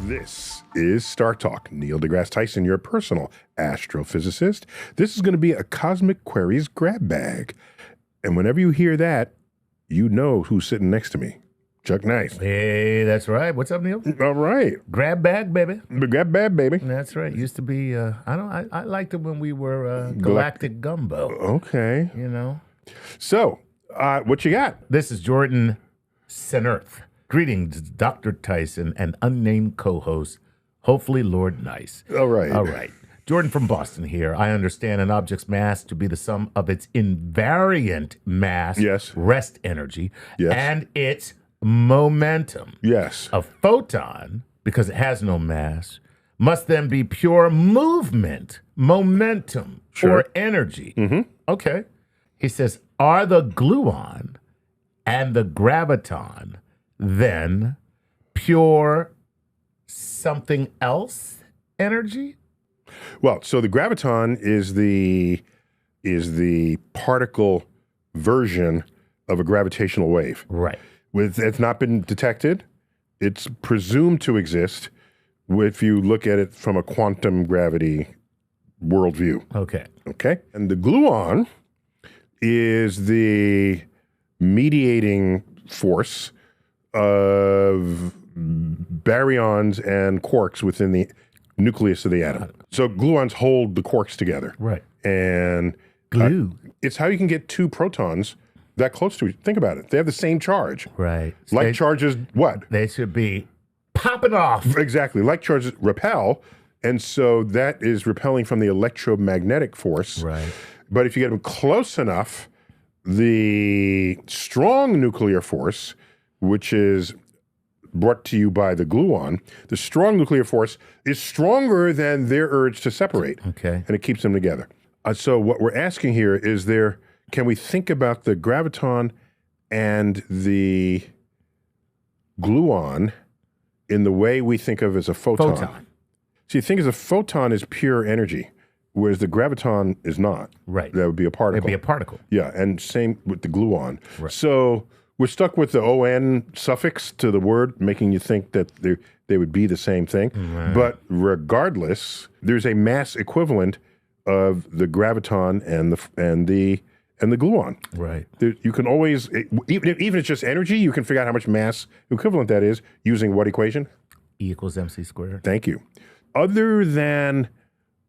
This is StarTalk. Neil deGrasse Tyson, your personal astrophysicist. This is going to be a Cosmic Queries grab bag. And whenever you hear that, you know who's sitting next to me. Chucknice. Hey, that's right. What's up, Neil? All right. Grab bag, baby. The grab bag, baby. That's right. Used to be, I liked it when we were Galactic Gumbo. Okay. You know? So, what you got? This is Jordan Senerth. Greetings, Dr. Tyson and unnamed co-host, hopefully Lord Nice. All right. All right. Jordan from Boston here. I understand an object's mass to be the sum of its invariant mass, Yes. rest energy, Yes. and its momentum. Yes. A photon, because it has no mass, must then be pure movement, momentum, Sure. or energy. Mm-hmm. Okay. He says, are the gluon and the graviton then pure something else energy? Well, so the graviton is the particle version of a gravitational wave. Right. It's not been detected. It's presumed to exist if you look at it from a quantum gravity worldview. Okay. Okay? And the gluon is the mediating force of baryons and quarks within the nucleus of the atom. So gluons hold the quarks together. Right. And Glue. it's how you can get two protons that close to each. Think about it. They have the same charge. Right. So Like charges, what? they should be popping off. Exactly. Like charges repel, and so that is repelling from the electromagnetic force. Right. But if you get them close enough, the strong nuclear force, which is brought to you by the gluon, the strong nuclear force is stronger than their urge to separate. Okay. And it keeps them together. So what we're asking here is can we think about the graviton and the gluon in the way we think of as a photon? So you think as a photon is pure energy, whereas the graviton is not. Right. That would be a particle. It'd be a particle. Yeah, and same with the gluon. Right. So we're stuck with the on suffix to the word, making you think that they would be the same thing. Right. But regardless, there's a mass equivalent of the graviton and the gluon. Right. You can always, even if it's just energy, you can figure out how much mass equivalent that is using what equation? E equals mc squared. Thank you. Other than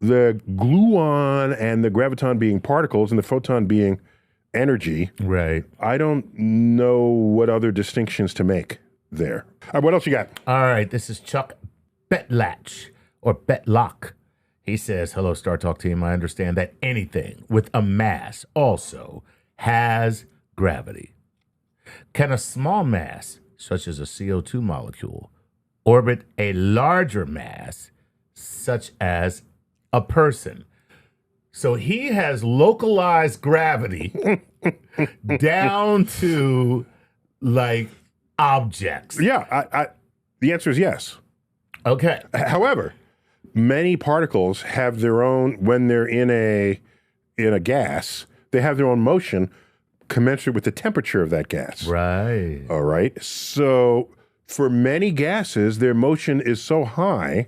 the gluon and the graviton being particles and the photon being energy, Right. I don't know what other distinctions to make there. All right, what else you got? All right. This is Chuck Betlatch or Betlock. He says, hello, StarTalk team. I understand that anything with a mass also has gravity. Can a small mass, such as a CO2 molecule, orbit a larger mass, such as a person? So he has localized gravity down to like objects. Yeah, the answer is yes. Okay. However, many particles have their own, when they're in a gas, they have their own motion commensurate with the temperature of that gas. Right. All right. So for many gases, their motion is so high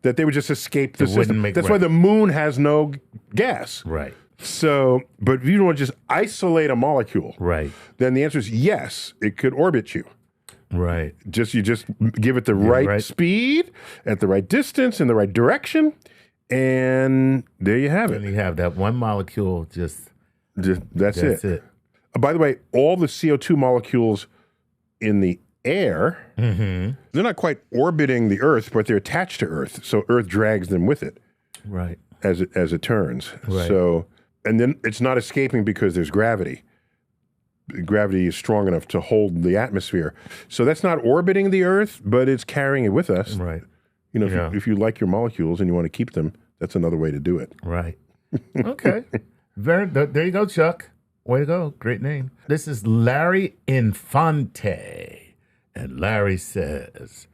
that they would just escape the system. That's why the moon has no gas. Right. So, but if you want to just isolate a molecule, Right. then the answer is yes, it could orbit you. Right. You just give it the right speed, at the right distance, in the right direction, and there you have it. And you have that one molecule That's it. By the way, all the CO2 molecules in the air, they're not quite orbiting the Earth, but they're attached to Earth. So Earth drags them with it. Right. As it turns. Right. So, and then it's not escaping because there's gravity. Gravity is strong enough to hold the atmosphere. So that's not orbiting the Earth, but it's carrying it with us. Right. You know, if you like your molecules and you want to keep them, that's another way to do it. Right. Okay. There you go, Chuck. Way to go. Great name. This is Larry Infante. And Larry says,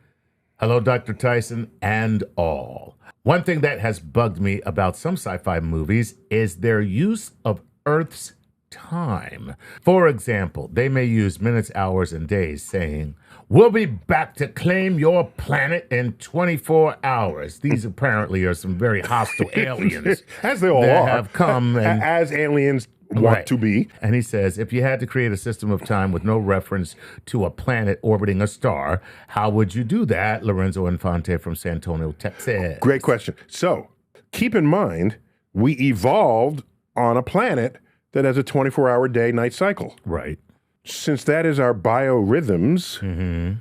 hello, Dr. Tyson and all. One thing that has bugged me about some sci-fi movies is their use of Earth's time. For example, they may use minutes, hours, and days, saying, "We'll be back to claim your planet in 24 hours." These apparently are some very hostile aliens. As they all that are. have come and As aliens want to be. And he says, if you had to create a system of time with no reference to a planet orbiting a star, how would you do that? Lorenzo Infante from San Antonio, Texas. Great question. So keep in mind, we evolved on a planet that has a 24-hour day-night cycle. Right. Since that is our biorhythms,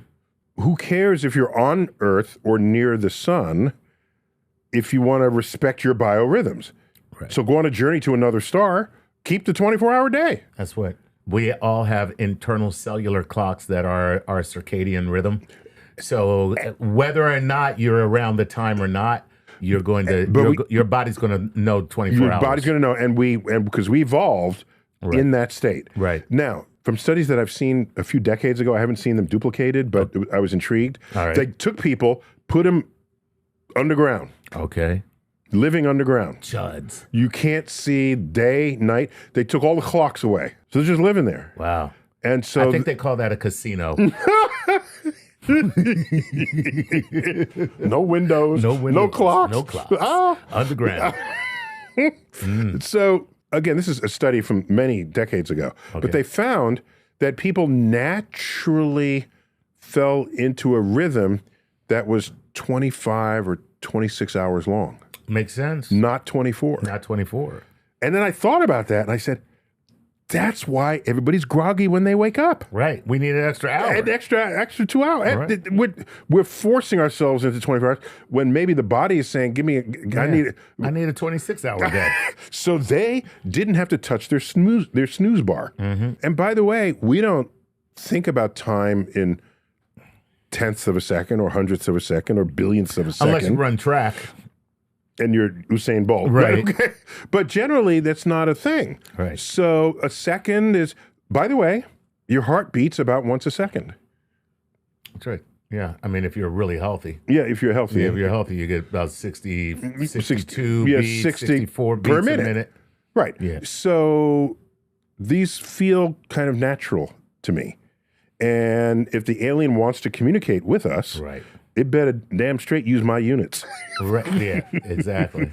who cares if you're on Earth or near the sun if you want to respect your biorhythms? Right. So go on a journey to another star, keep the 24-hour day. That's what we all have, internal cellular clocks that are our circadian rhythm. So whether or not you're around the time or not, you're going to your body's going to know 24 Your hours. body's going to know, and because we evolved in that state. Right. Now, from studies that I've seen a few decades ago, I haven't seen them duplicated, but I was intrigued. All right. They took people, put them underground, Okay. living underground. Chuds. You can't see day, night. They took all the clocks away. So they're just living there. Wow. And so I think they call that a casino. no windows, no clocks. No clocks. Underground. So again, this is a study from many decades ago, but they found that people naturally fell into a rhythm that was 25 or 26 hours long, Makes sense. not 24. Not 24. And then I thought about that and I said, that's why everybody's groggy when they wake up. Right. We need an extra hour. An extra 2 hours. Right. We're forcing ourselves into 24 hours when maybe the body is saying, give me I need a 26-hour day. So they didn't have to touch their snooze bar. And by the way, we don't think about time in tenths of a second or hundredths of a second or billionths of a second. Unless you run track. And you're Usain Bolt. Right. Okay. But generally, that's not a thing. Right. So a second is, by the way, your heart beats about once a second. That's right. Yeah. I mean, if you're really healthy. Yeah, if you're healthy. If you're healthy, you get about 60, 62 yeah, beats, 60 64 beats per a minute. minute. Right. Yeah. So these feel kind of natural to me. And if the alien wants to communicate with us, Right. it better damn straight use my units. Right. Yeah, exactly.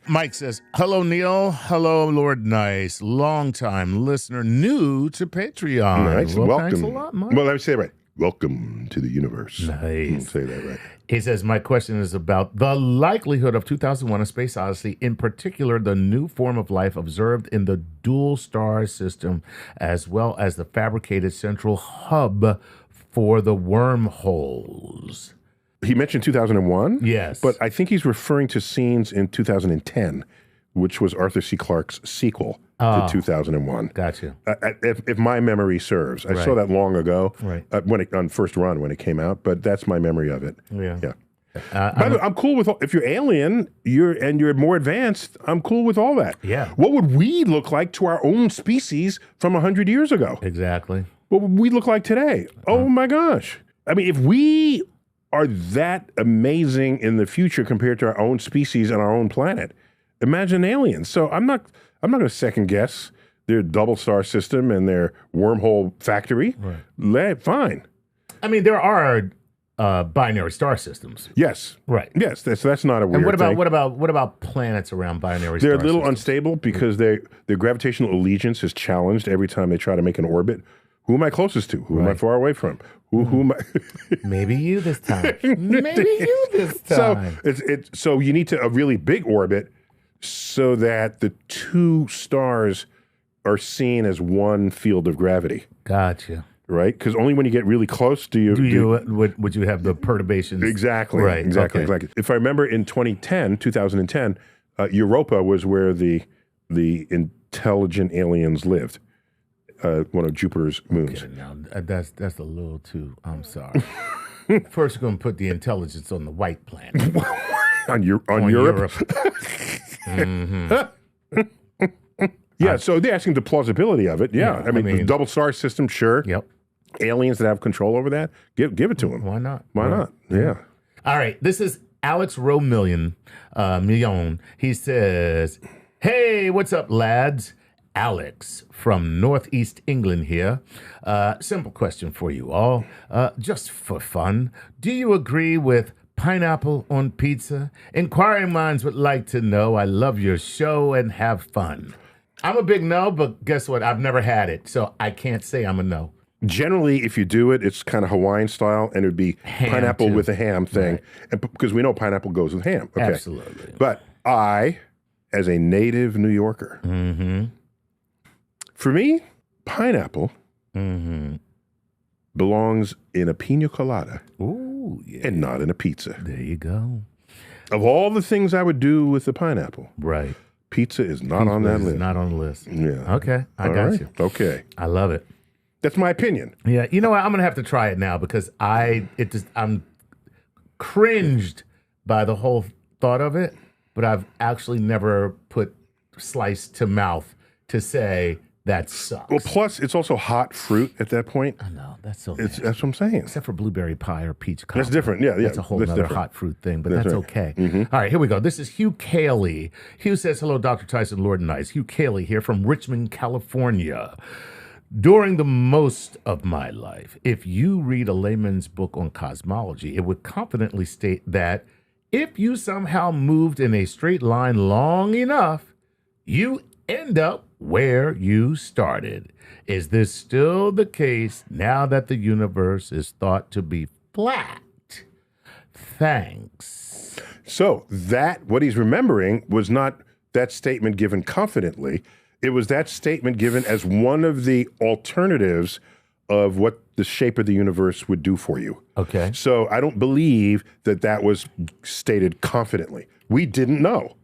Mike says, hello, Neil. Hello, Lord Nice. Long-time listener, new to Patreon. Nice. Well, Welcome. thanks a lot, Mike. Well, let me say it right. Welcome to the universe. Nice. Say that right. He says, my question is about the likelihood of 2001: A Space Odyssey, in particular, the new form of life observed in the dual star system, as well as the fabricated central hub for the wormholes. He mentioned 2001. Yes. But I think he's referring to scenes in 2010, which was Arthur C. Clarke's sequel to 2001. Gotcha. If my memory serves. I saw that long ago Right. On first run when it came out, but that's my memory of it. Yeah. Yeah. By the way, I'm cool with if you're alien, you're more advanced. I'm cool with all that. Yeah. What would we look like to our own species from 100 years ago? Exactly. What would we look like today? Oh my gosh! I mean, if we are that amazing in the future compared to our own species and our own planet, imagine aliens. So I'm not going to second guess their double star system and their wormhole factory. Right. Fine. I mean, there are binary star systems. Yes. Right. Yes. That's not a weird And what thing. what about planets around binary They're star a little systems? unstable because their gravitational allegiance is challenged every time they try to make an orbit. Who am I closest to? Who am I far away from? Who am I? Maybe you this time. Maybe you this time. So you need a really big orbit so that the two stars are seen as one field of gravity. Gotcha. Right? Because only when you get really close do you would you have the perturbations? Exactly. Right. Exactly. Okay. Exactly. If I remember in 2010, Europa was where the intelligent aliens lived. One of Jupiter's moons. Okay, now that's a little too. I'm sorry. First, you're going to put the intelligence on the white planet. on Europe. Yeah, so they're asking the plausibility of it. Yeah, I mean, the double star system, sure. Yep. Aliens that have control over that, give it to them. Why not? Why not? Yeah. All right. This is Alex Million. He says, "Hey, what's up, lads? Alex from Northeast England here. Simple question for you all, just for fun. Do you agree with pineapple on pizza? Inquiring minds would like to know. I love your show and have fun. I'm a big no, but guess what? I've never had it, so I can't say I'm a no. Generally, if you do it, it's kind of Hawaiian style, and it would be Ham pineapple too. with a ham thing, and because we know pineapple goes with ham. Okay. Absolutely. But I, as a native New Yorker, for me, pineapple belongs in a pina colada Ooh, yeah. and not in a pizza. There you go. Of all the things I would do with the pineapple, Right. pizza is not on that It's list. not on the list. Yeah. Okay, I All got right. you. Okay. I love it. That's my opinion. Yeah, you know what? I'm gonna have to try it now because I'm cringed by the whole thought of it, but I've actually never put slice to mouth to say that sucks. Well, plus it's also hot fruit at that point. I know that's so. That's what I'm saying. Except for blueberry pie or peach cobbler. That's different. Yeah. That's a whole That's other different. hot fruit thing, but that's right. okay. All right, here we go. This is Hugh Cayley. Hugh says, hello, Dr. Tyson, Lord and Nice. Hugh Cayley here from Richmond, California. During the most of my life, if you read a layman's book on cosmology, it would confidently state that if you somehow moved in a straight line long enough, you end up where you started. Is this still the case now that the universe is thought to be flat? Thanks. So what he's remembering was not that statement given confidently. It was that statement given as one of the alternatives of what the shape of the universe would do for you. Okay. So I don't believe that was stated confidently. We didn't know,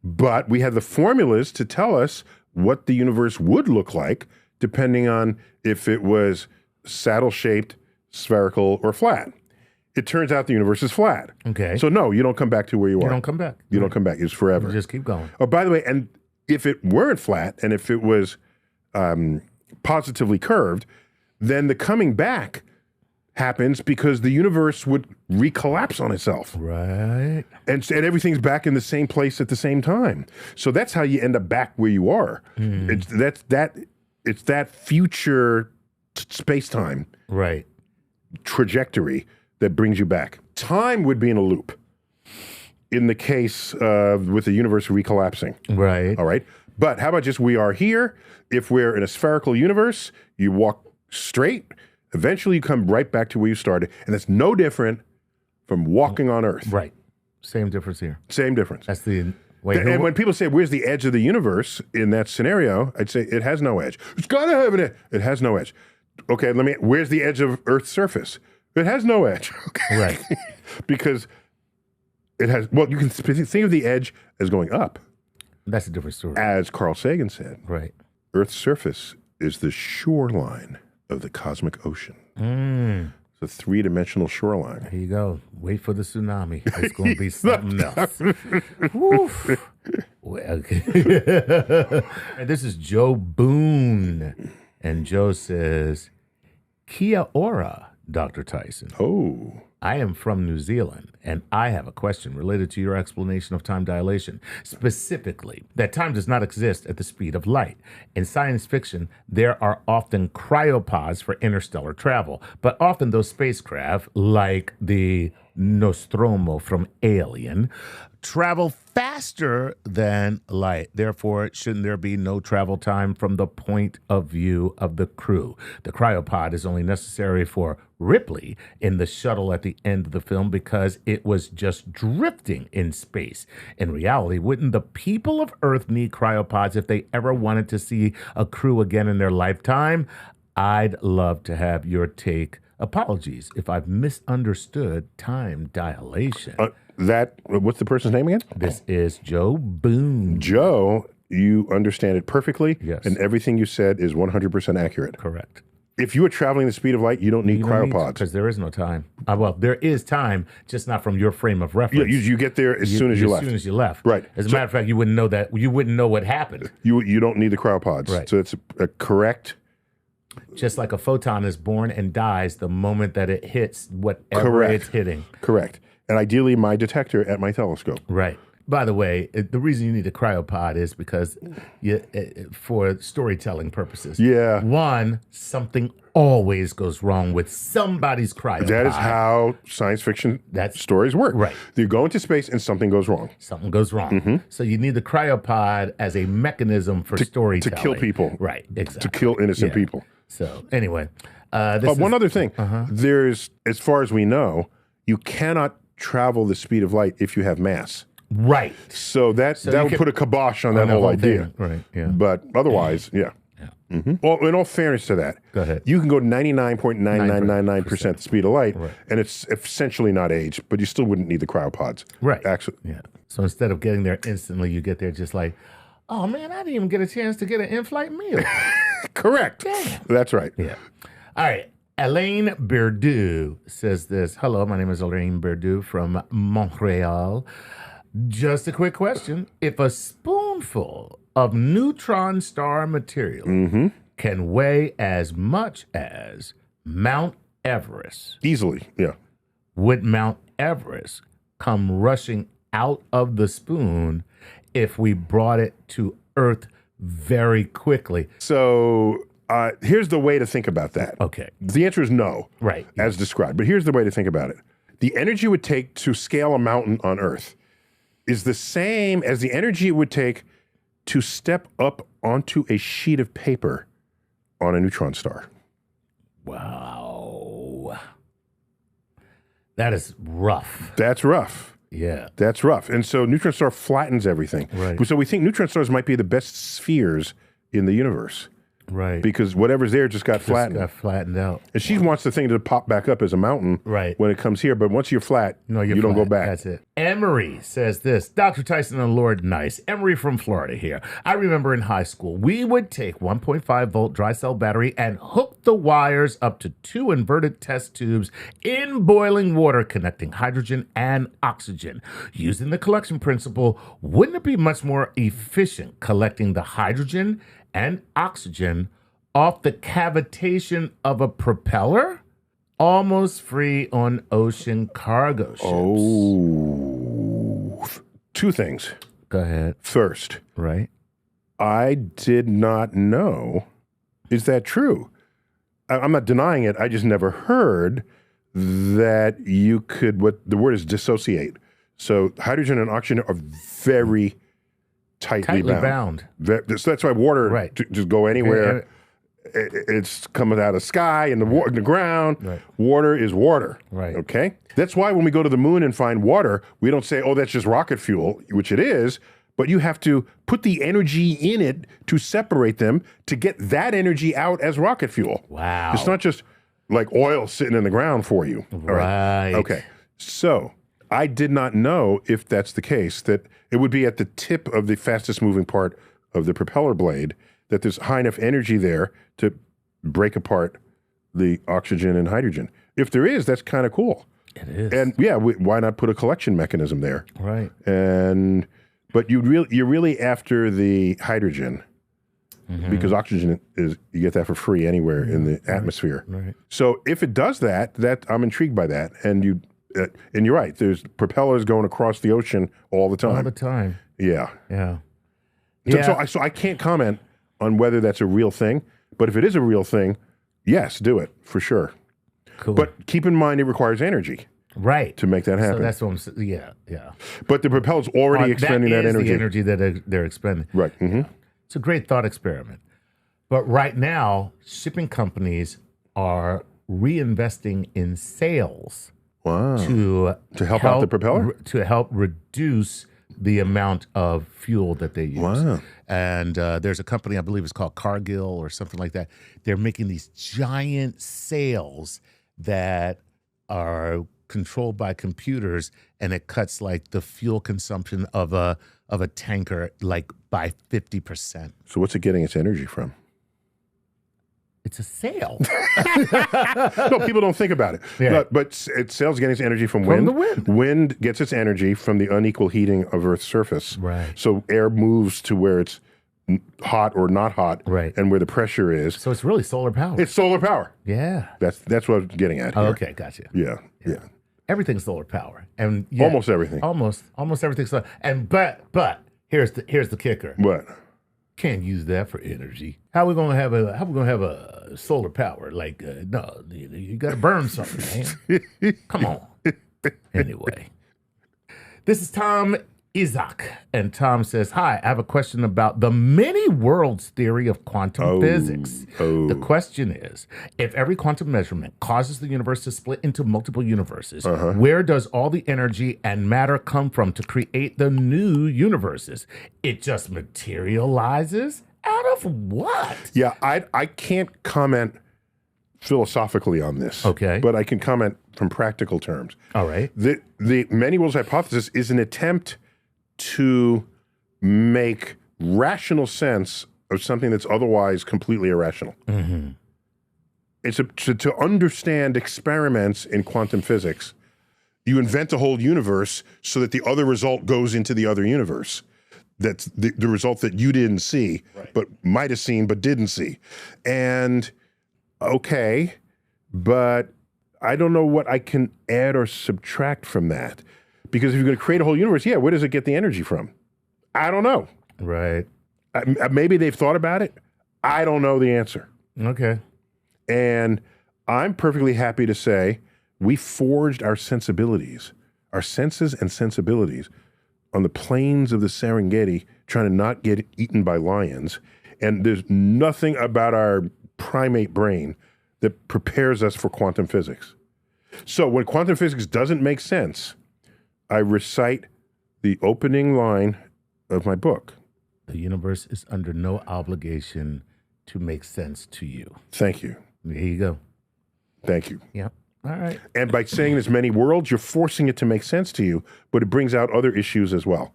but we had the formulas to tell us what the universe would look like depending on if it was saddle-shaped, spherical, or flat. It turns out the universe is flat. Okay. So no, you don't come back to where you are. You don't come back. You don't come back. It's forever. You just keep going. Oh, by the way, and if it weren't flat and if it was positively curved, then the coming back happens because the universe would recollapse on itself. Right. And everything's back in the same place at the same time. So that's how you end up back where you are. It's that future space-time Right. trajectory that brings you back. Time would be in a loop in the case with the universe recollapsing. Right. All right. But how about just we are here? If we're in a spherical universe, you walk straight. Eventually, you come right back to where you started. And that's no different from walking on Earth. Right. Same difference here. Same difference. That's the wait. And when people say, where's the edge of the universe in that scenario, I'd say it has no edge. It's got to have an edge. It has no edge. Okay, where's the edge of Earth's surface? It has no edge. Okay. Right. Because it has, you can think of the edge as going up. That's a different story. As Carl Sagan said, Right. Earth's surface is the shoreline of the cosmic ocean. It's a three-dimensional shoreline. Here you go. Wait for the tsunami. It's going to be something else. Woof. Well, okay. And this is Joe Boone. And Joe says, Kia ora, Dr. Tyson. Oh. I am from New Zealand, and I have a question related to your explanation of time dilation. Specifically, that time does not exist at the speed of light. In science fiction, there are often cryopods for interstellar travel, but often those spacecraft, like the Nostromo from Alien, travel faster than light. Therefore, shouldn't there be no travel time from the point of view of the crew? The cryopod is only necessary for Ripley in the shuttle at the end of the film because it was just drifting in space. In reality, wouldn't the people of Earth need cryopods if they ever wanted to see a crew again in their lifetime? I'd love to have your take. Apologies if I've misunderstood time dilation. What's the person's name again? This is Joe Boone. Joe, you understand it perfectly. Yes. And everything you said is 100% accurate. Correct. If you are traveling the speed of light, you don't need cryopods. Because there is no time. Well, there is time, just not from your frame of reference. Yeah, you get there as soon as you left. As soon as you left. Right. As a matter of fact, you wouldn't know that. You wouldn't know what happened. You don't need the cryopods. Right. So it's a correct. Just like a photon is born and dies the moment that it hits whatever Correct. it's hitting. Correct. And ideally, my detector at my telescope. Right. By the way, the reason you need a cryopod is because for storytelling purposes. Yeah. One, something always goes wrong with somebody's cryopod. That is how science fiction stories work. Right. You go into space and something goes wrong. Something goes wrong. So you need the cryopod as a mechanism for storytelling. To kill people. Right, exactly. To kill innocent people. So anyway. One other thing. There's, as far as we know, you cannot travel the speed of light if you have mass. Right. So that would put a kibosh on that whole idea. Right, yeah. But otherwise, yeah. Well, in all fairness to that, go ahead. You can go 99.9999% the speed of light, and it's essentially not aged, but you still wouldn't need the cryopods. Right. Actually. Yeah. So instead of getting there instantly, you get there just like, oh man, I didn't even get a chance to get an in-flight meal. Correct. Damn. That's right. Yeah. All right. Elaine Berdu says this. Hello, my name is Elaine Berdu from Montreal. Just a quick question. If a spoonful of neutron star material can weigh as much as Mount Everest, easily, yeah, would Mount Everest come rushing out of the spoon if we brought it to Earth very quickly? So here's the way to think about that. Okay. The answer is no, right, as described. But here's the way to think about it. The energy it would take to scale a mountain on Earth is the same as the energy it would take to step up onto a sheet of paper on a neutron star. Wow. That is rough. That's rough. Yeah. That's rough. And so neutron star flattens everything. Right. So we think neutron stars might be the best spheres in the universe. Right. Because whatever's there just got flattened. Got flattened out. And she wants the thing to pop back up as a mountain when it comes here. But once you're flat, you don't go back. That's it. Emery says this. Dr. Tyson and Lord Nice. Emery from Florida here. I remember in high school, we would take 1.5 volt dry cell battery and hook the wires up to 2 inverted test tubes in boiling water connecting hydrogen and oxygen. Using the collection principle, wouldn't it be much more efficient collecting the hydrogen and oxygen off the cavitation of a propeller? Almost free on ocean cargo ships. Oh, 2 things. Go ahead. First, right? I did not know. Is that true? I'm not denying it. I just never heard that you could, what the word is, dissociate. So hydrogen and oxygen are very tightly bound. So that's why water just go anywhere. It's coming out of the sky and the ground. Right. Water is water. Right. Okay? That's why when we go to the moon and find water, we don't say, oh, that's just rocket fuel, which it is, but you have to put the energy in it to separate them to get that energy out as rocket fuel. Wow. It's not just like oil sitting in the ground for you. Right. Okay. So I did not know if that's the case, that it would be at the tip of the fastest moving part of the propeller blade, that there's high enough energy there to break apart the oxygen and hydrogen. If there is, that's kind of cool. It is. And yeah, why not put a collection mechanism there? Right. But you're really after the hydrogen, because oxygen is, you get that for free anywhere in the atmosphere. Right. So if it does that I'm intrigued by that. And you're right. There's propellers going across the ocean all the time. All the time. Yeah. Yeah. So I can't comment on whether that's a real thing, but if it is a real thing, yes, do it for sure. Cool. But keep in mind it requires energy, right, to make that happen. So that's what I'm saying. Yeah, yeah. But the propeller's already expending that energy. The energy that they're expending. Right. Mm-hmm. It's a great thought experiment. But right now, shipping companies are reinvesting in sails. Wow. To help out the propeller? To help reduce the amount of fuel that they use. Wow. And there's a company, I believe it's called Cargill or something like that. They're making these giant sails that are controlled by computers, and it cuts like the fuel consumption of a tanker like by 50%. So what's it getting its energy from? It's a sail. No, people don't think about it. Yeah. But sails getting its energy from wind. From the wind. Wind gets its energy from the unequal heating of Earth's surface. Right. So air moves to where it's hot or not hot, right, and where the pressure is. So it's really solar power. It's solar power. Yeah. That's what I'm getting at here. Oh, okay, gotcha. Yeah. everything's solar power, and Almost everything. almost everything's solar. And but here's the kicker. What? Can't use that for energy. How we gonna have a solar power? Like no, you gotta burn something, man. Come on. Anyway, this is Tom Isaac, and Tom says, "Hi, I have a question about the many worlds theory of quantum physics. The question is, if every quantum measurement causes the universe to split into multiple universes, where does all the energy and matter come from to create the new universes? It just materializes out of what?" Yeah, I can't comment philosophically on this. Okay. But I can comment from practical terms. All right. The many worlds hypothesis is an attempt to make rational sense of something that's otherwise completely irrational. Mm-hmm. It's to understand experiments in quantum physics. You invent a whole universe so that the other result goes into the other universe. That's the result that you didn't see, but might have seen, but didn't see. And okay, but I don't know what I can add or subtract from that. Because if you're going to create a whole universe, where does it get the energy from? I don't know. Right. Maybe they've thought about it. I don't know the answer. Okay. And I'm perfectly happy to say we forged our sensibilities, our senses and sensibilities on the plains of the Serengeti, trying to not get eaten by lions. And there's nothing about our primate brain that prepares us for quantum physics. So when quantum physics doesn't make sense, I recite the opening line of my book. The universe is under no obligation to make sense to you. Thank you. There you go. Thank you. Yep. All right. And by saying there's many worlds, you're forcing it to make sense to you, but it brings out other issues as well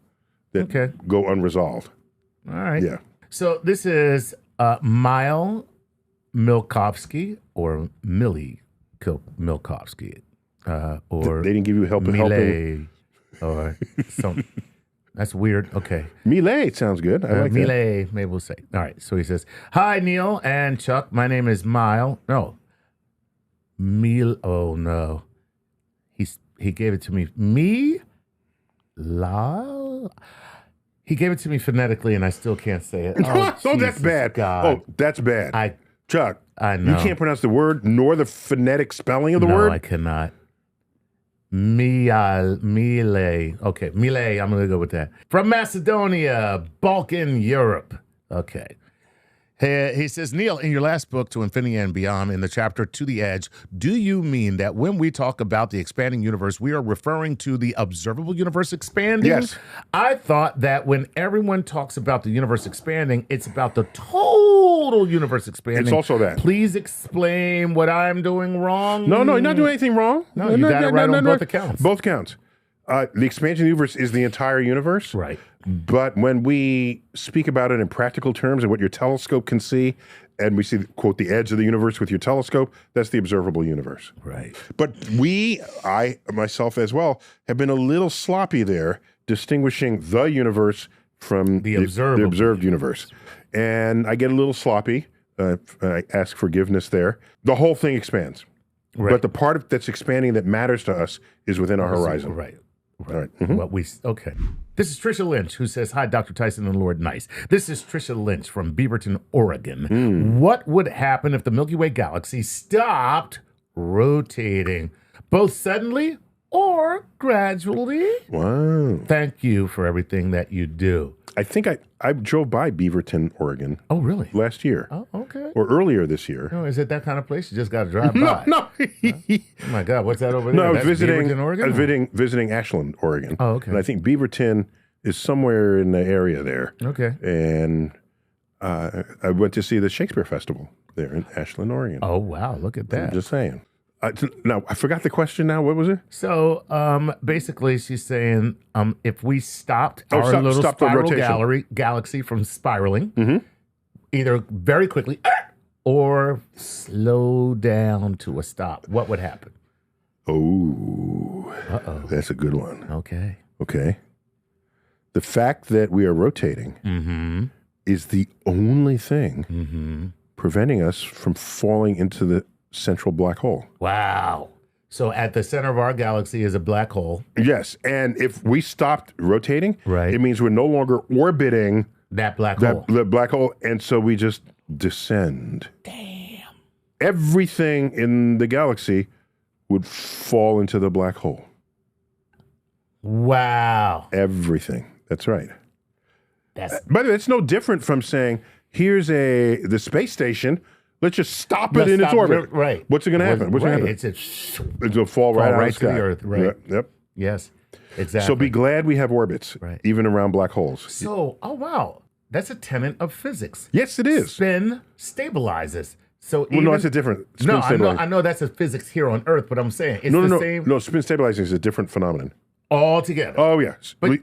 that go unresolved. All right. Yeah. So this is Mile Milkovsky or Millie Milkovsky. Or they didn't give you help in helping. Or some. That's weird. Okay. Millet sounds good. I like Millet, maybe we'll say. All right. So he says, "Hi, Neil and Chuck. My name is Mile." No. Oh, no. He gave it to me. He gave it to me phonetically, and I still can't say it. Oh, that's bad. God. Oh, that's bad. Chuck, I know. You can't pronounce the word nor the phonetic spelling of the word? No, I cannot. Mile. Okay, Mile, I'm going to go with that. From Macedonia, Balkan, Europe. Okay. He says, Neil, in your last book, To Infinity and Beyond, in the chapter To the Edge, do you mean that when we talk about the expanding universe, we are referring to the observable universe expanding? Yes. I thought that when everyone talks about the universe expanding, it's about the total universe expanding. It's also that. Please explain what I'm doing wrong. No, you're not doing anything wrong. No, you got it right on both accounts. Both counts. The expansion of the universe is the entire universe. Right. But when we speak about it in practical terms and what your telescope can see, and we see, quote, the edge of the universe with your telescope, that's the observable universe. Right. But I myself as well, have been a little sloppy there, distinguishing the universe from the observed universe. And I get a little sloppy. I ask forgiveness there. The whole thing expands. Right. But the part that's expanding that matters to us is within our horizon. Right. All right. Mm-hmm. Okay. This is Trisha Lynch, who says, "Hi, Dr. Tyson and Lord Nice. This is Trisha Lynch from Beaverton, Oregon. What would happen if the Milky Way galaxy stopped rotating, both suddenly or gradually?" Wow. Thank you for everything that you do. I think I drove by Beaverton, Oregon. Oh, really? Last year. Oh, okay. Or earlier this year. No, is it that kind of place? You just got to drive by. No. Oh my God, what's that over there? No, I was Beaverton, Oregon? visiting Ashland, Oregon. Oh, okay. And I think Beaverton is somewhere in the area there. Okay. And I went to see the Shakespeare Festival there in Ashland, Oregon. Oh, wow. Look at that. I'm just saying. Now, I forgot the question now. What was it? So, basically, she's saying if we stopped our little spiral galaxy from spiraling, either very quickly or slow down to a stop, what would happen? Oh, that's a good one. Okay. The fact that we are rotating is the only thing preventing us from falling into the central black hole. Wow. So at the center of our galaxy is a black hole. Yes, and if we stopped rotating, Right. it means we're no longer orbiting That black hole. the black hole, and so we just descend. Damn. Everything in the galaxy would fall into the black hole. Wow. Everything. That's right. That's By the way, it's no different from saying, here's the space station. Let's just stop it in its orbit. Right. What's it going to happen? What's going to happen? It'll It'll fall right out of the to sky. the earth. Right. Yep. Yes. Exactly. So be glad we have orbits, Right. even around black holes. So, oh wow, that's a tenet of physics. Yes, it is. Spin stabilizes. So Well, no, it's a different spin stabilizing. I know that's a physics here on Earth, but I'm saying it's No, the no, no. same No, spin stabilizing is a different phenomenon. altogether. Oh, yes. But-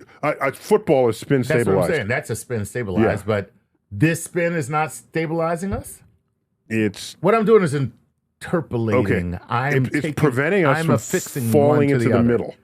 Football is spin That's stabilized. what I'm saying. That's a spin stabilized, Yeah. but this spin is not stabilizing us. It's What I'm doing is interpolating. okay. I'm It's preventing us I'm from affixing falling one to into the other. middle.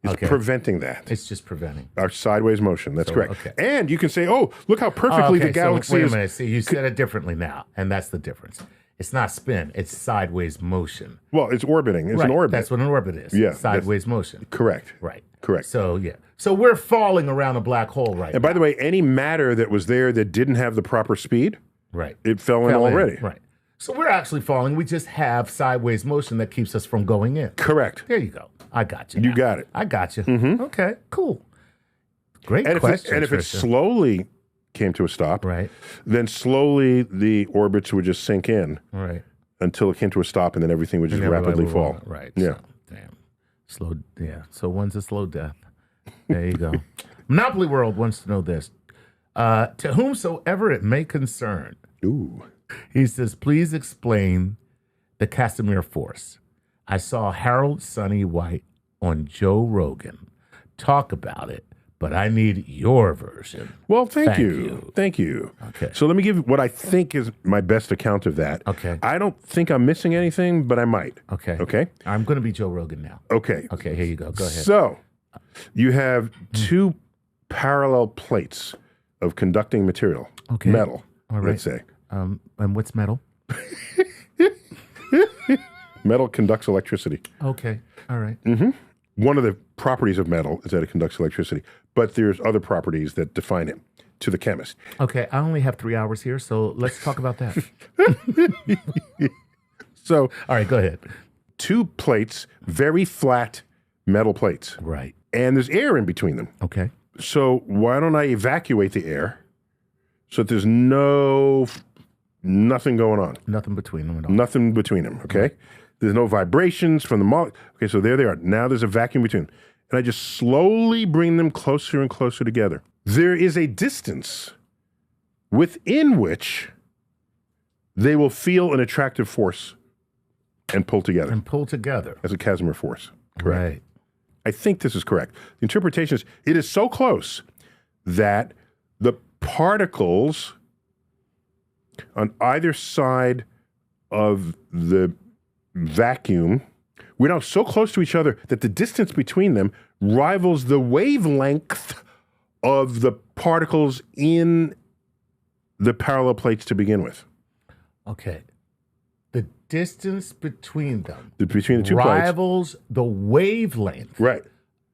It's Okay. preventing that. It's just preventing. Our sideways motion. That's correct. okay. And you can say, oh, look how perfectly the galaxy so wait a is. minute. See, you said it differently now, and that's the difference. It's not spin; it's sideways motion. Well, it's orbiting. It's Right. an orbit. That's what an orbit is. Yeah, Sideways motion. Correct. Right. Correct. So yeah. So we're falling around a black hole right And by the way, any matter that was there that didn't have the proper speed, Right. it fell in Fell in. already. Right. So we're actually falling. We just have sideways motion that keeps us from going in. Correct. There you go. I got you. You now. got it. I got you. Okay. Cool. Great And question. if it Tristan. slowly came to a stop, Right. then slowly the orbits would just sink in Right. until it came to a stop, and then everything would just And everybody rapidly will fall. run. Right. Yeah. So, damn. Slow. Yeah. So one's a slow death. There you go. Monopoly World wants to know this. To whomsoever it may concern, Ooh. he says, please explain the Casimir force. I saw Harold Sonny White on Joe Rogan talk about it, but I need your version. Well, thank Thank you. you. Thank you. Okay. So let me give what I think is my best account of that. Okay. I don't think I'm missing anything, but I might. Okay. Okay. I'm going to be Joe Rogan now. Okay. Okay, here you go. Go ahead. So you have two parallel plates of conducting material, Okay. metal, All right. let's say. And what's metal? Metal conducts electricity. Okay. All right. One of the properties of metal is that it conducts electricity, but there's other properties that define it to the chemist. Okay. I only have 3 hours here, so let's talk about that. So All right. Go ahead. two plates, very flat metal plates, Right. and there's air in between them. Okay. So why don't I evacuate the air so that there's nothing going on, Nothing between them at all. nothing between them, okay? There's no vibrations from the molecule. Okay, so there they are. Now there's a vacuum between them. And I just slowly bring them closer and closer together. There is a distance within which they will feel an attractive force and pull together. And pull together. As a Casimir force. Correct. Right. I think this is correct. The interpretation is it is so close that the particles on either side of the vacuum, we're now so close to each other that the distance between them rivals the wavelength of the particles in the parallel plates to begin with. Okay. The distance between them Between the two plates. rivals the wavelength Right.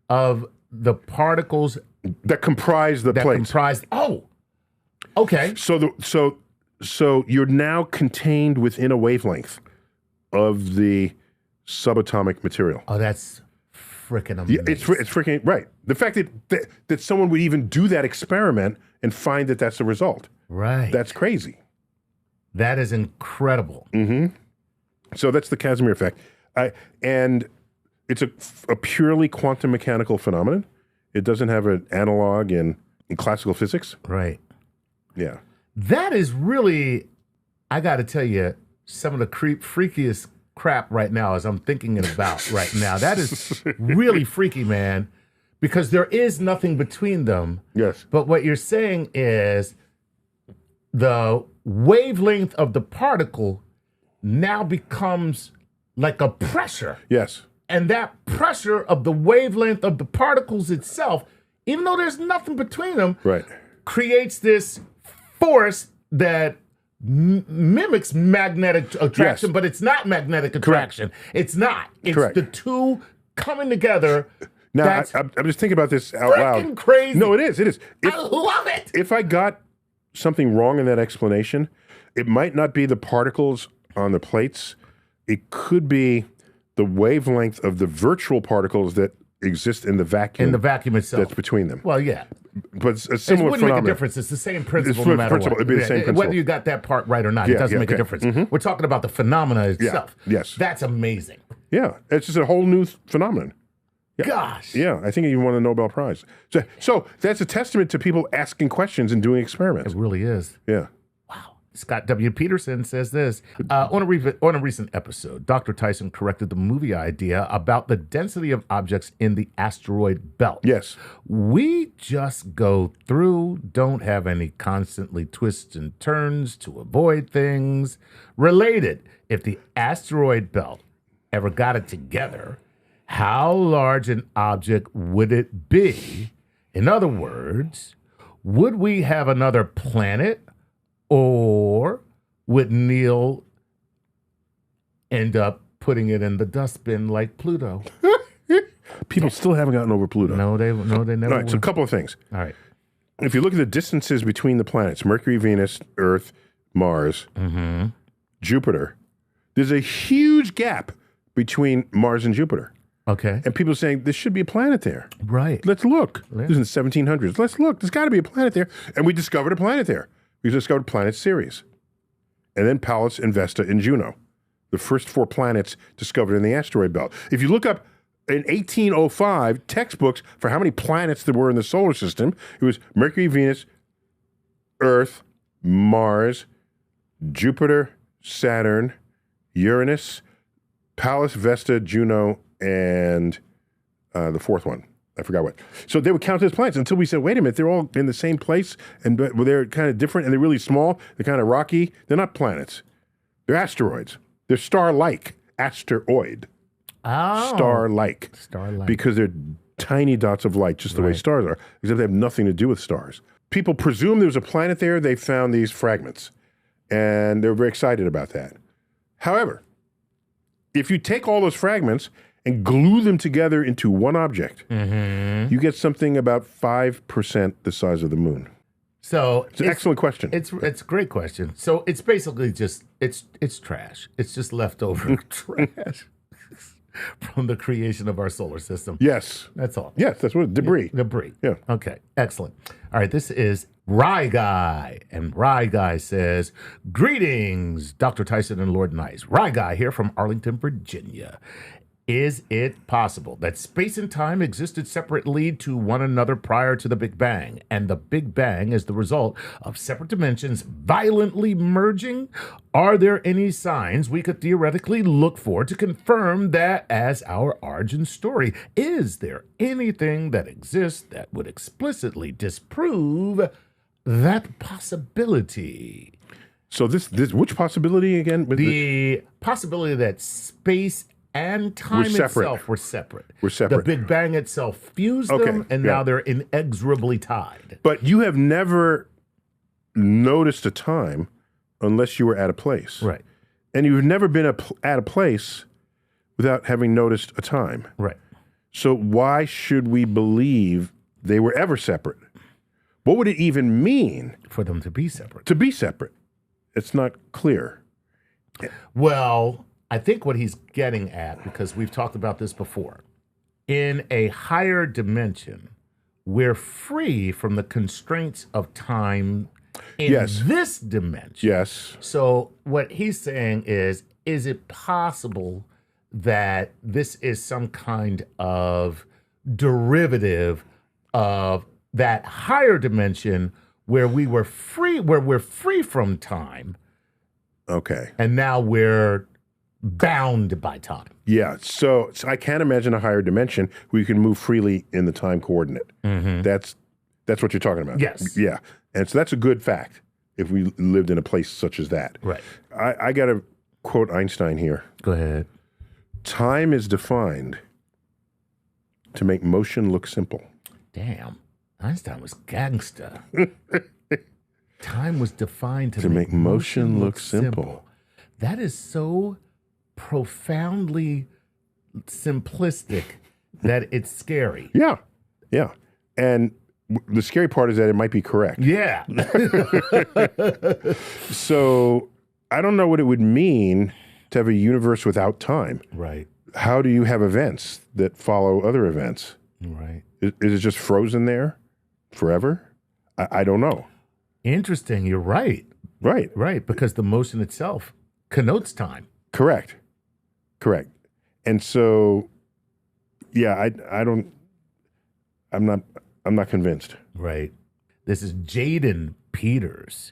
of the particles That comprise the that plates. comprise. Oh, okay. So you're now contained within a wavelength of the subatomic material. Oh, that's freaking Yeah, amazing. it's freaking right. The fact that someone would even do that experiment and find that that's the result, right. that's crazy. That is incredible. So that's the Casimir effect, and it's a purely quantum mechanical phenomenon. It doesn't have an analog in classical physics. Right. Yeah. That is really, I got to tell you, some of the freakiest crap right now as I'm thinking about right now. That is really freaky, man, because there is nothing between them. Yes. But what you're saying is the wavelength of the particle now becomes like a pressure. Yes. And that pressure of the wavelength of the particles itself, even though there's nothing between them, Right. creates this force that mimics magnetic attraction, Yes. but it's not magnetic attraction. It's not. It's Correct. the two coming together. Now, That's I'm just thinking about this out loud. freaking crazy. No, it is. It is. I love it. If I got something wrong in that explanation, it might not be the particles on the plates. It could be the wavelength of the virtual particles that exist in the vacuum. In the vacuum itself. That's between them. Well, yeah. But it's a It sit's wouldn't phenomenon. make a difference. It's the same principle It's no matter principle. what. It'd be the same principle. Whether you got that part right or not, it Yeah, doesn't yeah, make a okay. difference. We're talking about the phenomena itself. Yes. That's amazing. Yeah, it's just a whole new phenomenon. Gosh. Yeah, I think he won a Nobel Prize. So that's a testament to people asking questions and doing experiments. It really is. Yeah. Wow. Scott W. Peterson says this. On a recent episode, Dr. Tyson corrected the movie idea about the density of objects in the asteroid belt. Yes. We just go through, don't have any constantly twists and turns to avoid things. Related, if the asteroid belt ever got it together, how large an object would it be? In other words, would we have another planet, or would Neil end up putting it in the dustbin like Pluto? People still haven't gotten over Pluto. No, they never All right, so a will. couple of things. All right. If you look at the distances between the planets, Mercury, Venus, Earth, Mars, Jupiter, there's a huge gap between Mars and Jupiter. Okay. And people are saying, there should be a planet there. Right. Let's look. This is in the 1700s. Let's look. There's got to be a planet there. And we discovered a planet there. We discovered planet Ceres. And then Pallas and Vesta and Juno. The first 4 planets discovered in the asteroid belt. If you look up in 1805 textbooks for how many planets there were in the solar system, it was Mercury, Venus, Earth, Mars, Jupiter, Saturn, Uranus, Pallas, Vesta, Juno, and the fourth one. I forgot what. So they would count as planets until we said, wait a minute, they're all in the same place, and they're kind of different, and they're really small. They're kind of rocky. They're not planets. They're asteroids. They're star-like. Asteroid. Oh. Star-like. Star-like. Because they're tiny dots of light, just the way stars are, except they have nothing to do with stars. People presume there's a planet there. They found these fragments, and they're very excited about that. However, if you take all those fragments and glue them together into one object, you get something about 5% the size of the moon. So It's an excellent question. It's a great question. So it's basically just it's trash. It's just leftover trash from the creation of our solar system. Yes. That's all. Yes, that's what debris. Debris. Yeah. Okay. Excellent. All right. This is Rye Guy. And Rye Guy says, greetings, Dr. Tyson and Lord Nice. Rye Guy here from Arlington, Virginia. Is it possible that space and time existed separately to one another prior to the Big Bang, and the Big Bang is the result of separate dimensions violently merging? Are there any signs we could theoretically look for to confirm that as our origin story? Is there anything that exists that would explicitly disprove that possibility? So this which possibility again? The possibility that space and time separate. itself were separate. We're separate. The Big Bang itself fused Okay, them, and yeah. now they're inexorably tied. But you have never noticed a time unless you were at a place. Right. And you've never been at a place without having noticed a time. Right. So why should we believe they were ever separate? What would it even mean For them to be separate. to be separate? It's not clear. Well, I think what he's getting at, because we've talked about this before, in a higher dimension, we're free from the constraints of time in Yes. this dimension. Yes. So what he's saying is it possible that this is some kind of derivative of that higher dimension where we're free from time, Okay. and now we're bound by time? Yeah. So I can't imagine a higher dimension where you can move freely in the time coordinate. That's what you're talking about. Yes. Yeah. And so that's a good fact if we lived in a place such as that. Right. I got to quote Einstein here. Go ahead. Time is defined to make motion look simple. Damn. Einstein was gangster. Time was defined to make motion look simple. That is so profoundly simplistic that it's scary. Yeah. Yeah. And the scary part is that it might be correct. Yeah. So I don't know what it would mean to have a universe without time. Right. How do you have events that follow other events? Right. Is it just frozen there forever? I don't know. Interesting. You're right. Right. Right. Because the motion itself connotes time. Correct. And so, yeah, I'm not convinced. Right. This is Jaden Peters,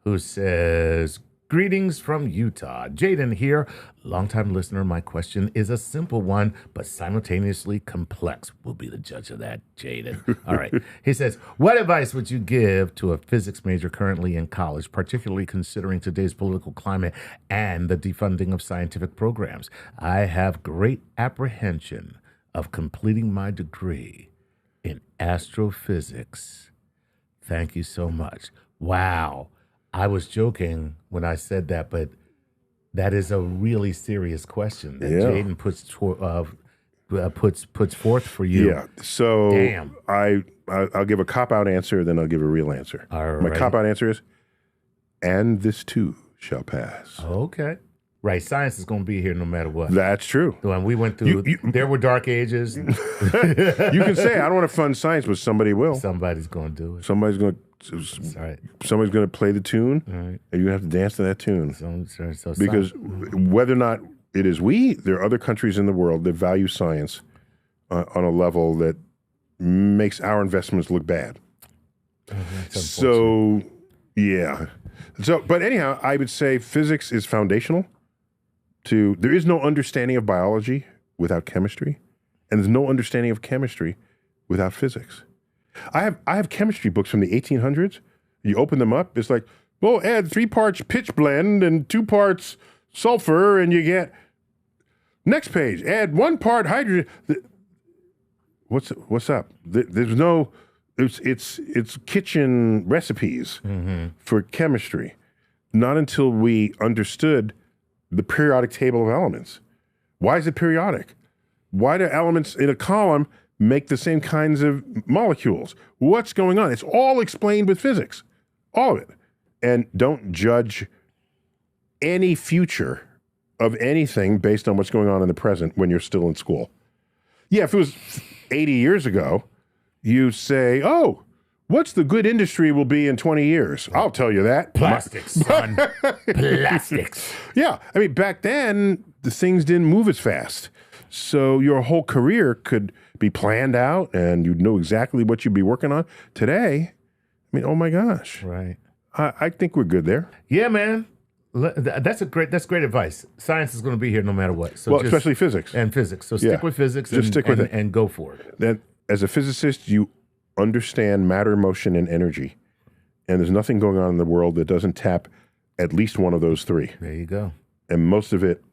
who says, greetings from Utah. Jaden here, longtime listener. My question is a simple one, but simultaneously complex. We'll be the judge of that, Jaden. All right. He says, what advice would you give to a physics major currently in college, particularly considering today's political climate and the defunding of scientific programs? I have great apprehension of completing my degree in astrophysics. Thank you so much. Wow. I was joking when I said that, but that is a really serious question that Jaden puts forth for you. Yeah. So damn. I'll give a cop-out answer, then I'll give a real answer. All My right. cop-out answer is, and this too shall pass. Okay. Right. Science is going to be here no matter what. That's true. When we went through, there were dark ages. You can say, I don't want to fund science, but somebody will. Somebody's going to do it. Somebody's going That's right. Somebody's going to play the tune, Right. and you have to dance to that tune. So Because whether or not it is we, there are other countries in the world that value science on a level that makes our investments look bad. So, yeah. So, but anyhow, I would say physics is foundational. There is no understanding of biology without chemistry, and there's no understanding of chemistry without physics. I have chemistry books from the 1800s. You open them up, it's like, well, add 3 parts pitch blend and 2 parts sulfur, and you get next page. Add 1 part hydrogen. What's up? There's no. It's kitchen recipes for chemistry. Not until we understood the periodic table of elements. Why is it periodic? Why do elements in a column make the same kinds of molecules? What's going on? It's all explained with physics. All of it. And don't judge any future of anything based on what's going on in the present when you're still in school. Yeah, if it was 80 years ago, you say, oh, what's the good industry will be in 20 years? I'll tell you that. Plastics, son. Plastics. Yeah. I mean, back then, the things didn't move as fast. So your whole career could be planned out and you'd know exactly what you'd be working on. Today, I mean, oh my gosh. Right. I think we're good there. Yeah, man. That's great advice. Science is going to be here no matter what. So especially physics. And physics. So stick with physics stick with it. And go for it. Then, as a physicist, you understand matter, motion, and energy. And there's nothing going on in the world that doesn't tap at least one of those 3. There you go. And most of it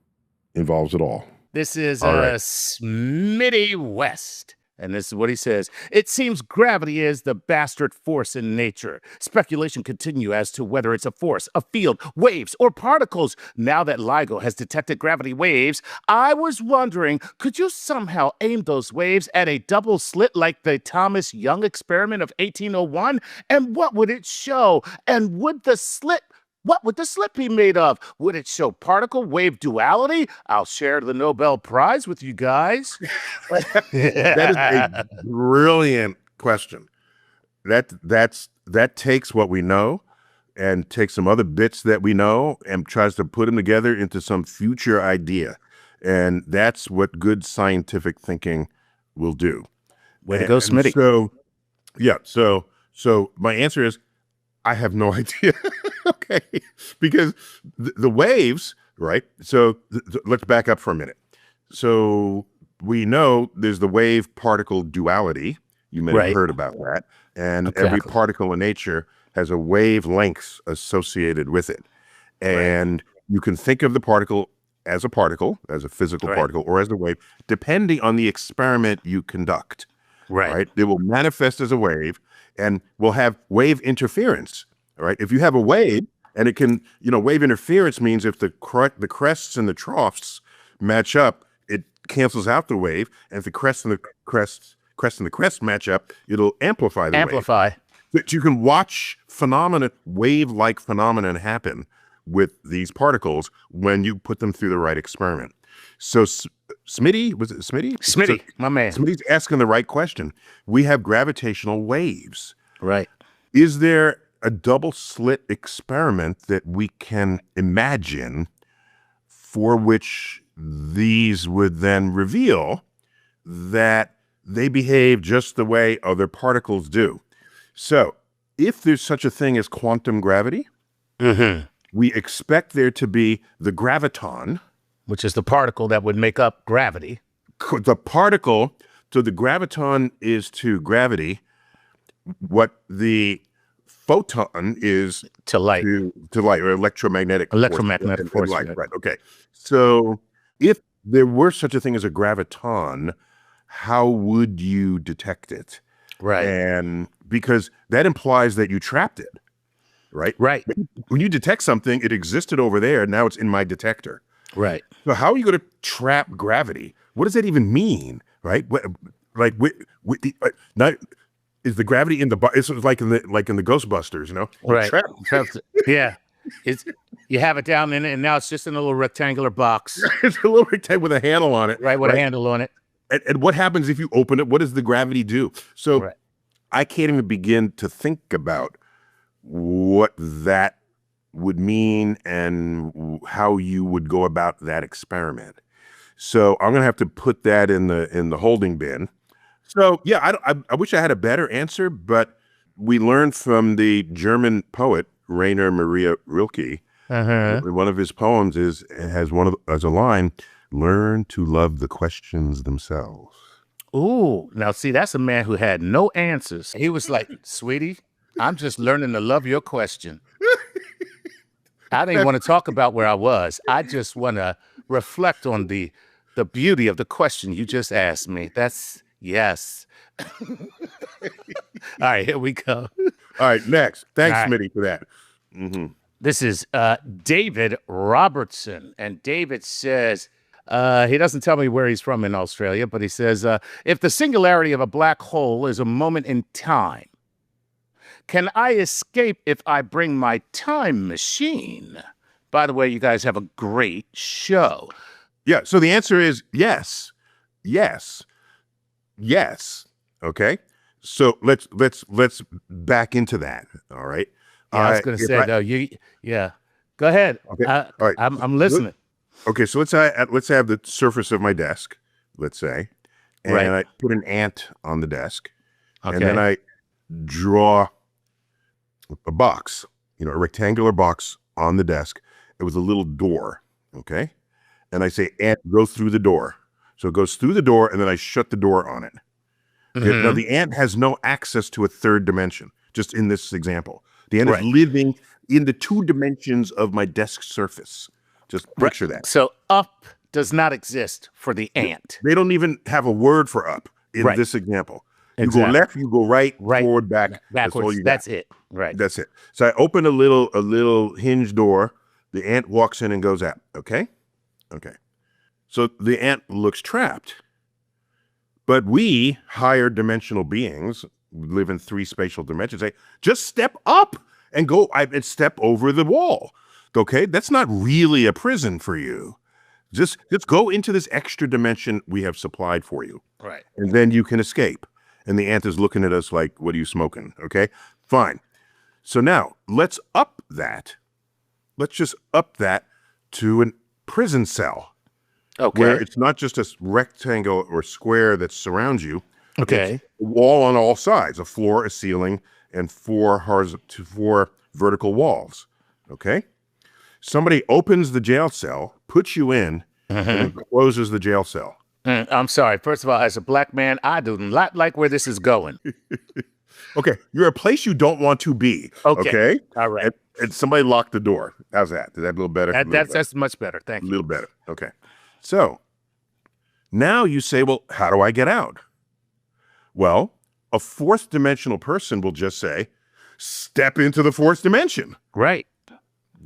involves it all. This is right. Smitty West. And this is what he says. It seems gravity is the bastard force in nature. Speculation continue as to whether it's a force, a field, waves, or particles. Now that LIGO has detected gravity waves, I was wondering, could you somehow aim those waves at a double slit like the Thomas Young experiment of 1801? And what would it show? And what would the slit be made of? Would it show particle-wave duality? I'll share the Nobel Prize with you guys. That is a brilliant question. That takes what we know and takes some other bits that we know and tries to put them together into some future idea. And that's what good scientific thinking will do. Way to go, Smitty. So my answer is, I have no idea. Okay. Because the waves, right? So let's back up for a minute. So we know there's the wave-particle duality. You may have heard about that. And every particle in nature has a wavelength associated with it. And you can think of the particle, as a physical particle, or as a wave, depending on the experiment you conduct. Right? It will manifest as a wave, and will have wave interference. All right. If you have a wave and it can, wave interference means if the crests and the troughs match up, it cancels out the wave. And if the crest and the crest match up, it'll amplify the wave. But you can watch wave-like phenomenon happen with these particles when you put them through the right experiment. So Smitty, was it Smitty? Smitty, my man. Smitty's asking the right question. We have gravitational waves. Right. Is there a double slit experiment that we can imagine for which these would then reveal that they behave just the way other particles do? So if there's such a thing as quantum gravity, we expect there to be the graviton, which is the particle that would make up gravity. The particle, so the graviton is to gravity what the photon is to light, to light, or electromagnetic force. Light. Right. Okay. So if there were such a thing as a graviton, how would you detect it? Right. And because that implies that you trapped it. Right. Right. When you detect something, it existed over there. Now it's in my detector. Right. So how are you going to trap gravity? What does that even mean? Right. Not is the gravity in the it's like in the Ghostbusters, Right. Yeah. You have it down in it, and now it's just in a little rectangular box. It's a little rectangle with a handle on it. Right, with a handle on it. And what happens if you open it? What does the gravity do? So I can't even begin to think about what that would mean and how you would go about that experiment. So I'm going to have to put that in the holding bin. So yeah, I wish I had a better answer, but we learned from the German poet Rainer Maria Rilke. One of his poems has a line: "Learn to love the questions themselves." Ooh, now see, that's a man who had no answers. He was like, "Sweetie, I'm just learning to love your question. I didn't want to talk about where I was. I just want to reflect on the beauty of the question you just asked me." That's yes. All right, here we go. All right, next. Thanks, Smitty, for that. This is David Robertson, and David says, he doesn't tell me where he's from in Australia, but he says, if the singularity of a black hole is a moment in time, can I escape if I bring my time machine? By the way, you guys have a great show. Yeah, so the answer is yes. Yes. Yes. Okay? So let's back into that, all right? Yeah, I was going to say, though, yeah. Go ahead. Okay. All right. I'm listening. Okay, so let's have the surface of my desk, let's say, and I put an ant on the desk, and then I draw a box, a rectangular box on the desk with a little door, okay? And I say, ant, go through the door. So it goes through the door, and then I shut the door on it. Okay? Now, the ant has no access to a third dimension, just in this example. The ant is living in the 2 dimensions of my desk surface. Just picture that. So up does not exist for the ant. They don't even have a word for up in this example. You go left, you go right, forward, back. Backwards. That's it. Right. That's it. So I open a little hinge door. The ant walks in and goes out. Okay? Okay. So the ant looks trapped. But we, higher dimensional beings, live in 3 spatial dimensions, say, just step up and go and step over the wall. Okay? That's not really a prison for you. Just go into this extra dimension we have supplied for you. Right. And then you can escape. And the ant is looking at us like, what are you smoking? Okay? Fine. So now let's up that. Let's just up that to a prison cell. Okay. Where it's not just a rectangle or square that surrounds you. Okay. It's a wall on all sides, a floor, a ceiling, and 4 vertical walls. Okay? Somebody opens the jail cell, puts you in, and closes the jail cell. I'm sorry. First of all, as a black man, I do not like where this is going. Okay. You're a place you don't want to be. Okay? All right. And somebody locked the door. How's that? Is that a little better? That's much better. Thank you. A little better. Okay. So now you say, well, how do I get out? Well, a 4th dimensional person will just say, step into the fourth dimension. Right.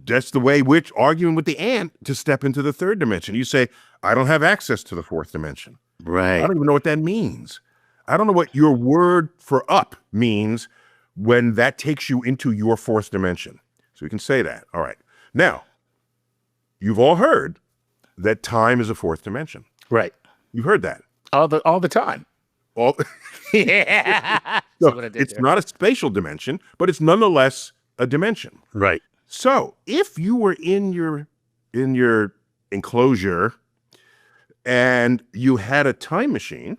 That's the way which arguing with the ant to step into the third dimension. You say, I don't have access to the fourth dimension. I Right. don't even know what that means. I don't know what your word for up means when that takes you into your fourth dimension. So we can say that. All right. Now, you've all heard that time is a fourth dimension. Right. You've heard that. All the time. All, Yeah. so See what I did it's there? not a spatial dimension, but it's nonetheless a dimension. Right. So if you were in your enclosure and you had a time machine,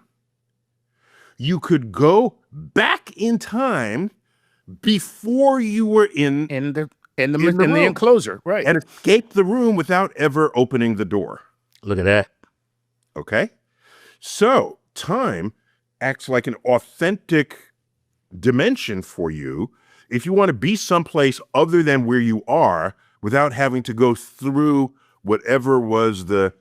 you could go back in time before you were in In the room. enclosure. Right. and escape the room without ever opening the door. Look at that. Okay? So time acts like an authentic dimension for you if you want to be someplace other than where you are without having to go through whatever was the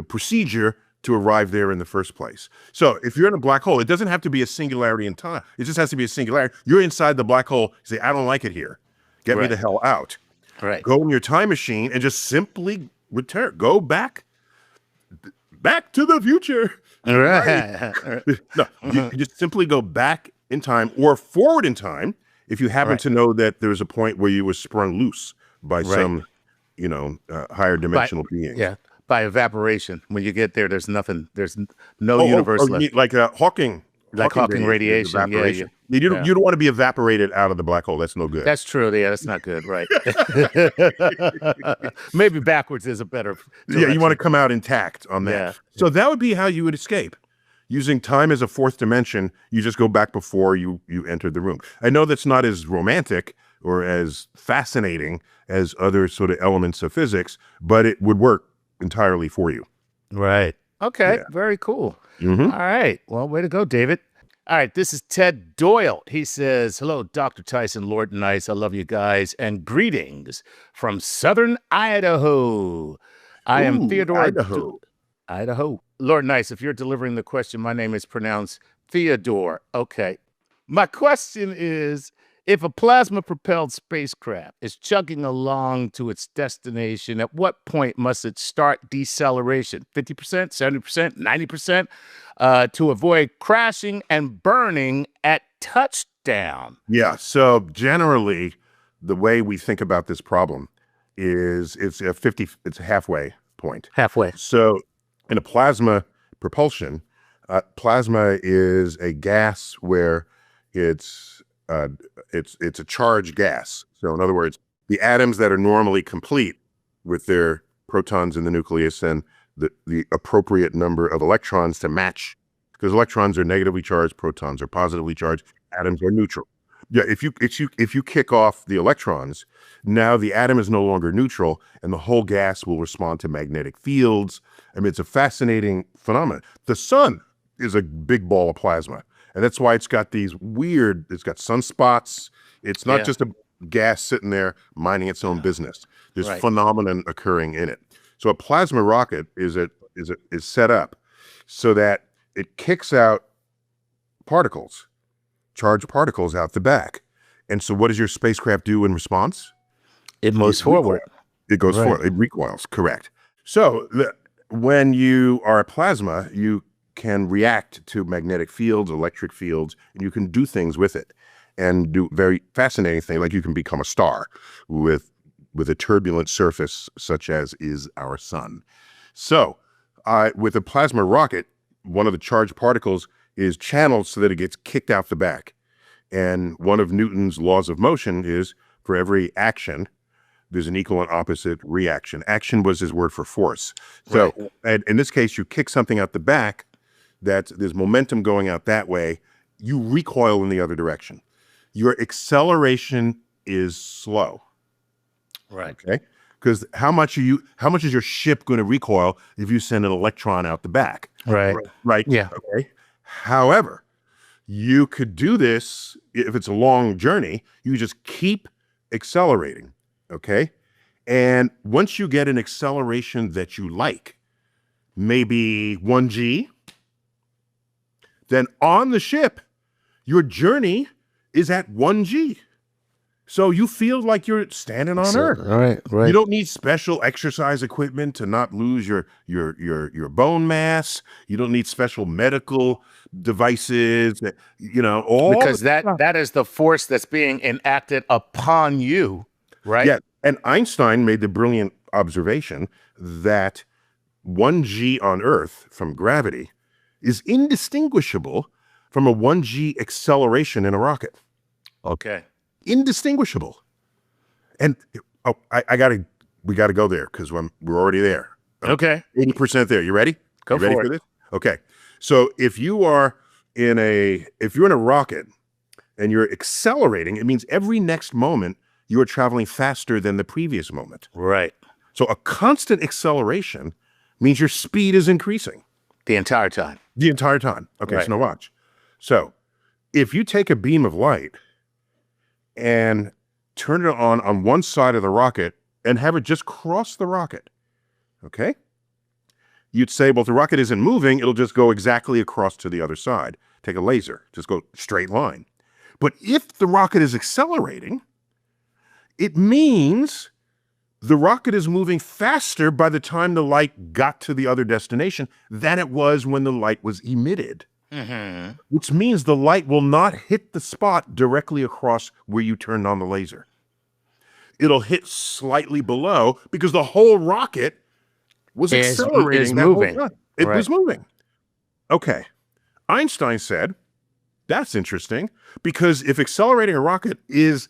procedure to arrive there in the first place. So if you're in a black hole, it doesn't have to be a singularity in time. It just has to be a singularity. You're inside the black hole. You say, I don't like it here. Get me Right. the hell out. Right. Go in your time machine and just simply return. Go back to the future. Right. No, you just simply go back in time or forward in time if you happen Right. to know that there's a point where you were sprung loose by some, higher dimensional being. Yeah. By evaporation. When you get there, there's nothing. There's no Oh, universe you left. mean like Hawking. Like Hawking radiation. Yeah, Evaporation. yeah. You don't want to be evaporated out of the black hole. That's no good. That's true. Yeah, that's not good. Right. Maybe backwards is a better. Yeah, you want to come out intact on that. Yeah. So that would be how you would escape. Using time as a fourth dimension, you just go back before you entered the room. I know that's not as romantic or as fascinating as other sort of elements of physics, but it would work entirely for you. Right. Okay. Yeah. Very cool. Mhm. All right. Well, way to go, David. All right. This is Ted Doyle. He says, hello, Dr. Tyson, Lord Nice. I love you guys. And greetings from Southern Idaho. I am Ooh, Theodore. Idaho. Idaho. Lord Nice, if you're delivering the question, my name is pronounced Theodore. Okay. My question is, if a plasma-propelled spacecraft is chugging along to its destination, at what point must it start deceleration? 50%, 70%, 90%? To avoid crashing and burning at touchdown. Yeah. So generally, the way we think about this problem is it's a halfway point. Halfway. So in a plasma propulsion, plasma is a gas where it's a charged gas. So in other words, the atoms that are normally complete with their protons in the nucleus and the appropriate number of electrons to match, because electrons are negatively charged, protons are positively charged, atoms are neutral. Yeah, if you kick off the electrons, now the atom is no longer neutral, and the whole gas will respond to magnetic fields. I mean, it's a fascinating phenomenon. The sun is a big ball of plasma, and that's why it's got these weird. It's got sunspots. It's not Yeah. just a gas sitting there minding its own business. There's Right. phenomenon occurring in it. So a plasma rocket is set up so that it kicks out particles. Charged particles out the back. And so what does your spacecraft do in response? It moves forward. It goes Right. forward. It recoils, correct. So when you are a plasma, you can react to magnetic fields, electric fields, and you can do things with it and do very fascinating things, like you can become a star with a turbulent surface such as is our sun. So with a plasma rocket, one of the charged particles is channeled so that it gets kicked out the back. And one of Newton's laws of motion is for every action, there's an equal and opposite reaction. Action was his word for force. So and in this case, you kick something out the back, there's momentum going out that way, you recoil in the other direction. Your acceleration is slow. Right. Okay? Because how much is your ship going to recoil if you send an electron out the back? Right. Right? Yeah. Okay. However, you could do this if it's a long journey. You just keep accelerating. Okay. And once you get an acceleration that you like, maybe 1G, then on the ship, your journey is at 1G. So you feel like you're standing on Earth. All right, right. You don't need special exercise equipment to not lose your bone mass. You don't need special medical devices. All because that is the force that's being enacted upon you, right? Yeah, and Einstein made the brilliant observation that 1g on Earth from gravity is indistinguishable from a 1g acceleration in a rocket. Okay. Indistinguishable. And we gotta go there because we're already there. Okay. 80% there. You ready? Go you ready for this? Okay. So if you're in a rocket and you're accelerating, it means every next moment you are traveling faster than the previous moment. Right. So a constant acceleration means your speed is increasing. The entire time. The entire time. Okay, Right. so now watch. So if you take a beam of light and turn it on one side of the rocket and have it just cross the rocket, okay? You'd say, well, if the rocket isn't moving, it'll just go exactly across to the other side. Take a laser, just go straight line. But if the rocket is accelerating, it means the rocket is moving faster by the time the light got to the other destination than it was when the light was emitted. Mm-hmm. Which means the light will not hit the spot directly across where you turned on the laser. It'll hit slightly below because the whole rocket was accelerating. Moving. It was moving. Okay. Einstein said, that's interesting because if accelerating a rocket is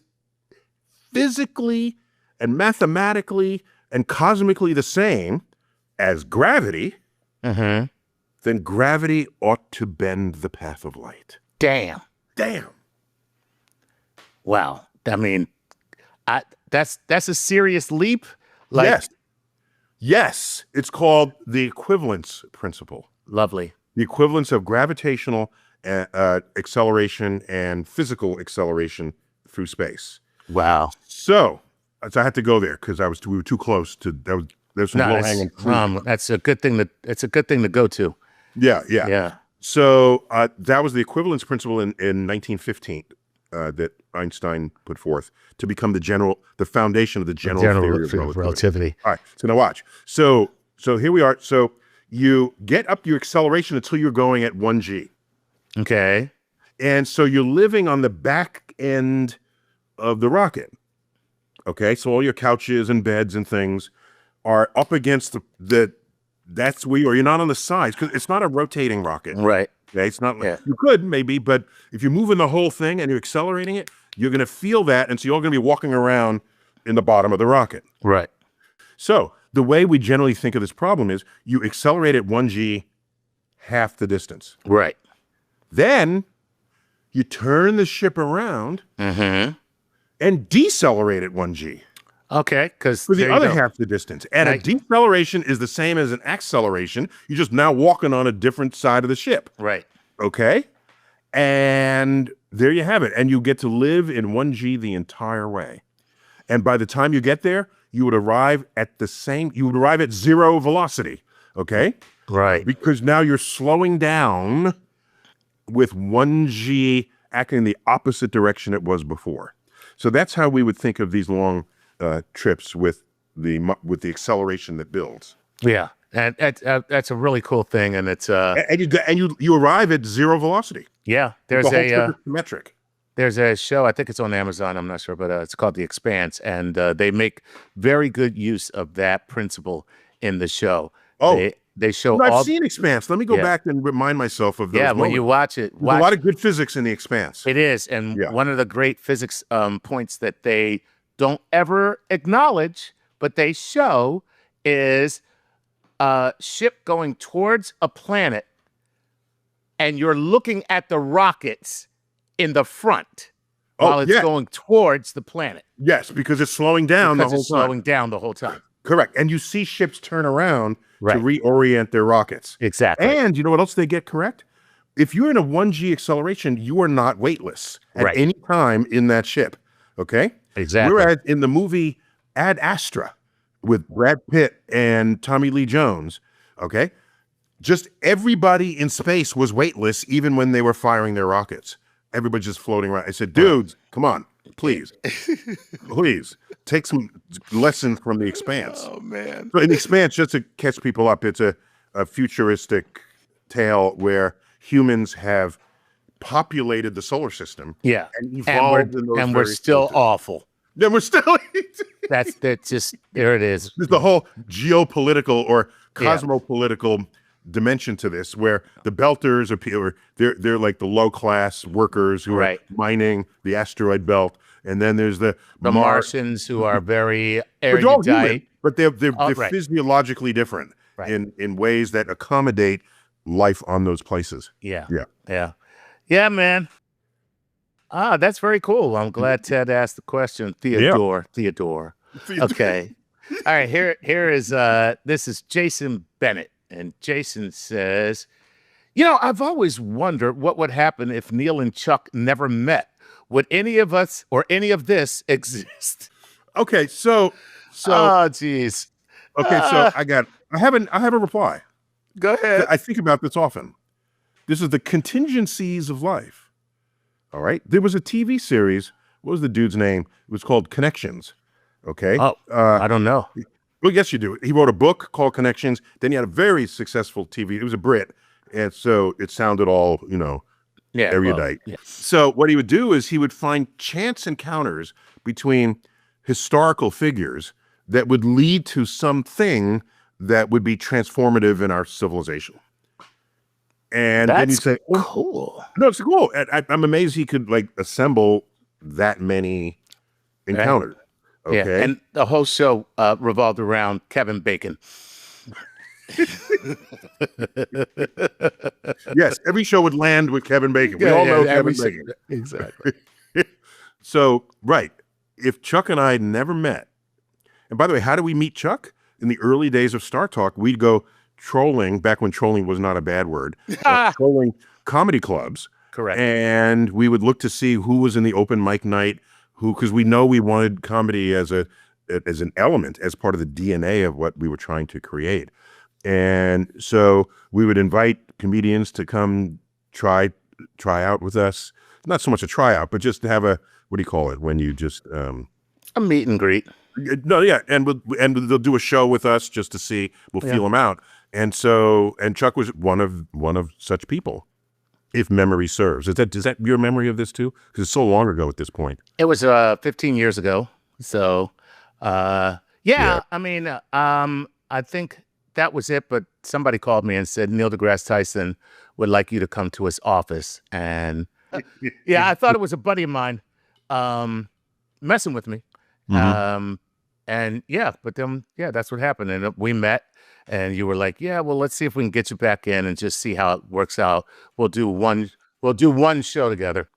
physically and mathematically and cosmically the same as gravity, then gravity ought to bend the path of light. Damn. Wow. I mean, that's a serious leap. Yes. It's called the equivalence principle. Lovely. The equivalence of gravitational acceleration and physical acceleration through space. Wow. So I had to go there because we were too close to. There's some low hanging fruit. That's a good thing. It's a good thing to go to. Yeah. So that was the equivalence principle in 1915 that Einstein put forth to become the foundation of the general theory of relativity. All right. So now watch. So here we are. So you get up your acceleration until you're going at 1g. Okay. And so you're living on the back end of the rocket. Okay. So all your couches and beds and things are up against that's where you're not on the sides because it's not a rotating rocket. Right. Okay. It's not like, you could maybe, but if you're moving the whole thing and you're accelerating it, you're going to feel that. And so you're going to be walking around in the bottom of the rocket. Right. So the way we generally think of this problem is you accelerate at 1g half the distance. Right. Then you turn the ship around and decelerate at 1g. Okay, because for the other half the distance. And a deceleration is the same as an acceleration. You're just now walking on a different side of the ship. Right. Okay? And there you have it. And you get to live in 1g the entire way. And by the time you get there, you would arrive at zero velocity. Okay? Right. Because now you're slowing down with 1g acting in the opposite direction it was before. So that's how we would think of these long trips with the acceleration that builds. Yeah, and that's a really cool thing, and it's and you arrive at zero velocity. Yeah, there's the whole trip is symmetric. There's a show, I think it's on Amazon, I'm not sure, but it's called The Expanse, and they make very good use of that principle in the show. Oh, they show. I've seen Expanse. Let me go back and remind myself of those moments. When you watch it, there's a lot of good physics in The Expanse. It is, and one of the great physics points that they don't ever acknowledge, but they show is a ship going towards a planet, and you're looking at the rockets in the front while it's going towards the planet. Yes, because it's slowing down the whole time. Correct. And you see ships turn around to reorient their rockets. Exactly. And you know what else they get correct? If you're in a 1g acceleration, you are not weightless at any time in that ship. Okay? Exactly. Whereas in the movie Ad Astra with Brad Pitt and Tommy Lee Jones, okay, just everybody in space was weightless even when they were firing their rockets. Everybody just floating around. I said, dudes, come on. please, please take some lessons from The Expanse. Oh, man. So in The Expanse, just to catch people up, it's a futuristic tale where humans have populated the solar system. Yeah. And evolved in those and we're various still places. awful. Then we're still... That's just, there it is. There's the whole geopolitical or cosmopolitical dimension to this, where the belters are they're like the low class workers who are mining the asteroid belt, and then there's the Martians who are very all human, erudite, but they're physiologically different in ways that accommodate life on those places. Yeah, man. Ah, that's very cool. I'm glad Ted asked the question. Theodore. Okay. All right, here is this is Jason Bennett. And Jason says, I've always wondered what would happen if Neil and Chuck never met. Would any of us or any of this exist? Okay, so oh, geez. Okay, so I have a reply. Go ahead. I think about this often. This is the contingencies of life. All right. There was a TV series. What was the dude's name? It was called Connections. Okay. Oh, I don't know. Well, yes, you do. He wrote a book called Connections. Then he had a very successful TV. It was a Brit. And so it sounded all, erudite. Well, So what he would do is he would find chance encounters between historical figures that would lead to something that would be transformative in our civilization. And then you'd say, cool. No, it's cool. I'm amazed he could assemble that many encounters. Okay. Yeah, and the whole show revolved around Kevin Bacon. Yes, every show would land with Kevin Bacon. We all know Kevin Bacon. Exactly. So, if Chuck and I never met, and by the way, how do we meet Chuck? In the early days of StarTalk, we'd go trolling, back when trolling was not a bad word, trolling comedy clubs. Correct. And we would look to see who was in the open mic night, because we know we wanted comedy as an element, as part of the DNA of what we were trying to create. And so we would invite comedians to come try out with us. Not so much a tryout, but just to have a, what do you call it when you just a meet and greet. No, yeah, and they'll do a show with us just to see. We'll feel them out. And Chuck was one of such people, if memory serves. Is that your memory of this too? Because it's so long ago at this point. It was 15 years ago. So, I mean, I think that was it. But somebody called me and said Neil deGrasse Tyson would like you to come to his office. And I thought it was a buddy of mine messing with me. Mm-hmm. But then, that's what happened. And we met. And you were like, well, let's see if we can get you back in and just see how it works out. We'll do one show together.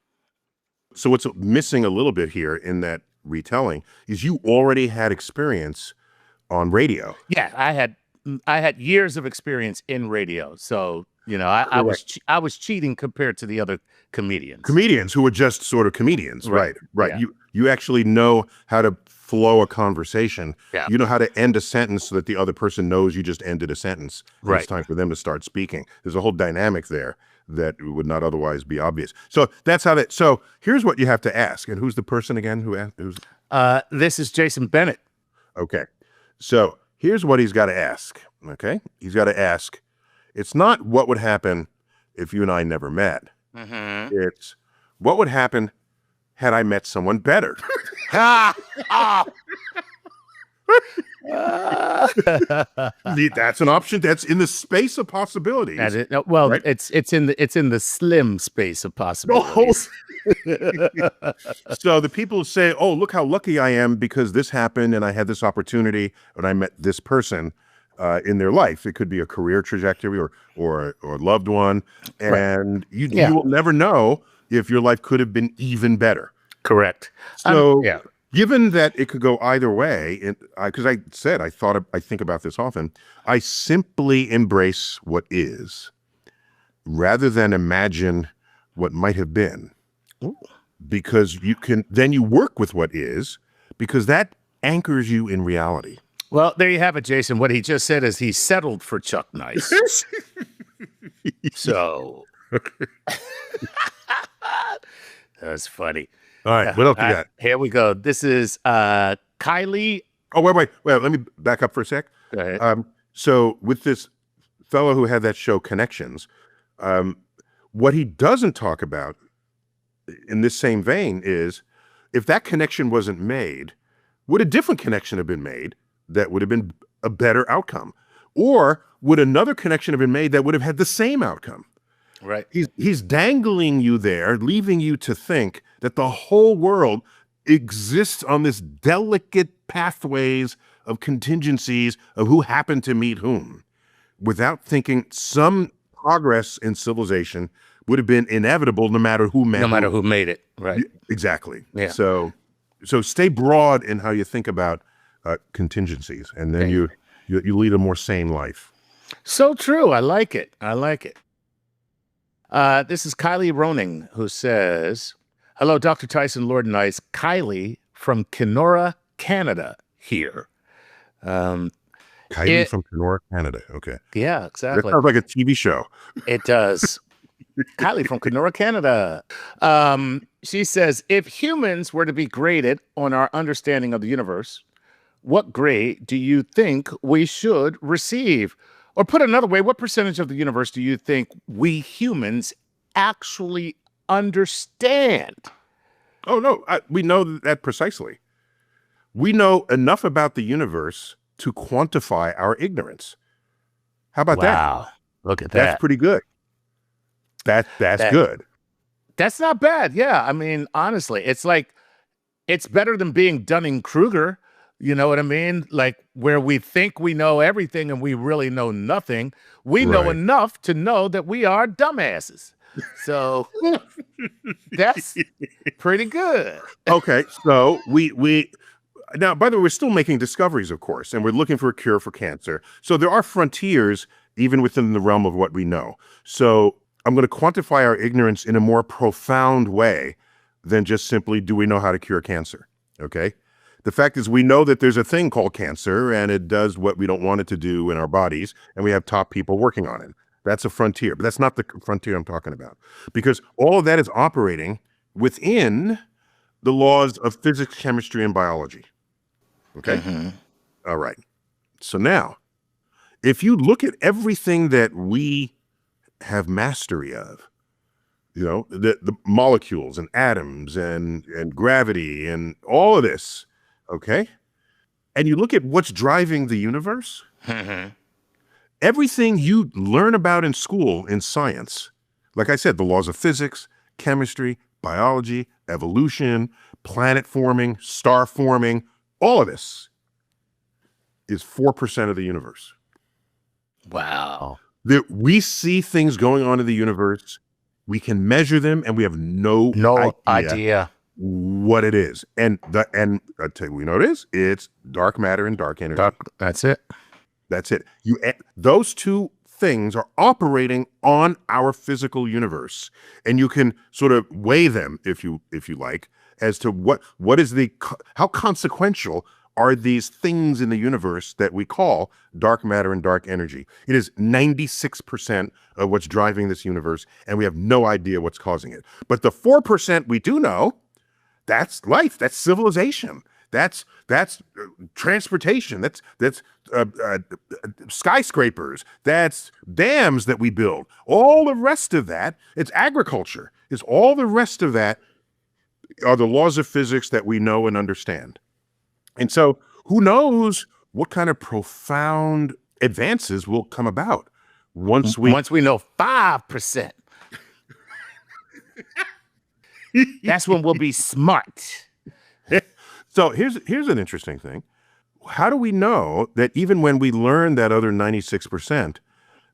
So what's missing a little bit here in that retelling is you already had experience on radio. Yeah, I had years of experience in radio. So, I was cheating compared to the other comedians. Comedians who were just sort of comedians. Right. Yeah. You actually know how to flow a conversation. Yeah. You know how to end a sentence so that the other person knows you just ended a sentence. Right. It's time for them to start speaking. There's a whole dynamic there that would not otherwise be obvious. So that's how that. So here's what you have to ask. And who's the person again who asked? This is Jason Bennett. Okay. So here's what he's got to ask. Okay. He's got to ask. It's not what would happen if you and I never met. Mm-hmm. It's what would happen had I met someone better. That's That's an option. That's in the space of possibilities. Right? It's in the slim space of possibilities. So the people who say, "Oh, look how lucky I am because this happened and I had this opportunity and I met this person in their life." It could be a career trajectory or a loved one, and you will never know if your life could have been even better. Correct. So, given that it could go either way, because I think about this often, I simply embrace what is rather than imagine what might have been. Ooh. Because then you work with what is, because that anchors you in reality. Well, there you have it, Jason. What he just said is he settled for chucknice. So that's funny. All right, what else you got? Here we go. This is Kylie. Oh, wait. Let me back up for a sec. Go ahead. So with this fellow who had that show Connections, what he doesn't talk about in this same vein is if that connection wasn't made, would a different connection have been made that would have been a better outcome? Or would another connection have been made that would have had the same outcome? Right. He's dangling you there, leaving you to think that the whole world exists on this delicate pathways of contingencies of who happened to meet whom, without thinking some progress in civilization would have been inevitable no matter who met No matter who made it. Right. Exactly. Yeah. So stay broad in how you think about contingencies, and then you lead a more sane life. So true. I like it. This is Kylie Roning, who says, hello, Dr. Tyson, Lord Nice. Kylie from Kenora, Canada here. Kylie from Kenora, Canada. Okay. Yeah, exactly. That sounds like a TV show. It does. Kylie from Kenora, Canada. She says, if humans were to be graded on our understanding of the universe, what grade do you think we should receive? Or put another way, what percentage of the universe do you think we humans actually understand? Oh, no, we know that precisely. We know enough about the universe to quantify our ignorance. How about that? Wow. Look at that. That's pretty good. That's good. That's not bad. Yeah. I mean, honestly, it's like, it's better than being Dunning-Kruger. You know what I mean? Like where we think we know everything and we really know nothing. We know enough to know that we are dumbasses. So that's pretty good. Okay. So we now, by the way, we're still making discoveries, of course, and we're looking for a cure for cancer. So there are frontiers even within the realm of what we know. So I'm going to quantify our ignorance in a more profound way than just simply, do we know how to cure cancer? Okay. The fact is, we know that there's a thing called cancer, and it does what we don't want it to do in our bodies, and we have top people working on it. That's a frontier, but that's not the frontier I'm talking about, because all of that is operating within the laws of physics, chemistry, and biology. Okay? Mm-hmm. All right. So now, if you look at everything that we have mastery of, you know, the molecules and atoms and gravity and all of this, okay? And you look at what's driving the universe, everything you learn about in school in science, like I said, the laws of physics, chemistry, biology, evolution, planet forming, star forming, all of this is 4% of the universe. Wow. That we see things going on in the universe, we can measure them, and we have no idea what it is. And I'll tell you, we know it is. It's dark matter and dark energy. That's it. That's it. Those two things are operating on our physical universe, and you can sort of weigh them, if you like, as to what is how consequential are these things in the universe that we call dark matter and dark energy. It is 96% of what's driving this universe, and we have no idea what's causing it. But the 4% we do know, that's life, that's civilization, that's transportation, that's skyscrapers, that's dams that we build. All the rest of that, it's agriculture. It's all the rest of that are the laws of physics that we know and understand. And so who knows what kind of profound advances will come about once we know 5%. That's when we'll be smart. So here's an interesting thing. How do we know that even when we learn that other 96%,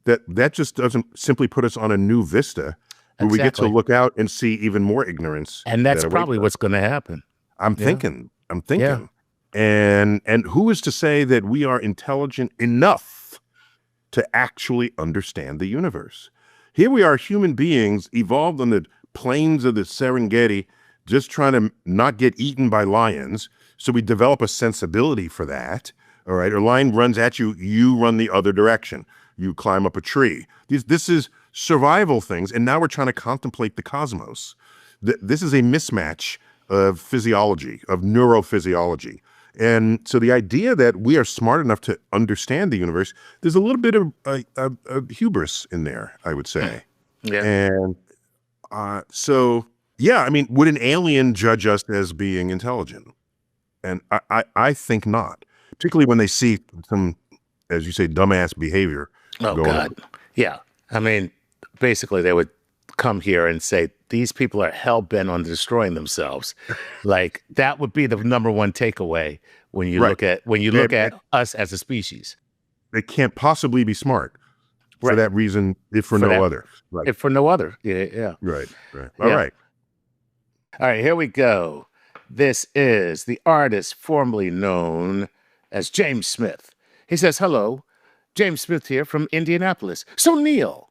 that just doesn't simply put us on a new vista where we get to look out and see even more ignorance? And that's probably what's going to happen. I'm thinking. Yeah. And who is to say that we are intelligent enough to actually understand the universe? Here we are, human beings evolved on the plains of the Serengeti, just trying to not get eaten by lions. So we develop a sensibility for that. All right. A lion runs at you, you run the other direction. You climb up a tree. This is survival things. And now we're trying to contemplate the cosmos. This is a mismatch of physiology, of neurophysiology. And so the idea that we are smart enough to understand the universe, there's a little bit of hubris in there, I would say. Yeah. And so, yeah, I mean, would an alien judge us as being intelligent? And I think not, particularly when they see some, as you say, dumbass behavior. Oh, going God. on. Yeah. I mean, basically, they would come here and say, these people are hell-bent on destroying themselves. Like, that would be the number one takeaway when you look at us as a species. They can't possibly be smart for that reason, if for no other. Right. If for no other. Yeah. Right. All right. All right, here we go. This is the artist formerly known as James Smith. He says, hello, James Smith here from Indianapolis. So, Neil,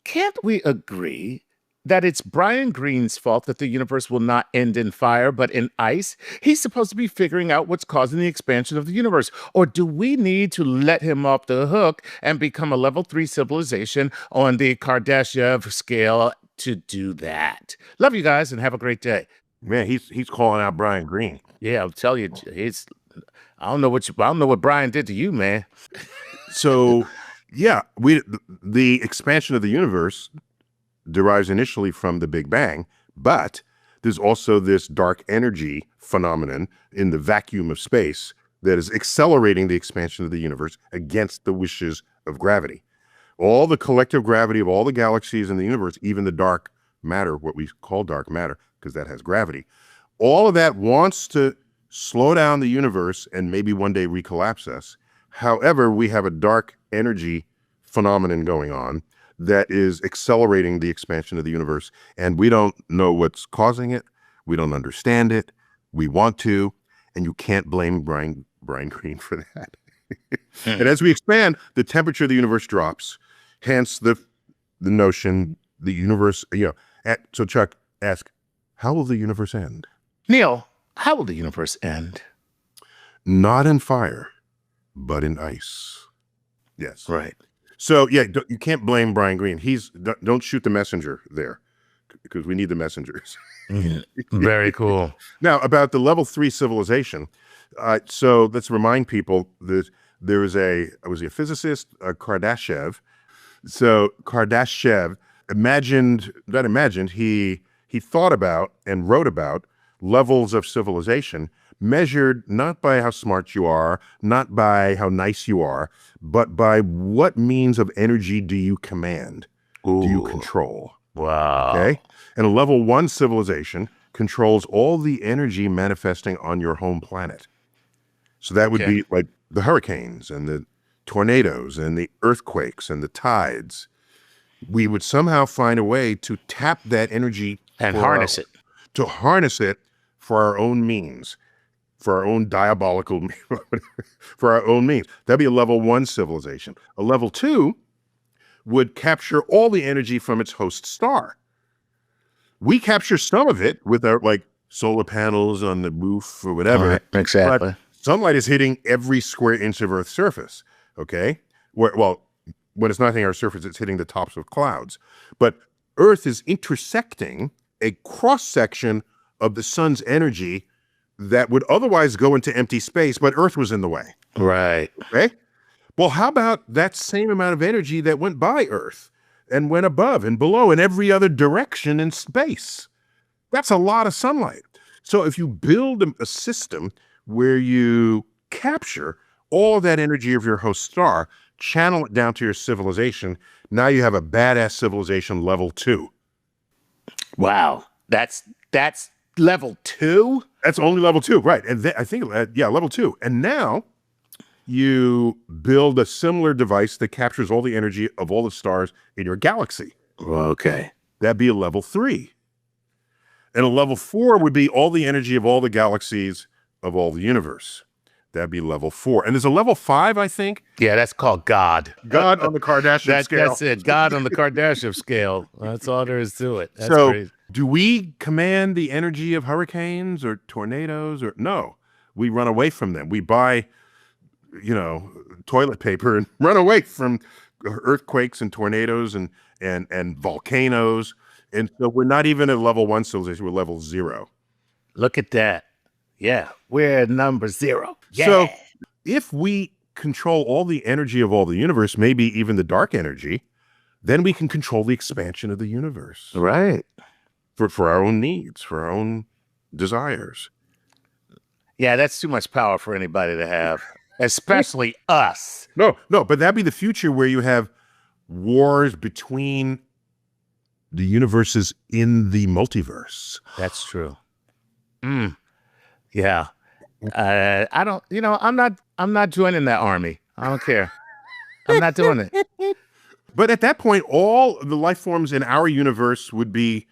can't we agree that it's Brian Greene's fault that the universe will not end in fire, but in ice? He's supposed to be figuring out what's causing the expansion of the universe. Or do we need to let him off the hook and become a level 3 civilization on the Kardashev scale to do that? Love you guys and have a great day. Man, he's calling out Brian Greene. Yeah, I'll tell you, I don't know what Brian did to you, man. So, yeah, the expansion of the universe derives initially from the Big Bang, but there's also this dark energy phenomenon in the vacuum of space that is accelerating the expansion of the universe against the wishes of gravity. All the collective gravity of all the galaxies in the universe, even the dark matter, what we call dark matter, because that has gravity, all of that wants to slow down the universe and maybe one day recollapse us. However, we have a dark energy phenomenon going on that is accelerating the expansion of the universe, and we don't know what's causing it. We don't understand it. We want to, and you can't blame Brian Greene for that. And as we expand, the temperature of the universe drops, hence the notion the universe, so Chuck, ask, how will the universe end? Neil, how will the universe end? Not in fire, but in ice. Yes. Right. So, yeah, you can't blame Brian Greene. Don't shoot the messenger there, because we need the messengers. Very cool. Now, about the level 3 civilization. So let's remind people that there was a physicist, Kardashev. So Kardashev he thought about and wrote about levels of civilization measured not by how smart you are, not by how nice you are, but by what means of energy do you command, do you control. Wow. Okay? And a level 1 civilization controls all the energy manifesting on your home planet. So that would be like the hurricanes and the tornadoes and the earthquakes and the tides. We would somehow find a way to tap that energy and harness it. To harness it for our own means, for our own diabolical, for our own means. That'd be a level 1 civilization. A level 2 would capture all the energy from its host star. We capture some of it with our solar panels on the roof or whatever. Right, exactly. But sunlight is hitting every square inch of Earth's surface. Okay. When it's not hitting our surface, it's hitting the tops of clouds. But Earth is intersecting a cross-section of the sun's energy that would otherwise go into empty space, but Earth was in the way. Right. Okay? Well, how about that same amount of energy that went by Earth and went above and below in every other direction in space? That's a lot of sunlight. So if you build a system where you capture all of that energy of your host star, channel it down to your civilization, now you have a badass civilization level 2. Wow. That's level 2? That's only level 2, right. And I think, level 2. And now you build a similar device that captures all the energy of all the stars in your galaxy. Okay. That'd be a level 3. And a level 4 would be all the energy of all the galaxies of all the universe. That'd be level 4. And there's a level 5, I think. Yeah, that's called God. God on the Kardashian scale. That's it. God on the Kardashev scale. That's all there is to it. That's so crazy. Do we command the energy of hurricanes or tornadoes? No, we run away from them. We buy, toilet paper and run away from earthquakes and tornadoes and volcanoes. And so we're not even at level 1 civilization, we're level 0. Look at that. Yeah, we're number 0. Yeah. So if we control all the energy of all the universe, maybe even the dark energy, then we can control the expansion of the universe. Right. For our own needs, for our own desires. Yeah, that's too much power for anybody to have, especially us. No, but that'd be the future where you have wars between the universes in the multiverse. That's true. Yeah. I don't, I'm not joining that army. I don't care. I'm not doing it. But at that point, all the life forms in our universe would be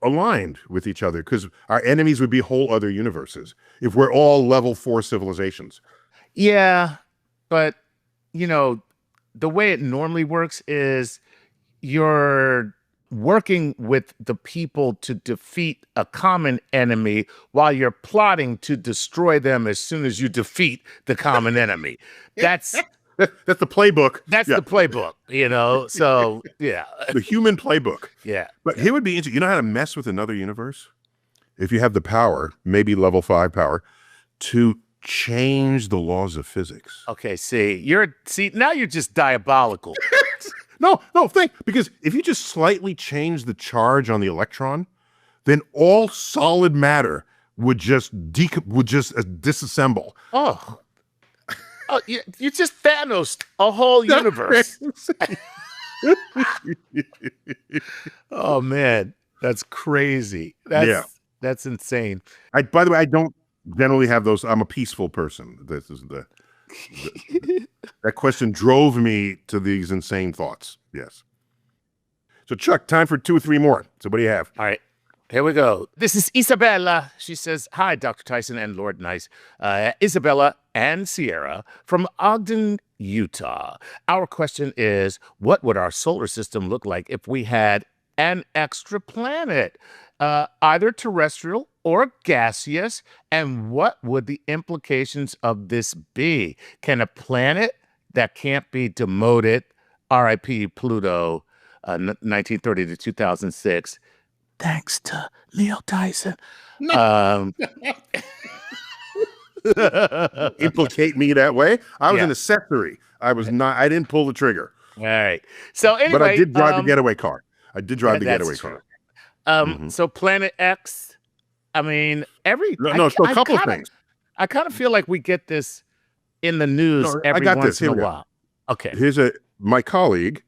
aligned with each other, because our enemies would be whole other universes if we're all level 4 civilizations. Yeah, but, the way it normally works is you're working with the people to defeat a common enemy while you're plotting to destroy them as soon as you defeat the common enemy. That's the playbook. That's the playbook, So, yeah. The human playbook. Yeah. But here would be interesting. You know how to mess with another universe? If you have the power, maybe level 5 power, to change the laws of physics. Okay, now you're just diabolical. No, think, because if you just slightly change the charge on the electron, then all solid matter would just disassemble. Oh, you just Thanos a whole universe. Oh man, that's crazy. That's insane. By the way, I don't generally have those. I'm a peaceful person. This is that question drove me to these insane thoughts. Yes. So Chuck, time for 2 or 3 more. So what do you have? All right. Here we go. This is Isabella. She says, hi, Dr. Tyson and Lord Nice. Isabella and Sierra from Ogden, Utah. Our question is, what would our solar system look like if we had an extra planet, either terrestrial or gaseous? And what would the implications of this be? Can a planet that can't be demoted, R.I.P. Pluto, 1930 to 2006, thanks to Neil Tyson. Implicate me that way? I was an accessory. I didn't pull the trigger. All right. So anyway. But I did drive the getaway car. So Planet X, I mean, a couple of things. I kind of feel like we get this in the news every once in a while. Okay. Here's my colleague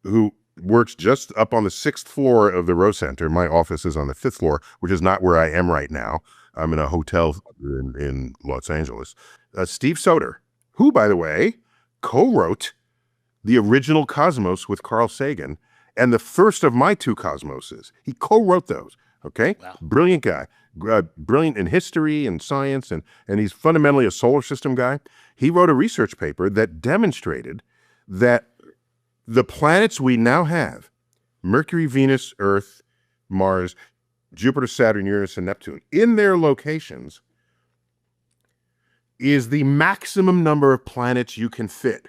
who works just up on the 6th floor of the Row Center. My office is on the 5th floor, which is not where I am right now. I'm in a hotel in Los Angeles. Steve Soter, who, by the way, co-wrote the original Cosmos with Carl Sagan and the first of my 2 cosmoses. He co-wrote those, okay? Wow. Brilliant guy. Brilliant in history and science, and he's fundamentally a solar system guy. He wrote a research paper that demonstrated that the planets we now have, Mercury, Venus, Earth, Mars, Jupiter, Saturn, Uranus, and Neptune, in their locations, is the maximum number of planets you can fit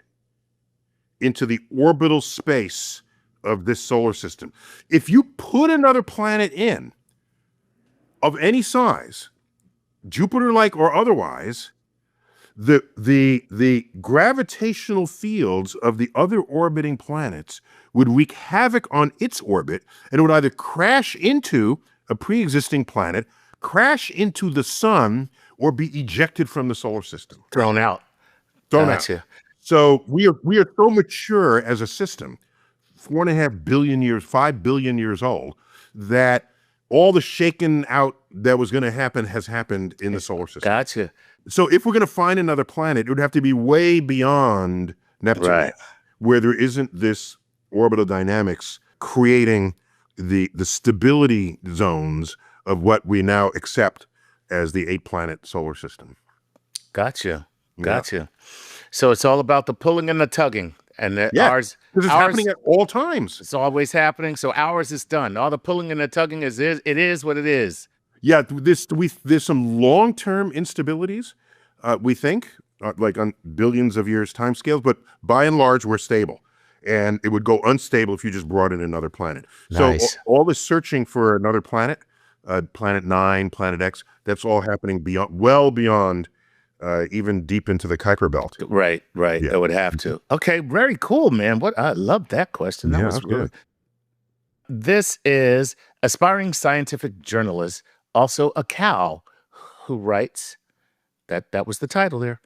into the orbital space of this solar system. If you put another planet in of any size, Jupiter-like or otherwise, the gravitational fields of the other orbiting planets would wreak havoc on its orbit, and it would either crash into a pre-existing planet, crash into the sun, or be ejected from the solar system. Thrown out. So we are so mature as a system, 4.5 billion years, 5 billion years old, that all the shaking out that was going to happen has happened in the solar system. Gotcha. So if we're going to find another planet, it would have to be way beyond Neptune, right, where there isn't this orbital dynamics creating the stability zones of what we now accept as the 8-planet solar system. Gotcha. So it's all about the pulling and the tugging. And ours, because it's happening at all times. It's always happening. So ours is done. All the pulling and the tugging it is what it is. Yeah, there's some long-term instabilities, we think, like on billions of years timescales, but by and large, we're stable. And it would go unstable if you just brought in another planet. Nice. So all this searching for another planet, Planet 9, Planet X. That's all happening beyond, well beyond, even deep into the Kuiper Belt. Right. Yeah. That would have to. Okay, very cool, man. I love that question. That Yeah, was that's really good. This is aspiring scientific journalist, also a cow, who writes that was the title there.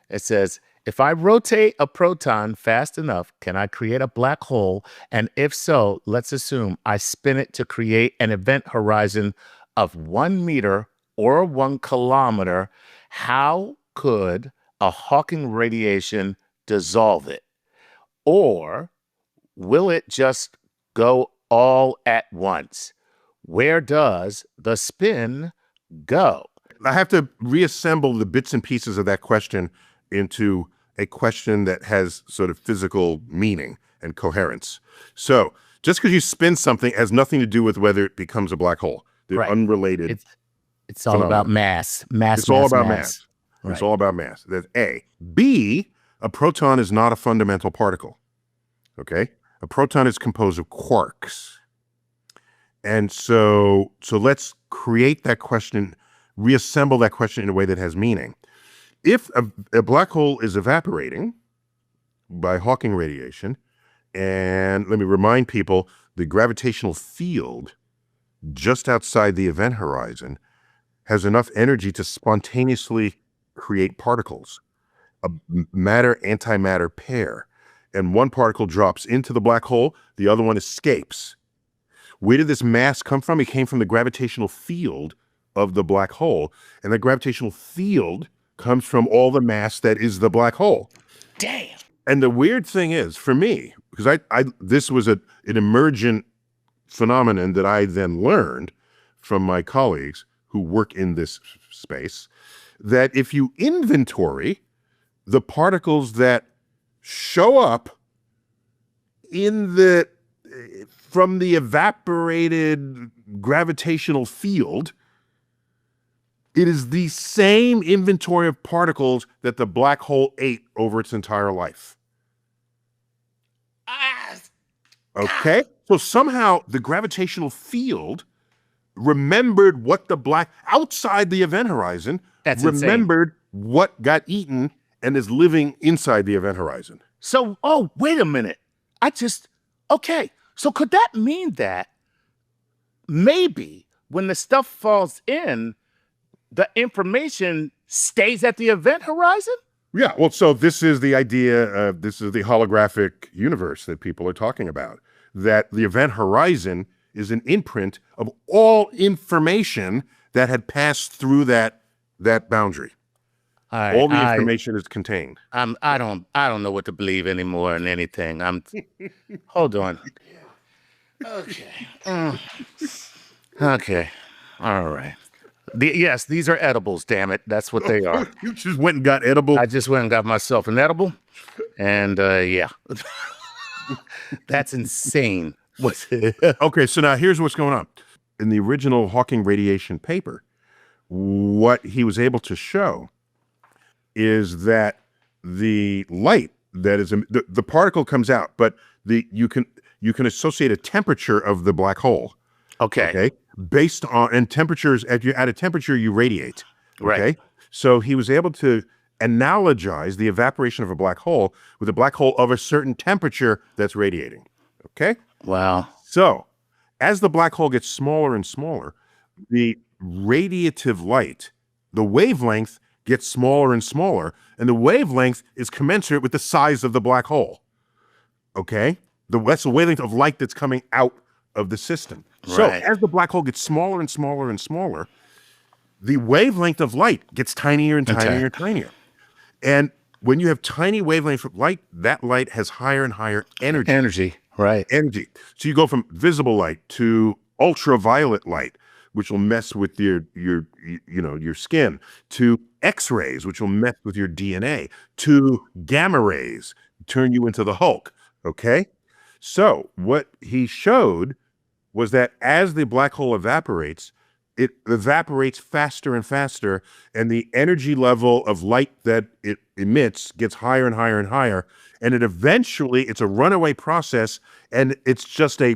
It says, if I rotate a proton fast enough, can I create a black hole? And if so, let's assume I spin it to create an event horizon of 1 meter or 1 kilometer. How could a Hawking radiation dissolve it? Or will it just go all at once? Where does the spin go? I have to reassemble the bits and pieces of that question into a question that has sort of physical meaning and coherence. So just because you spin something has nothing to do with whether it becomes a black hole. They're Right. unrelated. It's all about mass. It's all about mass. It's all about mass. That's A. B, a proton is not a fundamental particle. Okay? A proton is composed of quarks. And so let's create that question, reassemble that question in a way that has meaning. If a black hole is evaporating by Hawking radiation, and let me remind people, the gravitational field just outside the event horizon has enough energy to spontaneously create particles, a matter-antimatter pair. And one particle drops into the black hole, the other one escapes. Where did this mass come from? It came from the gravitational field of the black hole. And the gravitational field comes from all the mass that is the black hole. Damn. And the weird thing is, for me, because this was an emergent phenomenon that I then learned from my colleagues who work in this space, that if you inventory the particles that show up from the evaporated gravitational field, it is the same inventory of particles that the black hole ate over its entire life. Okay? So somehow the gravitational field remembered what outside the event horizon, remembered what got eaten and is living inside the event horizon. So, wait a minute. Okay. So could that mean that maybe when the stuff falls in, the information stays at the event horizon? Yeah, well, so this is the idea, this is the holographic universe that people are talking about, that the event horizon is an imprint of all information that had passed through that boundary. All the information is contained. I don't know what to believe anymore in anything. Hold on. Okay. Okay. All right. Yes, these are edibles, damn it. That's what they are. You just went and got edible? I just went and got myself an edible. And yeah. That's insane. Okay, so now here's what's going on. In the original Hawking radiation paper, what he was able to show is that the light that is the particle comes out, but you can associate a temperature of the black hole. Okay. Based on, and temperatures, at a temperature you radiate. Okay. Right. So he was able to analogize the evaporation of a black hole with a black hole of a certain temperature that's radiating. Okay. Wow. So as the black hole gets smaller and smaller, the radiative light, the wavelength gets smaller and smaller, and the wavelength is commensurate with the size of the black hole. Okay? That's the wavelength of light that's coming out of the system. So as the black hole gets smaller and smaller and smaller, the wavelength of light gets tinier and tinier and tinier. And when you have tiny wavelengths of light, that light has higher and higher energy. Energy, right. Energy. So you go from visible light to ultraviolet light, which will mess with your skin, to X-rays, which will mess with your DNA, to gamma rays, turn you into the Hulk. Okay? So what he showed was that as the black hole evaporates, it evaporates faster and faster, and the energy level of light that it emits gets higher and higher and higher, and it's a runaway process, and it's just a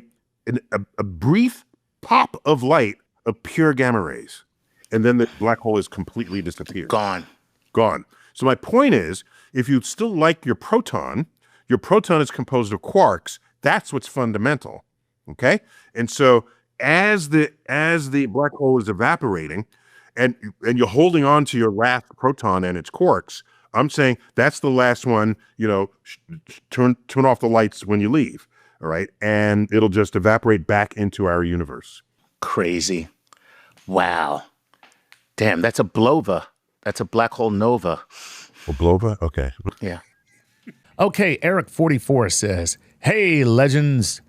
brief pop of light of pure gamma rays. And then the black hole is completely disappeared. Gone. Gone. So my point is, if you still like your proton is composed of quarks. That's what's fundamental. Okay? And so as the black hole is evaporating and you're holding on to your last proton and its quarks, I'm saying that's the last one, turn off the lights when you leave. All right? And it'll just evaporate back into our universe. Crazy. Wow. Damn, that's a blova. That's a black hole nova. Oblova? Okay. Yeah. Okay, Eric44 says, hey, legends.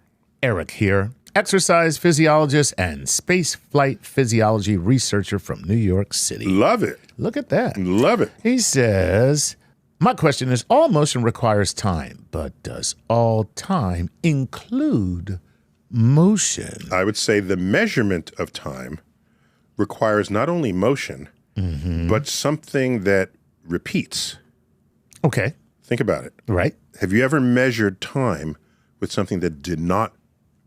Eric here, exercise physiologist and space flight physiology researcher from New York City. Love it. Look at that. Love it. He says, my question is, all motion requires time, but does all time include motion? I would say the measurement of time requires not only motion, but something that repeats. Okay. Think about it. Right. Have you ever measured time with something that did not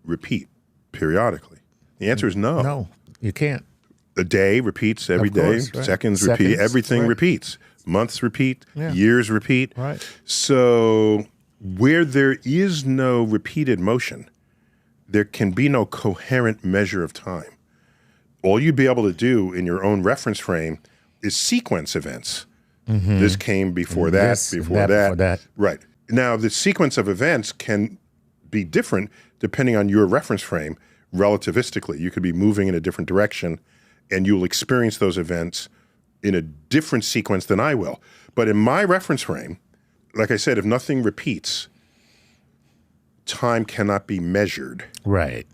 repeat periodically? The answer is no. No, you can't. A day repeats every Of course, day. right. Seconds repeat. Everything right. repeats. Months repeat. Yeah. Years repeat. Right. So where there is no repeated motion, there can be no coherent measure of time. All you'd be able to do in your own reference frame is sequence events. This came before that, This, before before that. Right. Now, the sequence of events can be different depending on your reference frame relativistically. You could be moving in a different direction, and you'll experience those events in a different sequence than I will. But in my reference frame, like I said, if nothing repeats, time cannot be measured Right.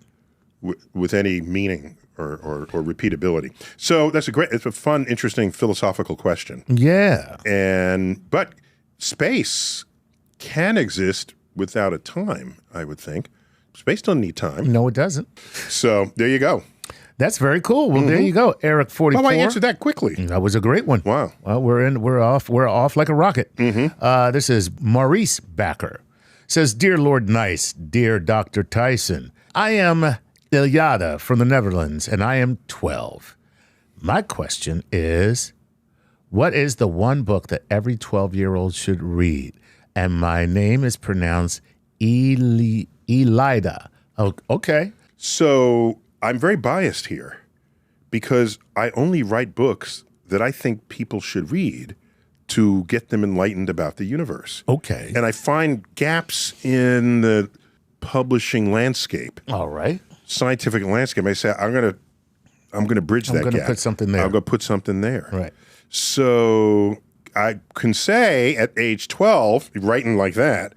with any meaning or repeatability. So it's a fun, interesting philosophical question. Yeah. But space can exist without a time, I would think. Space doesn't need time. No, it doesn't. So there you go. That's very cool. Well, there you go, Eric44. Oh, I answered that quickly. That was a great one. Wow. Well, we're off like a rocket. This is Maurice Backer. Says, Dear Lord Nice, dear Dr. Tyson, I am Ilyada from the Netherlands, and I am 12. My question is, what is the one book that every 12-year-old should read? And my name is pronounced Elida. Oh, okay. So I'm very biased here because I only write books that I think people should read to get them enlightened about the universe. Okay. And I find gaps in the publishing landscape. All right. Scientific landscape. I say I'm gonna bridge that gap. I'm gonna put something there. I'm gonna put something there. Right. So I can say at age 12, writing like that,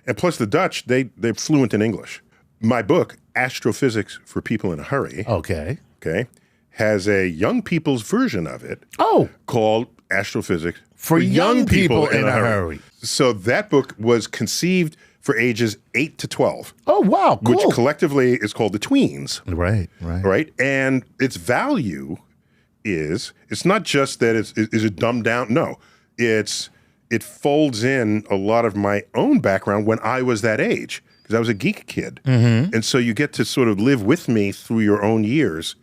and plus the Dutch, they're fluent in English. My book, Astrophysics for People in a Hurry, Okay. has a young people's version of it called Astrophysics For young people in a hurry. So that book was conceived for ages 8 to 12. Oh, wow. Cool. Which collectively is called the tweens. Right. Right? And its value is, it's not just that is it dumbed down. No, it folds in a lot of my own background when I was that age, because I was a geek kid. And so you get to sort of live with me through your own years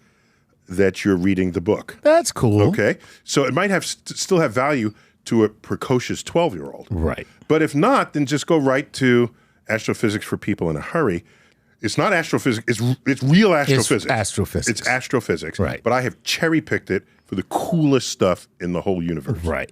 that you're reading the book. That's cool. Okay? So it might still have value to a precocious 12-year-old. Right. But if not, then just go right to Astrophysics for People in a Hurry. It's not astrophysics. It's real astrophysics. It's astrophysics. It's astrophysics. Right. But I have cherry-picked it for the coolest stuff in the whole universe. Right.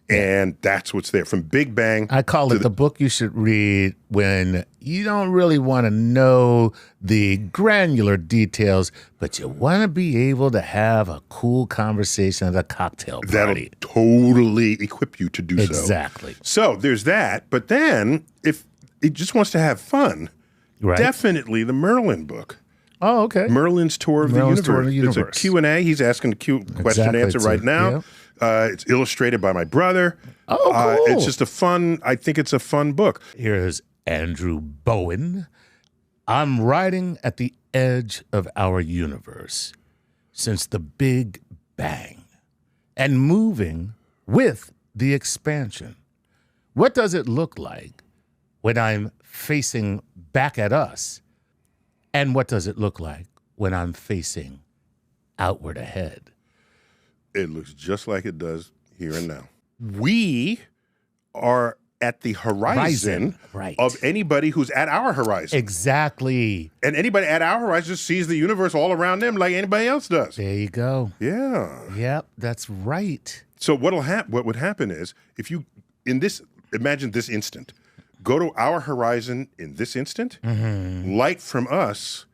And that's what's there. From Big Bang. I call it the book you should read when you don't really want to know the granular details, but you want to be able to have a cool conversation at a cocktail party. That'll totally equip you to do so. Exactly. So there's that. But then if it just wants to have fun, Right. definitely the Merlin book. Oh, okay. Merlin's Tour of the Merlin's Universe. Tour of the It's a Universe. Q&A. He's asking a question and answer right now. It's illustrated by my brother. Oh, cool. It's just I think it's a fun book. Here's Andrew Bowen. I'm riding at the edge of our universe since the Big Bang and moving with the expansion. What does it look like when I'm facing back at us? And what does it look like when I'm facing outward ahead. It looks just like it does here and now. We are at the horizon right. of anybody who's at our horizon. Exactly. And anybody at our horizon just sees the universe all around them like anybody else does. There you go. Yeah. Yep, that's right. So what would happen is if you, imagine this instant, go to our horizon in this instant, light from us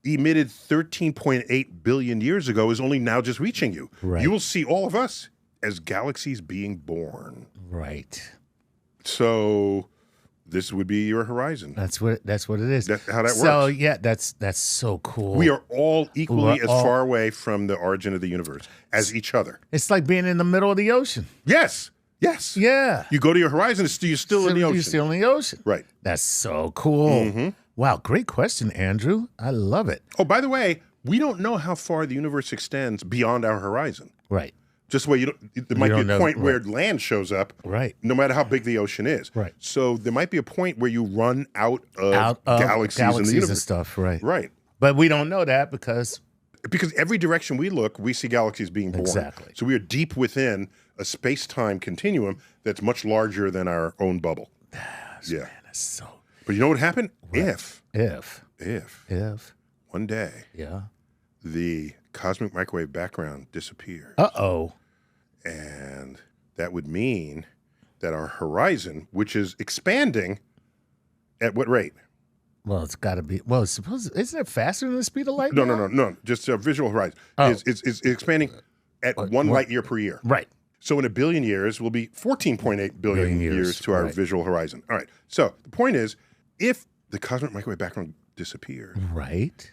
emitted 13.8 billion years ago is only now just reaching you. Right. You will see all of us as galaxies being born. Right. So this would be your horizon. That's what it is. That's how that works. So yeah, that's so cool. We are all equally as far away from the origin of the universe as each other. It's like being in the middle of the ocean. Yes. Yes. Yeah. You go to your horizon, you're still in the ocean. You're still in the ocean. Right. That's so cool. Wow, great question, Andrew. I love it. Oh, by the way, we don't know how far the universe extends beyond our horizon. Right. Just where there might be a point where land shows up, right? No matter how big the ocean is, right? So there might be a point where you run out of galaxies in the universe and stuff, right? Right. But we don't know that because every direction we look, we see galaxies being born. Exactly. So we are deep within a space-time continuum that's much larger than our own bubble. Man, that's so. But you know what happened? Right. If one day, the cosmic microwave background disappeared. And that would mean that our horizon, which is expanding at what rate? Well, it's got to be. Well, isn't it faster than the speed of light? No. Just a visual horizon. It's expanding at 1 light year per year. Right. So in a billion years, will be 14.8 billion years to our visual horizon. All right. So the point is, if the cosmic microwave background disappeared, right,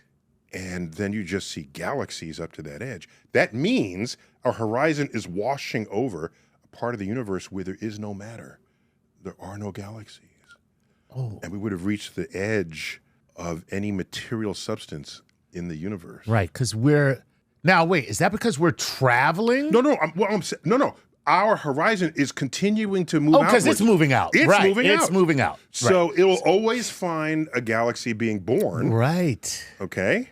and then you just see galaxies up to that edge, that means our horizon is washing over a part of the universe where there is no matter. There are no galaxies. Oh. And we would have reached the edge of any material substance in the universe. Right, because we're... Now, wait, is that because we're traveling? No. Our horizon is continuing to move out. Oh, because it's moving out. It's moving out. So it will always find a galaxy being born. Right. Okay?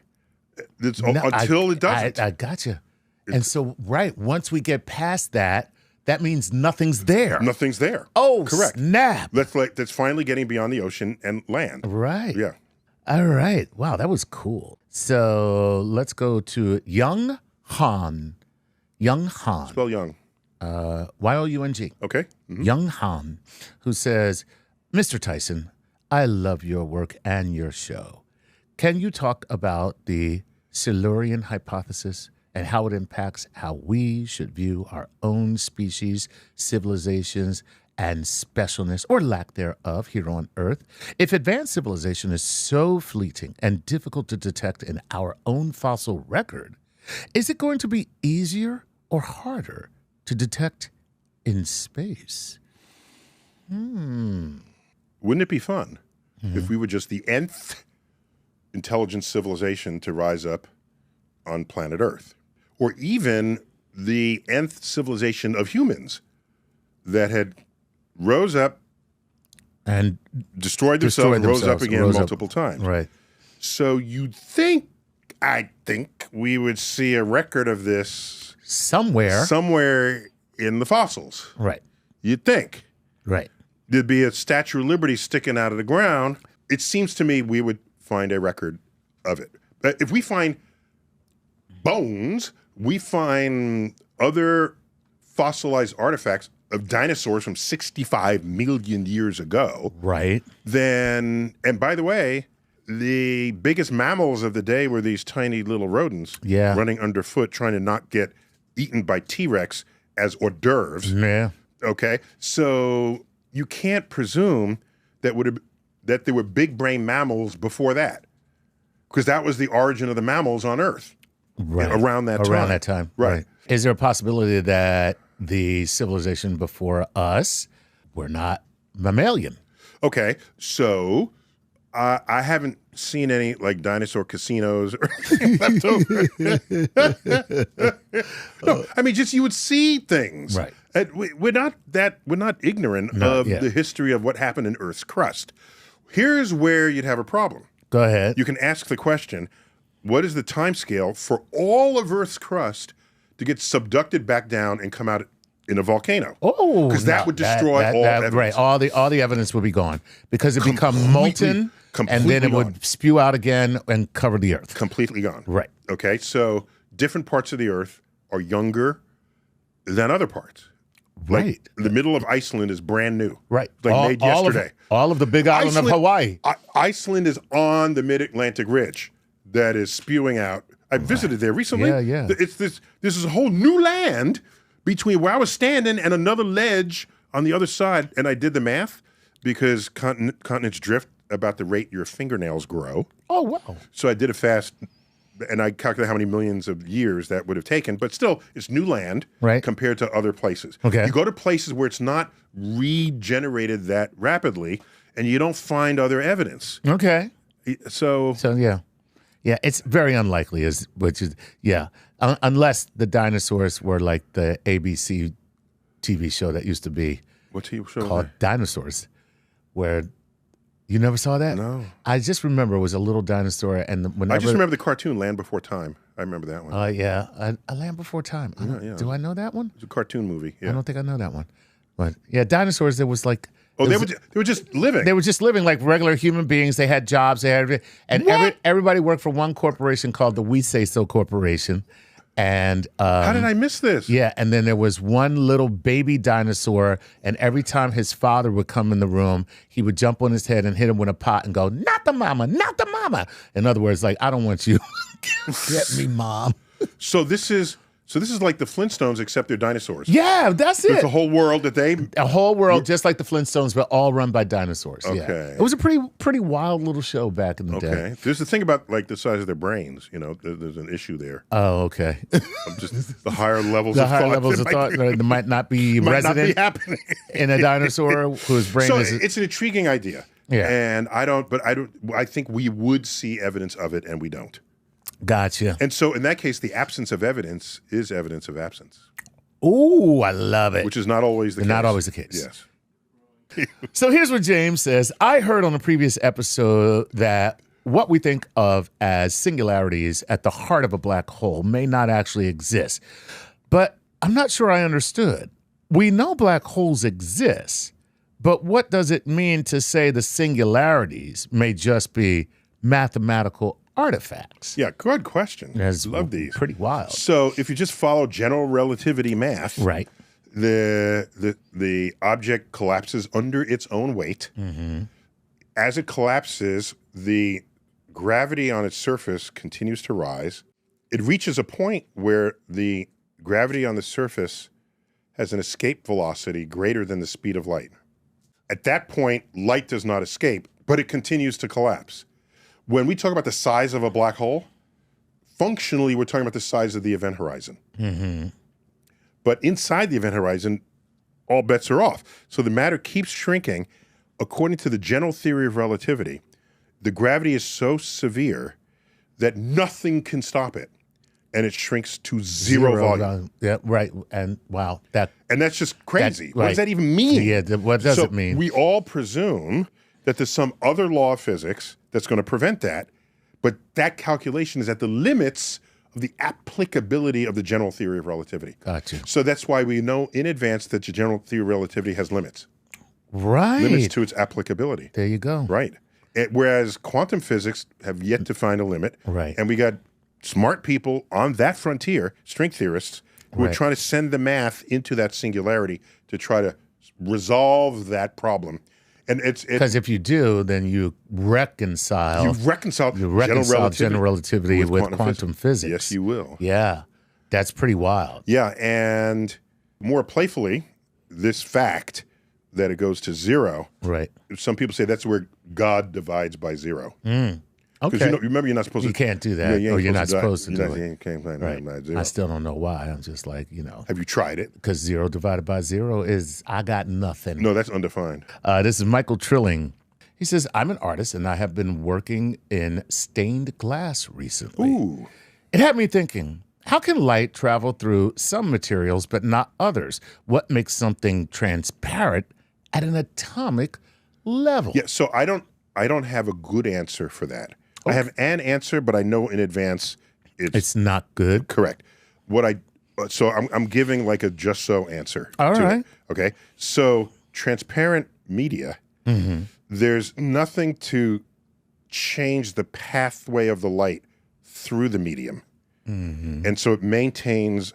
Until it doesn't. I gotcha. And so, once we get past that, that means nothing's there. Nothing's there. Oh, correct. Snap. That's finally getting beyond the ocean and land. Right. Yeah. All right. Wow, that was cool. So let's go to Young Han. Young Han. Spell Young. Y-O-U-N-G. Okay. Young Han, who says, Mr. Tyson, I love your work and your show. Can you talk about the Silurian hypothesis and how it impacts how we should view our own species, civilizations, and specialness or lack thereof here on Earth? If advanced civilization is so fleeting and difficult to detect in our own fossil record, is it going to be easier or harder to detect in space? Wouldn't it be fun if we were just the nth intelligent civilization to rise up on planet Earth? Or even the nth civilization of humans that had rose up and destroyed themselves, rose up again multiple times. Right. So I think we would see a record of this somewhere in the fossils. Right. You'd think. Right. There'd be a Statue of Liberty sticking out of the ground. It seems to me we would find a record of it. But if we find bones, we find other fossilized artifacts of dinosaurs from 65 million years ago. Right. Then, and by the way, the biggest mammals of the day were these tiny little rodents running underfoot, trying to not get eaten by T-Rex as hors d'oeuvres. Yeah. Okay? So you can't presume that there were big brain mammals before that, because that was the origin of the mammals on Earth. Right. Around that time. Right. Is there a possibility that the civilization before us were not mammalian? Okay. So I haven't seen any like dinosaur casinos or left over. No, I mean, just you would see things. Right. We're not ignorant of the history of what happened in Earth's crust. Here's where you'd have a problem. Go ahead. You can ask the question, what is the time scale for all of Earth's crust to get subducted back down and come out in a volcano? Oh, because that would destroy all evidence. Right, all the evidence would be gone because it become molten, and then it would spew out again and cover the Earth. Completely gone. Right. Okay, so different parts of the Earth are younger than other parts. Right. Like the middle of Iceland is brand new. Right. Like made yesterday. All of the big island of Hawaii. Iceland is on the mid-Atlantic ridge that is spewing out. I visited there recently. Yeah. This is a whole new land between where I was standing and another ledge on the other side. And I did the math because continents drift about the rate your fingernails grow. Oh, wow. So I did a fast, and I calculated how many millions of years that would have taken. But still, it's new land compared to other places. Okay. You go to places where it's not regenerated that rapidly, and you don't find other evidence. Okay. So yeah. Yeah, it's very unlikely, unless the dinosaurs were like the ABC TV show that used to be what's he show called Dinosaurs, where you never saw that? No. I just remember it was a little dinosaur, and whenever I just remember the cartoon Land Before Time. I remember that one. Yeah, A Land Before Time. Do I know that one? It's a cartoon movie. Yeah. I don't think I know that one. But yeah, dinosaurs. There was like. They were just living. They were just living like regular human beings. They had jobs. Everybody worked for one corporation called the We Say So Corporation. And how did I miss this? Yeah, and then there was one little baby dinosaur, and every time his father would come in the room, he would jump on his head and hit him with a pot and go, "Not the mama, not the mama." In other words, like, I don't want you. Get me, mom. So this is like the Flintstones, except they're dinosaurs. Yeah, that's it. It's a whole world a whole world just like the Flintstones, but all run by dinosaurs. Okay. Yeah. It was a pretty wild little show back in the day. Okay. There's the thing about like the size of their brains. You know, there's an issue there. Oh, okay. Just the higher levels the of higher thought. levels of thought that might not be resident happening in a dinosaur whose brain is. It's an intriguing idea. Yeah. And I think we would see evidence of it, and we don't. Gotcha. And so in that case, the absence of evidence is evidence of absence. Ooh, I love it. Which is not always the case. Not always the case. Yes. So here's what James says. I heard on a previous episode that what we think of as singularities at the heart of a black hole may not actually exist. But I'm not sure I understood. We know black holes exist, but what does it mean to say the singularities may just be mathematical artifacts? Yeah, good question. Love these. Pretty wild. So if you just follow general relativity math, right, the object collapses under its own weight. Mm-hmm. As it collapses, the gravity on its surface continues to rise. It reaches a point where the gravity on the surface has an escape velocity greater than the speed of light. At that point, light does not escape, but it continues to collapse. When we talk about the size of a black hole, functionally, we're talking about the size of the event horizon. Mm-hmm. But inside the event horizon, all bets are off. So the matter keeps shrinking. According to the general theory of relativity, the gravity is so severe that nothing can stop it. And it shrinks to zero volume. Yeah, right. And wow. And that's just crazy. What does that even mean? Yeah, what does it mean? We all presume that there's some other law of physics that's going to prevent that, but that calculation is at the limits of the applicability of the general theory of relativity. Gotcha. So that's why we know in advance that the general theory of relativity has limits. Right. Limits to its applicability. There you go. Right. Whereas quantum physics have yet to find a limit. Right. And we got smart people on that frontier, string theorists, who are trying to send the math into that singularity to try to resolve that problem. And it's because if you do, then you reconcile general relativity with quantum physics. Yes, you will. Yeah, that's pretty wild. Yeah, and more playfully, this fact that it goes to zero. Right. Some people say that's where God divides by zero. Okay. Because remember, you're not supposed to. You can't do that. You're not supposed to do it. You can't Right. zero. I still don't know why. I'm just like, Have you tried it? Because 0 divided by 0 is, I got nothing. No, that's undefined. This is Michael Trilling. He says, I'm an artist and I have been working in stained glass recently. Ooh. It had me thinking, how can light travel through some materials but not others? What makes something transparent at an atomic level? Yeah, so I don't have a good answer for that. I have an answer, but I know in advance It's not good. correct. So I'm giving like a just so answer. All to right. it. Okay. So transparent media, there's nothing to change the pathway of the light through the medium. And so it maintains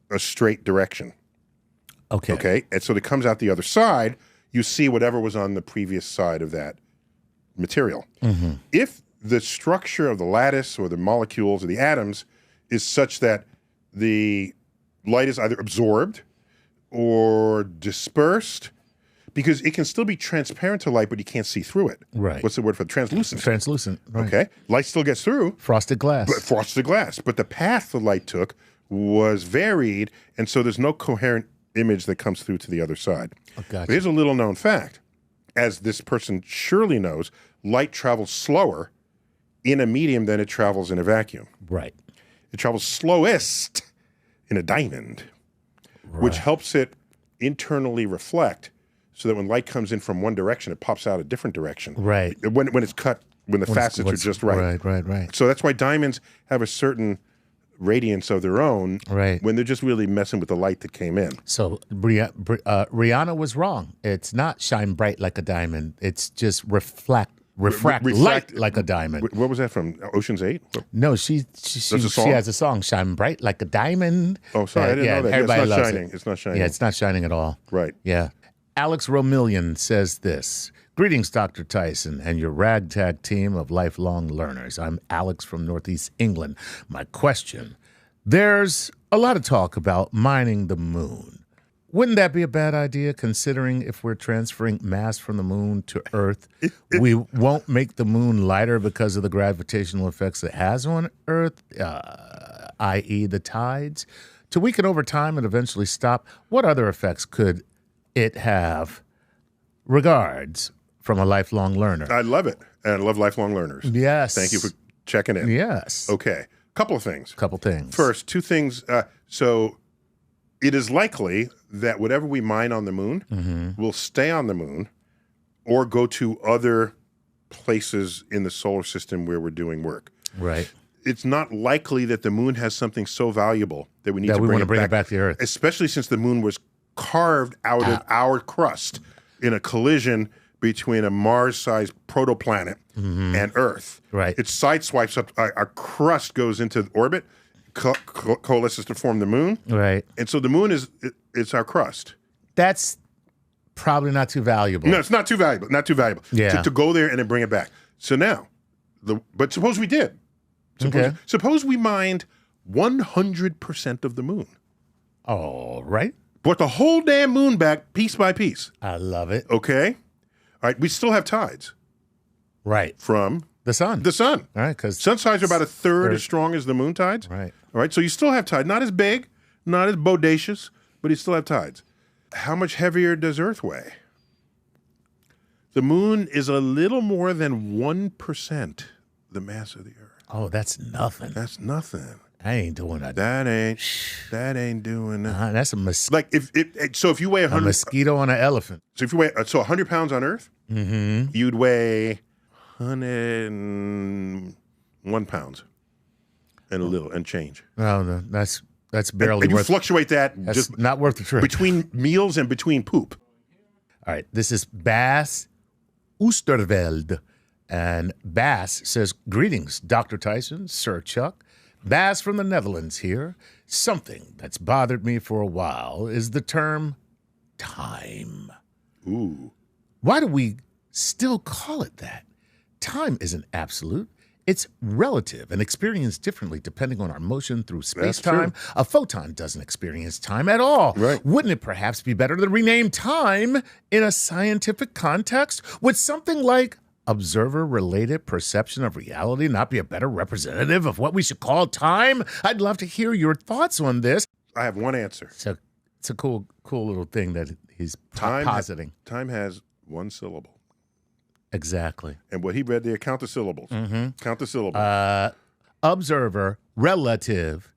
a straight direction. Okay. Okay. And so it comes out the other side, you see whatever was on the previous side of that material. If the structure of the lattice or the molecules or the atoms is such that the light is either absorbed or dispersed, because it can still be transparent to light, but you can't see through it. Right. What's the word for translucent? Translucent. Right. Okay. Light still gets through, Frosted glass. but frosted glass. But the path the light took was varied, and so there's no coherent image that comes through to the other side. Gotcha. Here's a little known fact. As this person surely knows, light travels slower in a medium than it travels in a vacuum. Right. It travels slowest in a diamond, which helps it internally reflect so that when light comes in from one direction, it pops out a different direction. Right. When it's cut, when the facets are just right. Right. So that's why diamonds have a certain radiance of their own when they're just really messing with the light that came in. So Rihanna was wrong. It's not shine bright like a diamond. It's just refract light like a diamond. What was that from? Ocean's 8? No, she song? has a song, Shine Bright Like a Diamond. Oh, sorry, I didn't know that. Everybody It's not loves shining. it. It's not shining. Yeah, it's not shining at all. Right. Yeah. Alex Romillion says this. Greetings, Dr. Tyson and your ragtag team of lifelong learners. I'm Alex from Northeast England. My question, there's a lot of talk about mining the moon. Wouldn't that be a bad idea, considering if we're transferring mass from the moon to Earth, we won't make the moon lighter because of the gravitational effects it has on Earth, i.e. the tides? To weaken over time and eventually stop, what other effects could it have? Regards from a lifelong learner. I love it. And I love lifelong learners. Yes. Thank you for checking in. Yes. Okay. Couple of things. Couple things. First, two things. So it is likely that whatever we mine on the moon will stay on the moon or go to other places in the solar system where we're doing work. Right. It's not likely that the moon has something so valuable that we need to want to bring it back to Earth. Especially since the moon was carved out of our crust in a collision between a Mars-sized protoplanet and Earth. Right. It sideswipes up, our crust goes into orbit, coalesces to form the moon. Right. And so the moon it's our crust. That's probably not too valuable. No, it's not too valuable. Not too valuable. Yeah. To go there and then bring it back. So now, but suppose we did. Suppose we mined 100% of the moon. All right. Brought the whole damn moon back piece by piece. I love it. Okay? All right, we still have tides. Right. From the sun. All right, because sun tides are about a third as strong as the moon tides. Right. All right, so you still have tides. Not as big, not as bodacious, but you still have tides. How much heavier does Earth weigh? The moon is a little more than 1% the mass of the Earth. Oh, that's nothing. That's nothing. I ain't doing that. That ain't doing that. That's a Like if you weigh 100, a mosquito on an elephant. So if you weigh 100 pounds on Earth, you'd weigh 101 pounds and a little and change. No, that's barely and you worth. fluctuate that That's just not worth the trip. between meals and between poop. All right, this is Bas Oosterveld, and Bas says, "Greetings, Dr. Tyson, Sir Chuck. Bas from the Netherlands here. Something that's bothered me for a while is the term time. Ooh. Why do we still call it that? Time isn't absolute. It's relative and experienced differently depending on our motion through space-time. A photon doesn't experience time at all. Right. Wouldn't it perhaps be better to rename time in a scientific context? Would something like observer-related perception of reality not be a better representative of what we should call time? I'd love to hear your thoughts on this." I have one answer. So it's a cool little thing that he's positing. Time has one syllable. Exactly. And what he read there, count the syllables. Count the syllables. Observer, relative,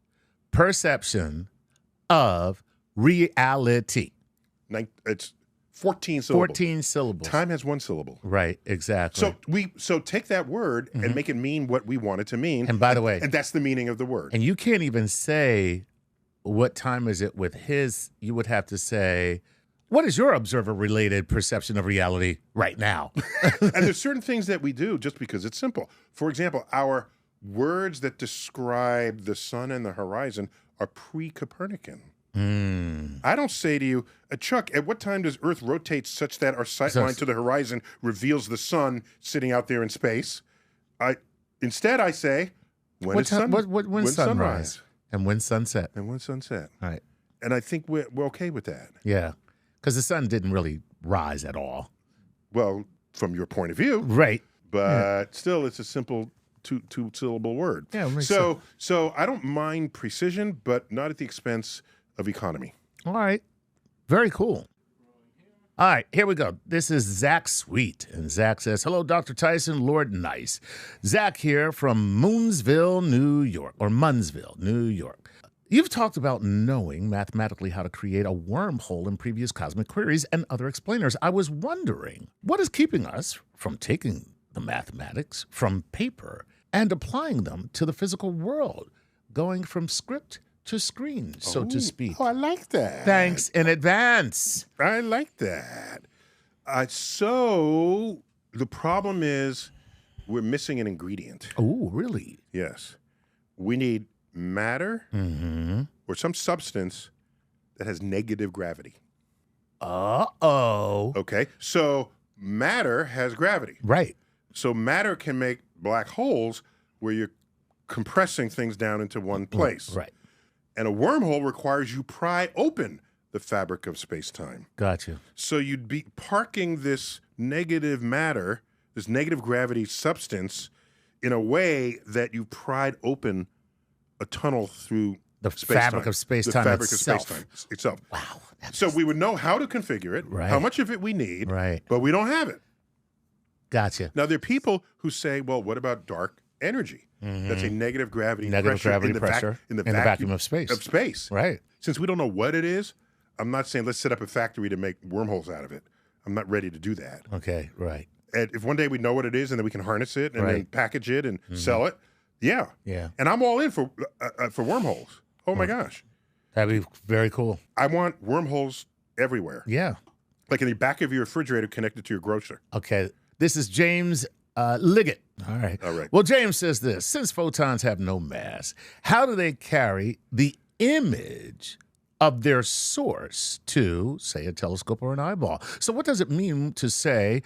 perception of reality. It's 14 syllables. 14 syllables. Time has 1 syllable. Right, exactly. So take that word and make it mean what we want it to mean. And by the way, and that's the meaning of the word. And you can't even say, what time is it with his, you would have to say, what is your observer-related perception of reality right now? And there's certain things that we do just because it's simple. For example, our words that describe the sun and the horizon are pre-Copernican. I don't say to you, Chuck, at what time does Earth rotate such that our sight line to the horizon reveals the sun sitting out there in space? Instead, I say, when sunrise? And when sunset? And when sunset. Right. And I think we're okay with that. Yeah. Because the sun didn't really rise at all. Well, from your point of view. Right. But still, it's a simple two-syllable word. Yeah, so I don't mind precision, but not at the expense of economy. All right. Very cool. All right, here we go. This is Zach Sweet. And Zach says, hello, Dr. Tyson, Lord Nice. Zach here from Moonsville, New York, or Munsville, New York. You've talked about knowing mathematically how to create a wormhole in previous cosmic queries and other explainers. I was wondering, what is keeping us from taking the mathematics from paper and applying them to the physical world, going from script to screen, so to speak? Oh, I like that. Thanks in advance. I like that. So the problem is we're missing an ingredient. Oh, really? Yes. We need matter or some substance that has negative gravity. Uh-oh. Okay. So matter has gravity. Right. So matter can make black holes where you're compressing things down into one place. Right. And a wormhole requires you pry open the fabric of space-time. Gotcha. So you'd be parking this negative matter, this negative gravity substance, in a way that you pried open a tunnel through the space-time. fabric of space-time The fabric itself. of space-time itself. Wow. So we would know how to configure it, Right. how much of it we need, Right. but we don't have it. Gotcha. Now, there are people who say, well, what about dark energy? That's a negative gravity Negative pressure gravity in the pressure in the vacuum of space. Of space. Right. Since we don't know what it is, I'm not saying let's set up a factory to make wormholes out of it. I'm not ready to do that. Okay, right. And if one day we know what it is and then we can harness it and then Right. package it and sell it, yeah. Yeah. And I'm all in for wormholes. Oh my gosh. That'd be very cool. I want wormholes everywhere. Yeah. Like in the back of your refrigerator connected to your grocer. Okay. This is James Liggett. All right. All right. Well, James says this. Since photons have no mass, how do they carry the image of their source to, say, a telescope or an eyeball? So what does it mean to say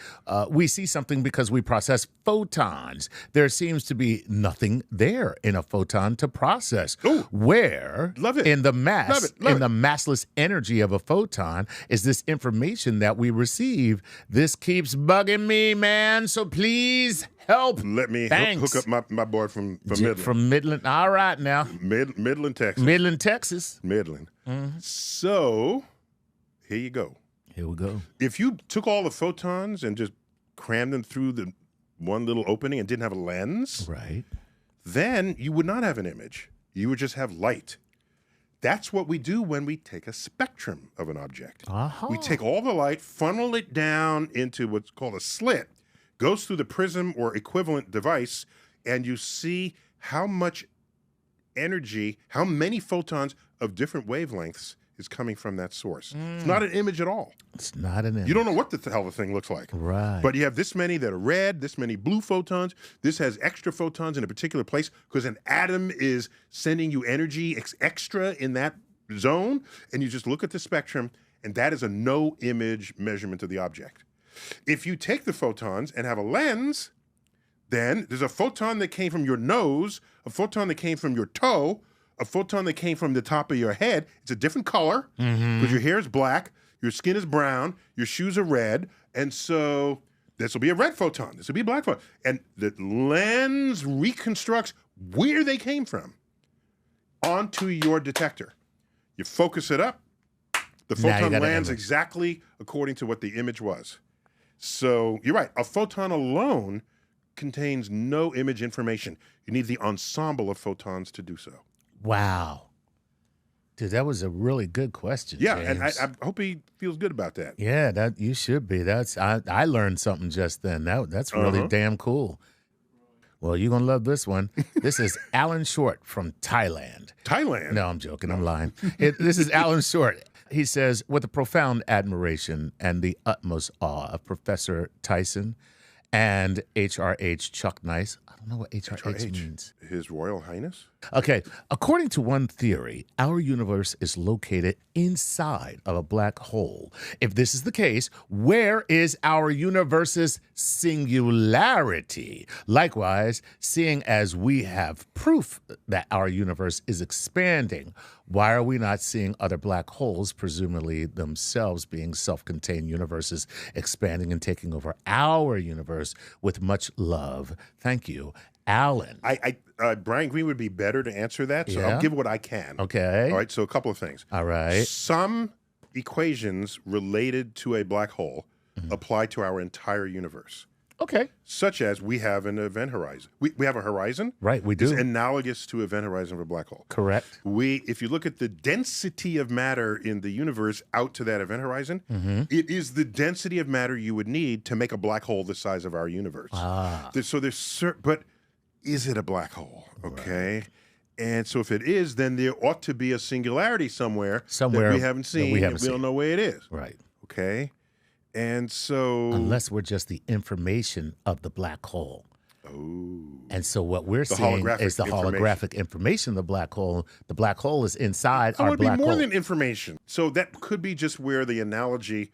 we see something because we process photons? There seems to be nothing there in a photon to process. Ooh. Where Love it. in the mass, Love it. the massless energy of a photon is this information that we receive. This keeps bugging me, man. So please help. Let me hook up my boy from Midland. From Midland. All right now. Midland, Texas. Midland, Texas. Midland. So here you go. Here we go. If you took all the photons and just crammed them through the one little opening and didn't have a lens, Right. then you would not have an image. You would just have light. That's what we do when we take a spectrum of an object. Uh-huh. We take all the light, funnel it down into what's called a slit, goes through the prism or equivalent device, and you see how much energy, how many photons of different wavelengths is coming from that source. It's not an image at all. It's not an image. You don't know what the hell the thing looks like. Right. But you have this many that are red, this many blue photons. This has extra photons in a particular place because an atom is sending you energy extra in that zone. And you just look at the spectrum, and that is a no image measurement of the object. If you take the photons and have a lens, then there's a photon that came from your nose, a photon that came from your toe, a photon that came from the top of your head. It's a different color because your hair is black, your skin is brown, your shoes are red, and so this will be a red photon, this will be a black photon. And the lens reconstructs where they came from onto your detector. You focus it up, the photon lands exactly according to what the image was. So you're right, a photon alone contains no image information. You need the ensemble of photons to do so. Wow. Dude, that was a really good question. Yeah, James. and I hope he feels good about that. Yeah, that you should be. I learned something just then. That's really damn cool. Well, you're gonna love this one. This is Alan Short from Thailand. Thailand? No, I'm joking. I'm lying. This is Alan Short. He says, with a profound admiration and the utmost awe of Professor Tyson and HRH Chucknice. I don't know what HRH means. His Royal Highness? Okay, according to one theory, our universe is located inside of a black hole. If this is the case, where is our universe's singularity? Likewise, seeing as we have proof that our universe is expanding, why are we not seeing other black holes, presumably themselves being self-contained universes, expanding and taking over our universe? With much love, thank you, Alan. Brian Greene would be better to answer that, so Yeah? I'll give what I can. Okay. All right, so a couple of things. All right. Some equations related to a black hole apply to our entire universe, Okay. such as we have an event horizon. We have a horizon. Right, we It's do. analogous to event horizon of a black hole. Correct. If you look at the density of matter in the universe out to that event horizon, it is the density of matter you would need to make a black hole the size of our universe. But is it a black hole? Okay. Right. And so if it is, then there ought to be a singularity somewhere that we haven't seen. We don't know where it is. Right. Okay. And so unless we're just the information of the black hole. Oh. And so what we're seeing is the holographic information of the black hole. The black hole is inside our black hole. It would be more than information. So that could be just where the analogy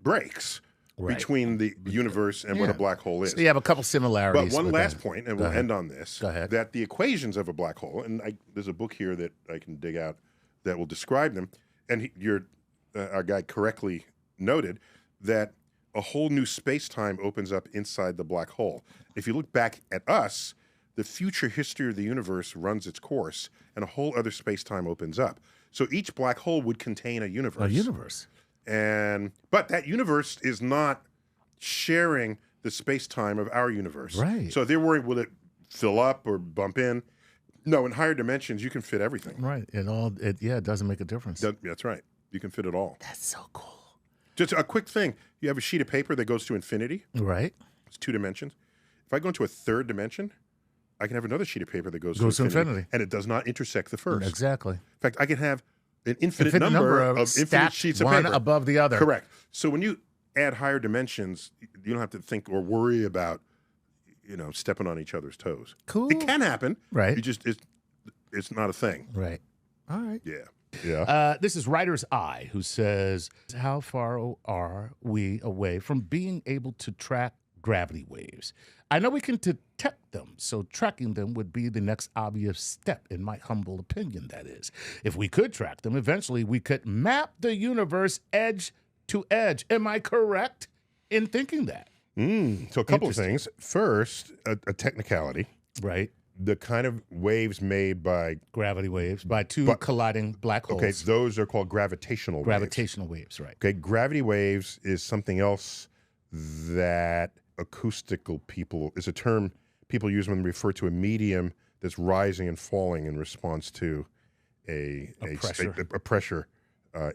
breaks between the universe and what a black hole is. So you have a couple similarities. But one last point, and we'll end on this. Go ahead. That the equations of a black hole, and there's a book here that I can dig out that will describe them. And our guy correctly noted that a whole new space-time opens up inside the black hole. If you look back at us, the future history of the universe runs its course, and a whole other space-time opens up. So each black hole would contain a universe. A universe. But that universe is not sharing the space-time of our universe. Right. So they're worried, will it fill up or bump in? No, in higher dimensions, you can fit everything. Right. It doesn't make a difference. That's right. You can fit it all. That's so cool. Just a quick thing. You have a sheet of paper that goes to infinity. Right. It's 2 dimensions. If I go into a third dimension, I can have another sheet of paper that goes to infinity. And it does not intersect the first. Exactly. In fact, I can have an infinite number of infinite sheets of paper. One above the other. Correct. So when you add higher dimensions, you don't have to think or worry about, stepping on each other's toes. Cool. It can happen. Right. It's not a thing. Right. All right. Yeah. Yeah. This is Writer's Eye, who says, how far are we away from being able to track gravity waves? I know we can detect them, so tracking them would be the next obvious step, in my humble opinion, that is. If we could track them, eventually we could map the universe edge to edge. Am I correct in thinking that? So a couple of things. First, a technicality. Right. The kind of waves made by gravity waves, by two colliding black holes. Okay, those are called gravitational waves. Gravitational waves, right. Okay, gravity waves is something else that acoustical people, is a term people use when they refer to a medium that's rising and falling in response to a pressure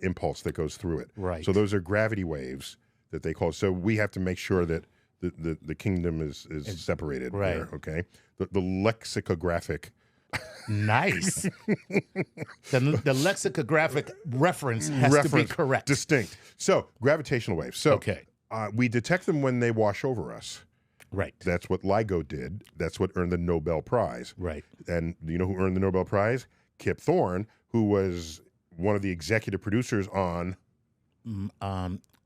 impulse that goes through it. Right. So those are gravity waves that they call. So we have to make sure that the kingdom is separated. Right. There, okay. The lexicographic. Nice. the lexicographic reference has to be correct. Distinct. So gravitational waves. So we detect them when they wash over us. Right. That's what LIGO did. That's what earned the Nobel Prize. Right. And you know who earned the Nobel Prize? Kip Thorne, who was one of the executive producers on.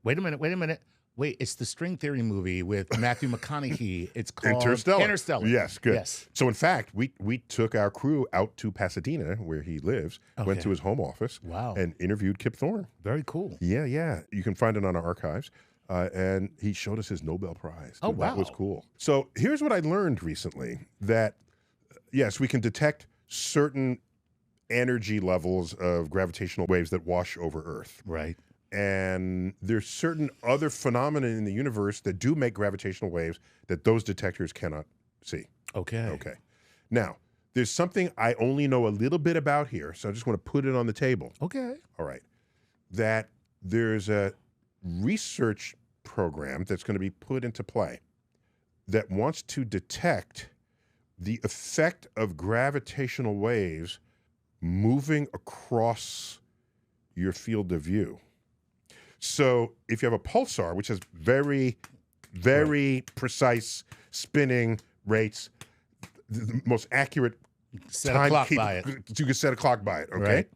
Wait a minute. Wait, it's the string theory movie with Matthew McConaughey. It's called Interstellar. Yes, good. Yes. So in fact, we took our crew out to Pasadena, where he lives, went to his home office, and interviewed Kip Thorne. Very cool. Yeah. You can find it on our archives. And he showed us his Nobel Prize. Oh, wow. That was cool. So here's what I learned recently, that yes, we can detect certain energy levels of gravitational waves that wash over Earth. Right. And there's certain other phenomena in the universe that do make gravitational waves that those detectors cannot see. Okay. Now, there's something I only know a little bit about here, so I just want to put it on the table. Okay. All right. That there's a research program that's going to be put into play that wants to detect the effect of gravitational waves moving across your field of view. So if you have a pulsar, which has very, very precise spinning rates, the most accurate Set a clock by it. You can set a clock by it, okay? Right.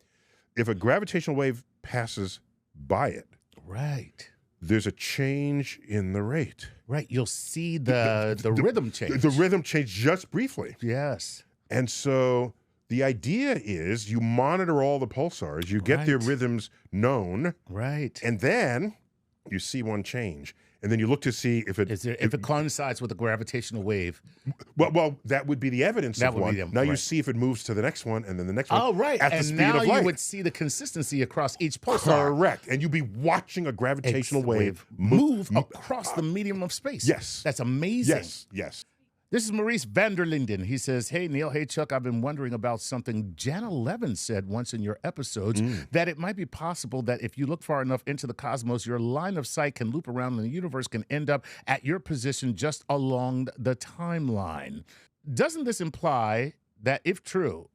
If a gravitational wave passes by it, Right. there's a change in the rate. Right. You'll see the rhythm change. The rhythm change just briefly. Yes. And so the idea is you monitor all the pulsars, you get their Right. rhythms known, Right. and then you see one change. And then you look to see if it If it coincides with a gravitational wave. well, that would be the evidence That of would one. be them, Now you right. see if it moves to the next one and then the next one. Oh, right. At the And speed now of light. you would see the consistency across each pulsar. Correct. And you'd be watching a gravitational wave move across the medium of space. Yes. That's amazing. Yes, yes. This is Maurice Vanderlinden. He says, hey, Neil, hey, Chuck, I've been wondering about something Jana Levin said once in your episodes, that it might be possible that if you look far enough into the cosmos, your line of sight can loop around and the universe can end up at your position just along the timeline. Doesn't this imply that, if true,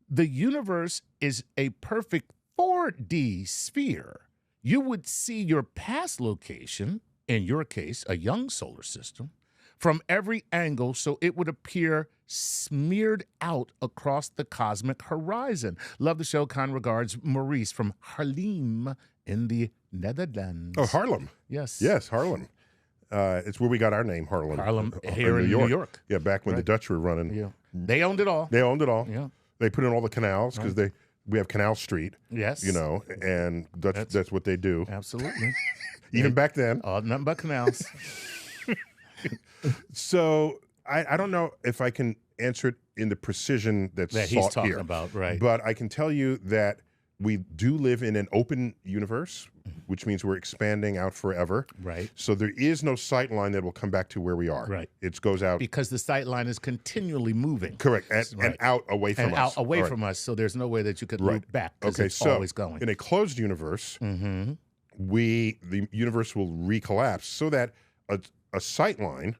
the universe is a perfect 4D sphere? You would see your past location, in your case, a young solar system, from every angle, so it would appear smeared out across the cosmic horizon. Love the show. Kind regards, Maurice from Haarlem in the Netherlands. Oh, Harlem. Yes. Yes, Harlem. It's where we got our name, Harlem. Harlem, here in New York. Yeah, back when the Dutch were running. Yeah. They owned it all. They owned it all. Yeah. They put in all the canals because we have Canal Street. Yes. You know, and that's what they do. Absolutely. Even back then. Nothing but canals. So I don't know if I can answer it in the precision that's That he's sought talking here. about, right. But I can tell you that we do live in an open universe, which means we're expanding out forever. Right. So there is no sight line that will come back to where we are. Right. It goes out. Because the sight line is continually moving. Correct. And out away from And us. out away All right. from us, so there's no way that you could loop back because Okay, it's so always going. in a closed universe, the universe will recollapse so that a sight line,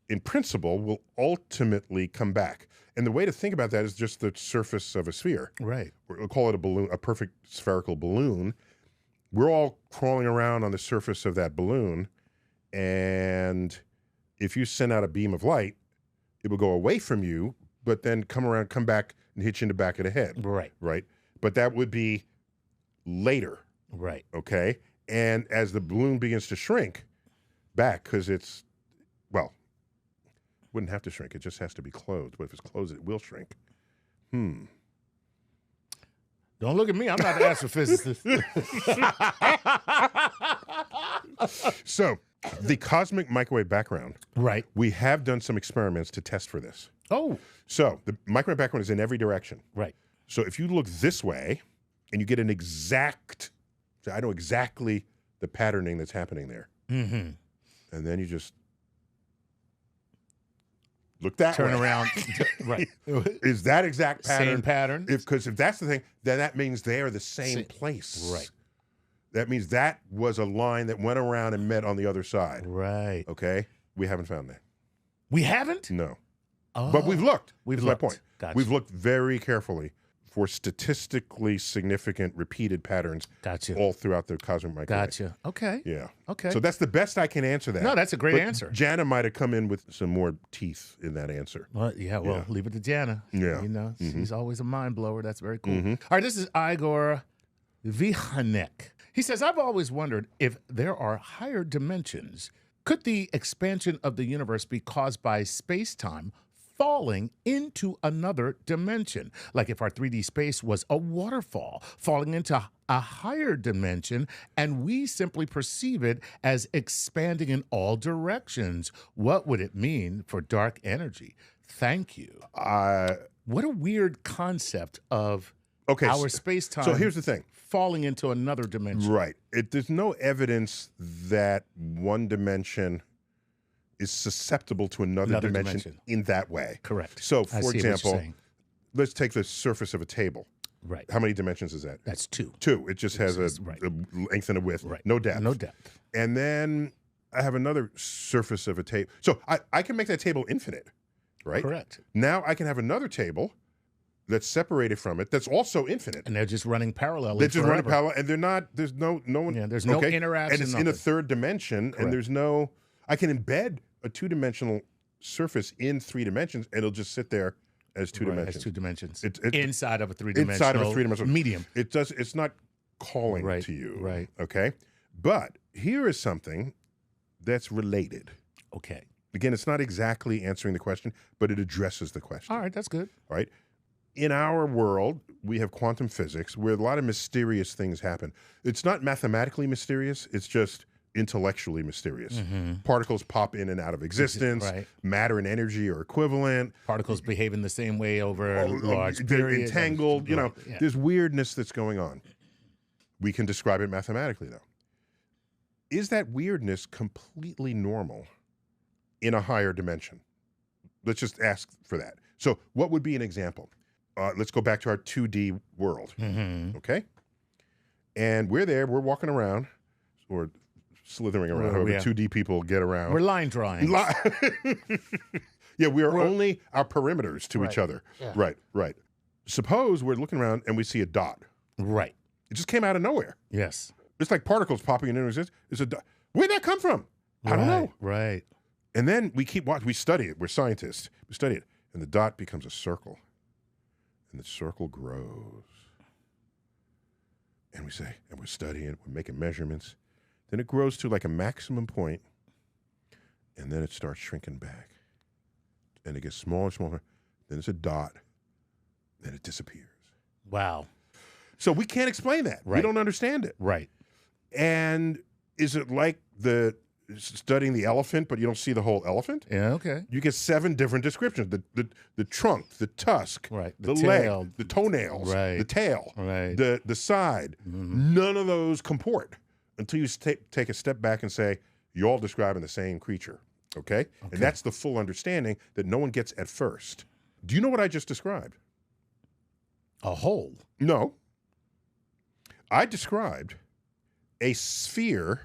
in principle, will ultimately come back. And the way to think about that is just the surface of a sphere. Right. We'll call it a balloon, a perfect spherical balloon. We're all crawling around on the surface of that balloon, and if you send out a beam of light, it will go away from you, but then come back and hit you in the back of the head. Right. Right? But that would be later. Right. Okay? And as the balloon begins to shrink back, because it's, well, wouldn't have to shrink. It just has to be closed. But if it's closed, it will shrink. Don't look at me. I'm not the astrophysicist. So, the cosmic microwave background, Right. we have done some experiments to test for this. Oh. So, the microwave background is in every direction. Right. So, if you look this way and you get an exact, I know exactly the patterning that's happening there. And then you just look that Turn way. around. Right. Is that exact pattern? Same pattern. Because if that's the thing, then that means they are the same place. Right. That means that was a line that went around and met on the other side. Right. Okay? We haven't found that. We haven't? No. Oh. But we've looked. We've That's looked. my point. Gotcha. We've looked very carefully for statistically significant repeated patterns Gotcha. all throughout the cosmic microwave. Gotcha. Okay. Yeah. Okay. So that's the best I can answer that. No, that's a great But answer. Jana might have come in with some more teeth in that answer. Well, Yeah. leave it to Jana. Yeah. You know, she's always a mind blower. That's very cool. All right, this is Igor Vihanek. He says, I've always wondered if there are higher dimensions. Could the expansion of the universe be caused by space-time falling into another dimension? Like if our 3D space was a waterfall falling into a higher dimension and we simply perceive it as expanding in all directions. What would it mean for dark energy? Thank you. What a weird concept of our space-time So here's the thing. falling into another dimension. Right. There's no evidence that one dimension is susceptible to another dimension in that way. Correct. So, I for see what you're example, saying. let's take the surface of a table. Right. How many dimensions is that? That's 2. 2. It just has a length and a width. Right. No depth. No depth. And then I have another surface of a table. So I can make that table infinite, right? Correct. Now I can have another table that's separated from it that's also infinite. And they're just running parallel. They're just running parallel, and they're not, there's no one. Yeah, there's no interaction. And it's in a third dimension, and there's no, I can embed a 2-dimensional surface in 3 dimensions, and it'll just sit there as 2 dimensions. As 2 dimensions. It's inside of a 3-dimensional. Inside of a 3-dimensional medium. It's not calling to you. Right. Okay. But here is something that's related. Okay. Again, it's not exactly answering the question, but it addresses the question. All right, that's good. All right. In our world, we have quantum physics where a lot of mysterious things happen. It's not mathematically mysterious, it's just intellectually mysterious. Particles pop in and out of existence. Right. Matter and energy are equivalent. Particles behave in the same way over a large They're period. entangled. There's weirdness that's going on. We can describe it mathematically, though. Is that weirdness completely normal in a higher dimension? Let's just ask for that. So what would be an example? Let's go back to our 2D world, okay? And we're there, we're walking around, or slithering around, however 2D people get around. We're line drawing. Yeah, we are only our perimeters to each other. Yeah. Right. Suppose we're looking around and we see a dot. Right. It just came out of nowhere. Yes. It's like particles popping into existence. It's a dot. Where'd that come from? I don't know. Right. And then we keep watching. We study it. We're scientists. We study it. And the dot becomes a circle. And the circle grows. And we say, and we're studying it. We're making measurements. Then it grows to like a maximum point. And then it starts shrinking back. And it gets smaller and smaller. Then it's a dot. Then it disappears. Wow. So we can't explain that. Right. We don't understand it. Right. And is it like studying the elephant, but you don't see the whole elephant? Yeah, okay. You get 7 different descriptions. The trunk, the tusk, right. the tail, leg, the toenails, right. the tail, right. the side. None of those comport until you take a step back and say, you're all describing the same creature, okay? And that's the full understanding that no one gets at first. Do you know what I just described? A hole? No. I described a sphere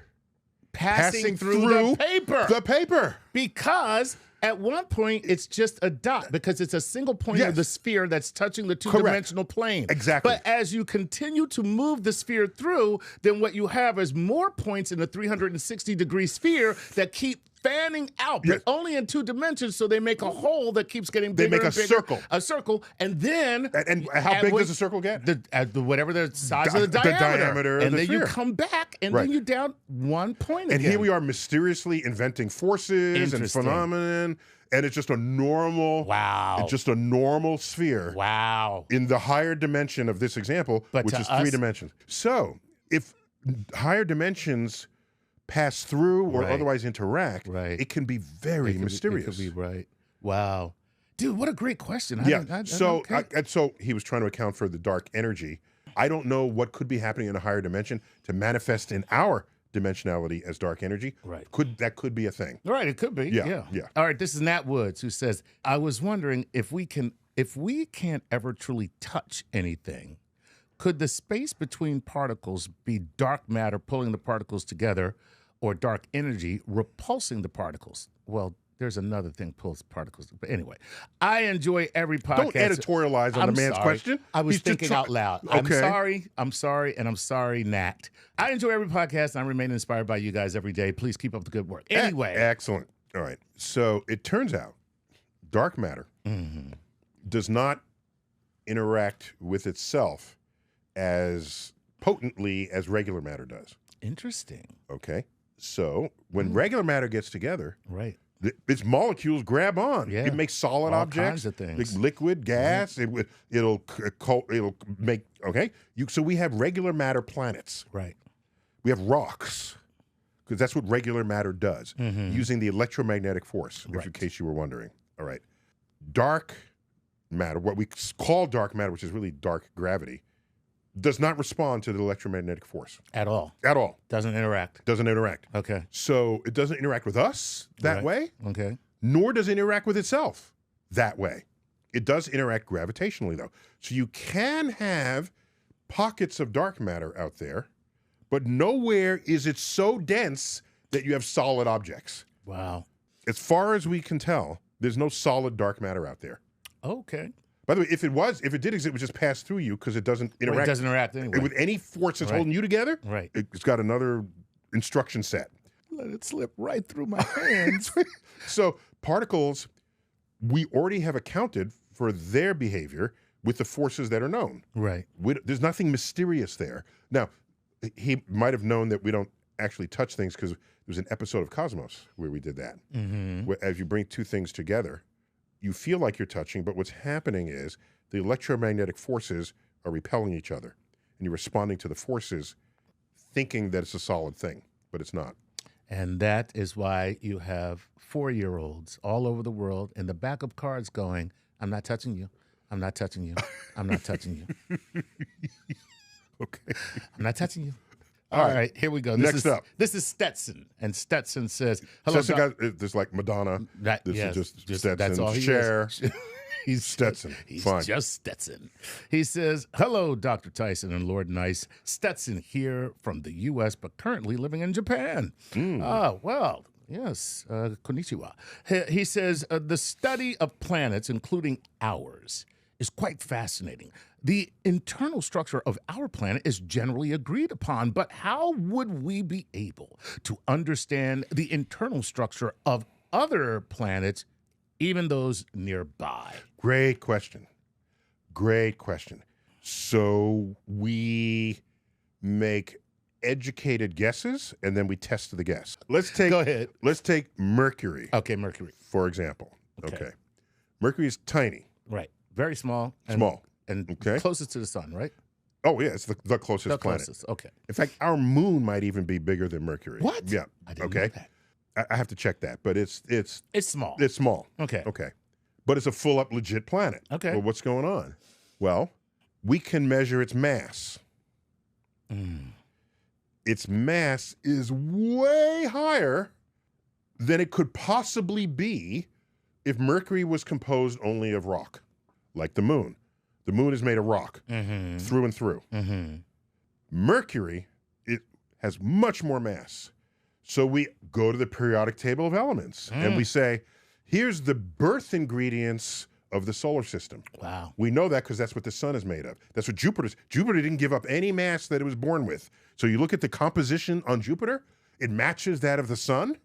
passing through the paper. The paper. Because at one point, it's just a dot because it's a single point of the sphere that's touching the 2-dimensional plane. Exactly. But as you continue to move the sphere through, then what you have is more points in the 360-degree sphere that keep fanning out, but only in 2 dimensions, so they make a hole that keeps getting bigger and bigger. A circle, and then... And how big does the circle get? Whatever the size of the diameter. And then sphere. you come back, and then you're down 1 point And again. here we are mysteriously inventing forces and phenomenon, and it's just a normal... Wow. It's just a normal sphere. Wow. In the higher dimension of this example, which is 3 dimensions. So, if higher dimensions pass through or otherwise interact, it can be very mysterious. It could be right. Wow. Dude, what a great question. So he was trying to account for the dark energy. I don't know what could be happening in a higher dimension to manifest in our dimensionality as dark energy. Right. That could be a thing. Right, it could be. Yeah. All right, this is Nat Woods who says, I was wondering if we can't ever truly touch anything, could the space between particles be dark matter pulling the particles together or dark energy repulsing the particles? Well, there's another thing pulls particles. But anyway, I enjoy every podcast. Don't editorialize on the man's question. I was thinking out loud. Okay. I'm sorry, Nat. I enjoy every podcast, and I remain inspired by you guys every day. Please keep up the good work. Anyway. Excellent. All right. So it turns out dark matter does not interact with itself as potently as regular matter does. Interesting. Okay. So when regular matter gets together, its molecules grab on. Yeah. It makes solid All objects, kinds of things. like liquid, gas. It'll make So we have regular matter planets. Right. We have rocks because that's what regular matter does, using the electromagnetic force. In case you were wondering. All right. Dark matter, what we call dark matter, which is really dark gravity, does not respond to the electromagnetic force. At all. At all. Doesn't interact. Doesn't interact. Okay. So it doesn't interact with us that way, Okay. nor does it interact with itself that way. It does interact gravitationally, though. So you can have pockets of dark matter out there, but nowhere is it so dense that you have solid objects. Wow. As far as we can tell, there's no solid dark matter out there. Okay. By the way, if it did exist, it would just pass through you because it doesn't interact. It doesn't interact anyway. With any force that's holding you together, Right. It's got another instruction set. Let it slip right through my hands. So particles, we already have accounted for their behavior with the forces that are known. Right. There's nothing mysterious there. Now, he might have known that we don't actually touch things because there was an episode of Cosmos where we did that. Where as you bring two things together, you feel like you're touching, but what's happening is the electromagnetic forces are repelling each other, and you're responding to the forces thinking that it's a solid thing, but it's not. And that is why you have 4-year-olds all over the world in the back of cars going, I'm not touching you. I'm not touching you. I'm not touching you. Okay. I'm not touching you. All right, here we go. Next up. This is Stetson. And Stetson says, hello, There's like Madonna. That, this yes, is just Stetson. That's all he Cher. is. He's Stetson. He's Fine. just Stetson. He says, hello, Dr. Tyson and Lord Nice. Stetson here from the U.S., but currently living in Japan. Well, yes, konnichiwa. He says, the study of planets, including ours, is quite fascinating. The internal structure of our planet is generally agreed upon, but how would we be able to understand the internal structure of other planets, even those nearby? Great question. Great question. So we make educated guesses and then we test the guess. Go ahead. Let's take Mercury. Okay, Mercury. For example. Okay. Mercury is tiny. Right. Very small. Small. And Okay. closest to the sun, right? Oh, yeah, it's the closest The planet. closest. Okay. In fact, our moon might even be bigger than Mercury. What? Yeah. I didn't okay. know that. I have to check that, but it's small. It's small. Okay. Okay. But it's a full up legit planet. Okay. Well, what's going on? Well, we can measure its mass. Its mass is way higher than it could possibly be if Mercury was composed only of rock, like the moon. The moon is made of rock through and through. Mercury, it has much more mass. So we go to the periodic table of elements and we say, here's the birth ingredients of the solar system. Wow. We know that because that's what the sun is made of. That's what Jupiter's. Jupiter didn't give up any mass that it was born with. So you look at the composition on Jupiter, it matches that of the sun.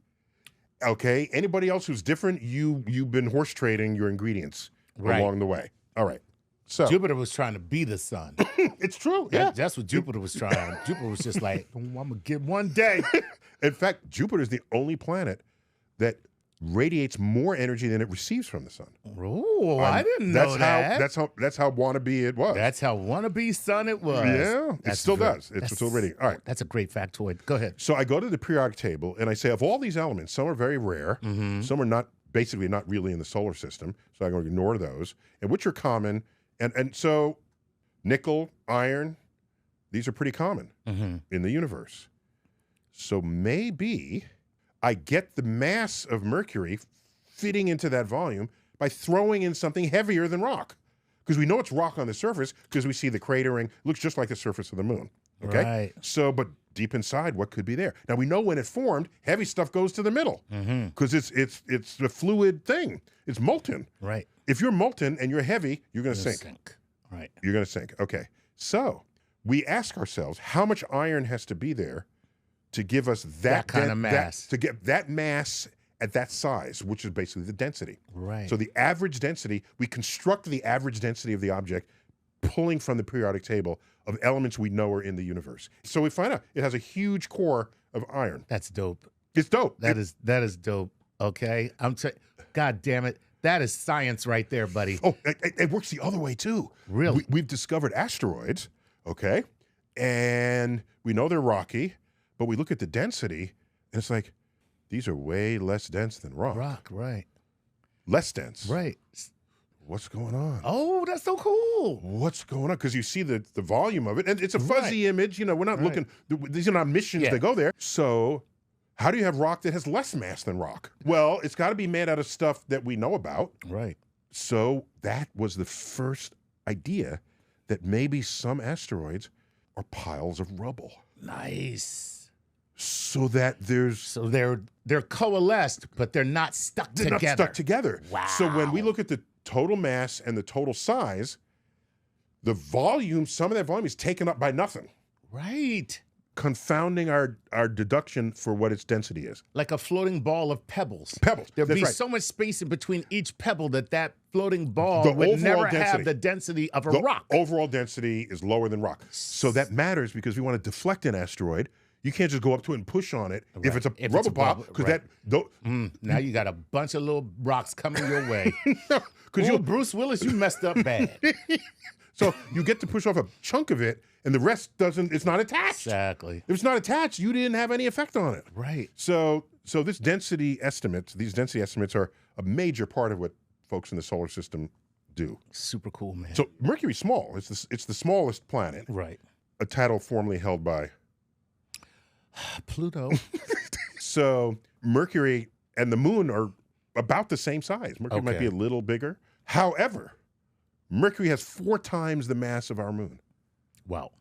Okay. Anybody else who's different, you've been horse trading your ingredients along the way. All right. So Jupiter was trying to be the sun. it's true. Yeah. That's what Jupiter was trying. Jupiter was just like, I'm going to get one day. In fact, Jupiter is the only planet that radiates more energy than it receives from the sun. Oh, I didn't know that. That's how wannabe it was. That's how wannabe sun it was. Yeah, it still does. It's still radiating. All right. That's a great factoid. Go ahead. So I go to the periodic table and I say, of all these elements, some are very rare, some are not really in the solar system, so I'm going to ignore those, and which are common. And so nickel, iron, these are pretty common in the universe. So maybe I get the mass of Mercury fitting into that volume by throwing in something heavier than rock. Because we know it's rock on the surface because we see the cratering. It looks just like the surface of the moon. Okay? Right. So, but deep inside, what could be there? Now, we know when it formed, heavy stuff goes to the middle because it's a fluid thing. It's molten. Right. If you're molten and you're heavy, you're going to sink. Right. You're going to sink. Okay. So we ask ourselves, how much iron has to be there to give us that kind of mass? To get that mass at that size, which is basically the density. Right. So the average density, we construct the average density of the object pulling from the periodic table of elements we know are in the universe. So we find out it has a huge core of iron. That's dope. It's dope. That is dope. Okay. God damn it. That is science right there, buddy. Oh, it works the other way too. Really? We've discovered asteroids, okay? And we know they're rocky, but we look at the density and it's like, these are way less dense than rock. Rock, right. Less dense. Right. What's going on? Oh, that's so cool. What's going on? Because you see the volume of it, and it's a fuzzy image. You know, we're not looking, these are not missions that go there. So how do you have rock that has less mass than rock? Well, it's got to be made out of stuff that we know about. Right. So that was the first idea that maybe some asteroids are piles of rubble. Nice. So that there's... So they're coalesced, but they're not stuck They're together. not stuck together. Wow. So when we look at the total mass and the total size, the volume, some of that volume is taken up by nothing, Right. confounding our deduction for what its density is. Like a floating ball of pebbles. Pebbles, There'd that's be right. so much space in between each pebble that floating ball The would overall never have density. the density of a The rock. overall density is lower than rock. So that matters because we want to deflect an asteroid. You can't just go up to it and push on it if it's a rubber pile, because right. that... Now you got a bunch of little rocks coming your way. Because Oh, Bruce Willis, you messed up bad. So you get to push off a chunk of it, and the rest doesn't. It's not attached. Exactly. If it's not attached, you didn't have any effect on it. Right. So these density estimates are a major part of what folks in the solar system do. Super cool, man. So Mercury's small. It's the smallest planet. Right. A title formerly held by. Pluto. So Mercury and the Moon are about the same size. Mercury might Okay. be a little bigger. However, Mercury has 4 times the mass of our Moon. Wow.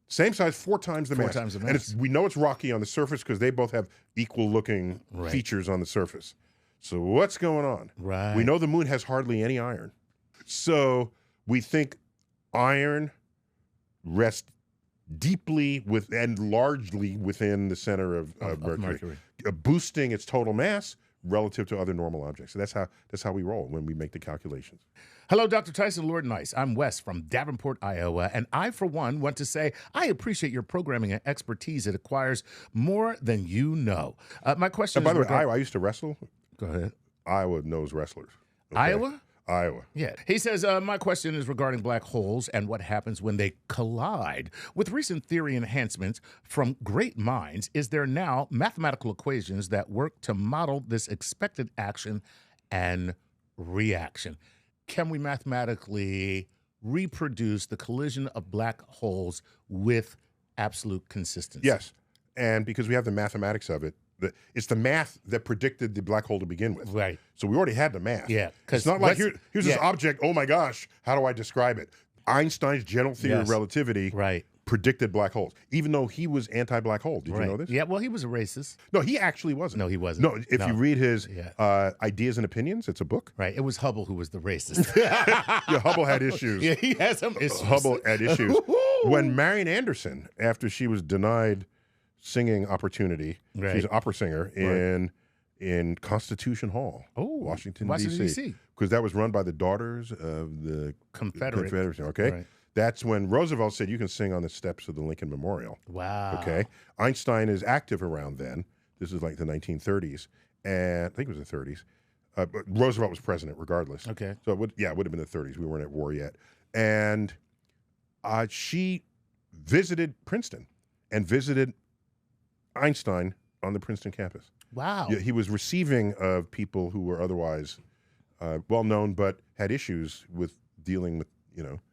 Same size, 4 times the 4 mass. times the And mass. we know it's rocky on the surface because they both have equal-looking Right. features on the surface. So what's going on? Right. We know the Moon has hardly any iron. So we think iron rests deeply and largely within the center of Mercury, boosting its total mass relative to other normal objects. So that's how we roll when we make the calculations. Hello, Dr. Tyson, Lord Nice. I'm Wes from Davenport, Iowa, and I, for one, want to say I appreciate your programming and expertise. It acquires more than you know. My question By is... the way, Iowa, I used to wrestle. Go ahead. Iowa knows wrestlers. Okay? Iowa? Iowa. Yeah. He says, my question is regarding black holes and what happens when they collide. With recent theory enhancements from great minds, is there now mathematical equations that work to model this expected action and reaction? Can we mathematically reproduce the collision of black holes with absolute consistency? Yes. And because we have the mathematics of it, it's the math that predicted the black hole to begin with. Right. So we already had the math. Yeah. It's not like here's this object, oh my gosh, how do I describe it? Einstein's general theory of relativity predicted black holes, even though he was anti-black hole. Did you know this? Yeah, well, he was a racist. No, he actually wasn't. No, he wasn't. No, if you read his Ideas and Opinions, it's a book. Right. It was Hubble who was the racist. Yeah, Hubble had issues. Yeah, he has some issues. Hubble had issues. When Marian Anderson, after she was denied singing opportunity, she's an opera singer in Constitution Hall, Washington, D.C. Because that was run by the Daughters of the Confederacy. Okay? Right. That's when Roosevelt said, you can sing on the steps of the Lincoln Memorial. Wow. Okay? Einstein is active around then. This is like the 1930s. And I think it was the 30s. But Roosevelt was president regardless. Okay. So it would have been the 30s. We weren't at war yet. And she visited Princeton and visited Einstein on the Princeton campus. Wow. Yeah, he was receiving of people who were otherwise well-known but had issues with dealing with,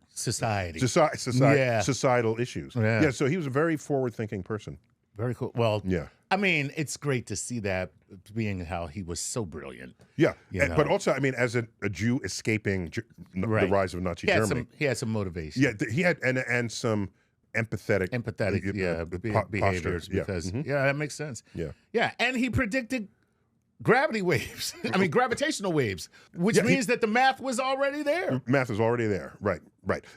societal issues. Yeah, so he was a very forward-thinking person. Very cool. Well, yeah. I mean, it's great to see that, being how he was so brilliant. Yeah, but also, I mean, as a Jew escaping the rise of Nazi Germany. He had some motivation. Yeah, he had, and some empathetic behaviors, because, that makes sense. Yeah. Yeah, and he predicted gravity waves. I mean, gravitational waves, which means that the math was already there. Math was already there, right.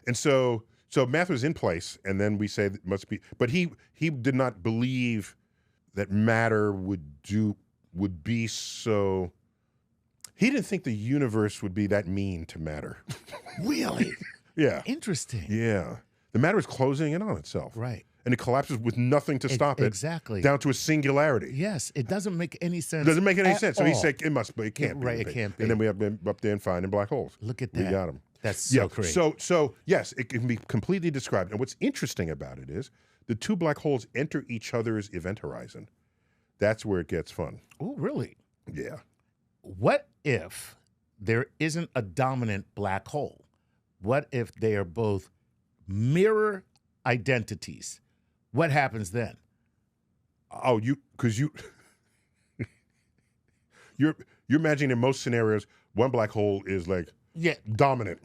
And so math was in place, and then we say that must be, but he did not believe that matter would be so, he didn't think the universe would be that mean to matter. Really? Yeah. Interesting. Yeah. The matter is closing in on itself. Right. And it collapses with nothing to stop it. Exactly. Down to a singularity. Yes. It doesn't make any sense. It doesn't make any sense. So he all. said it must be. It can't be. Right. It can't be. And then we have been up there and finding black holes. Look at that. We got them. That's so crazy. So yes, it can be completely described. And what's interesting about it is the two black holes enter each other's event horizon. That's where it gets fun. Oh, really? Yeah. What if there isn't a dominant black hole? What if they are both mirror identities? What happens then? Oh, you're imagining in most scenarios, one black hole is like Yeah. dominant.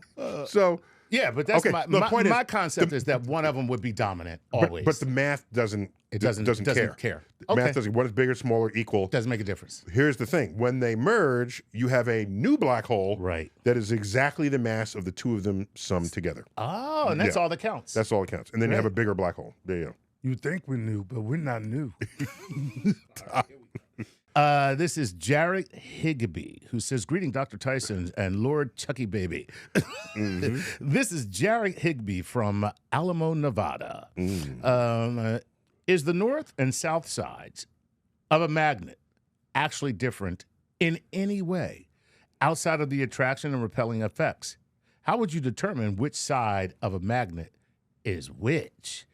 So Yeah, but that's Okay, the point is, my concept is that one of them would be dominant always. but the math doesn't doesn't care. The Okay. math doesn't. What is bigger, smaller, equal? doesn't make a difference. Here's the thing: when they merge, you have a new black hole, Right. that is exactly the mass of the two of them summed together. Oh, and that's Yeah. all that counts. That's all that counts. And then you have a bigger black hole. There you go. You think we're new, but we're not new. This is Jared Higbee, who says, "Greeting, Dr. Tyson and Lord Chucky Baby." This is Jared Higbee from Alamo, Nevada. Is the north and south sides of a magnet actually different in any way outside of the attraction and repelling effects? How would you determine which side of a magnet is which?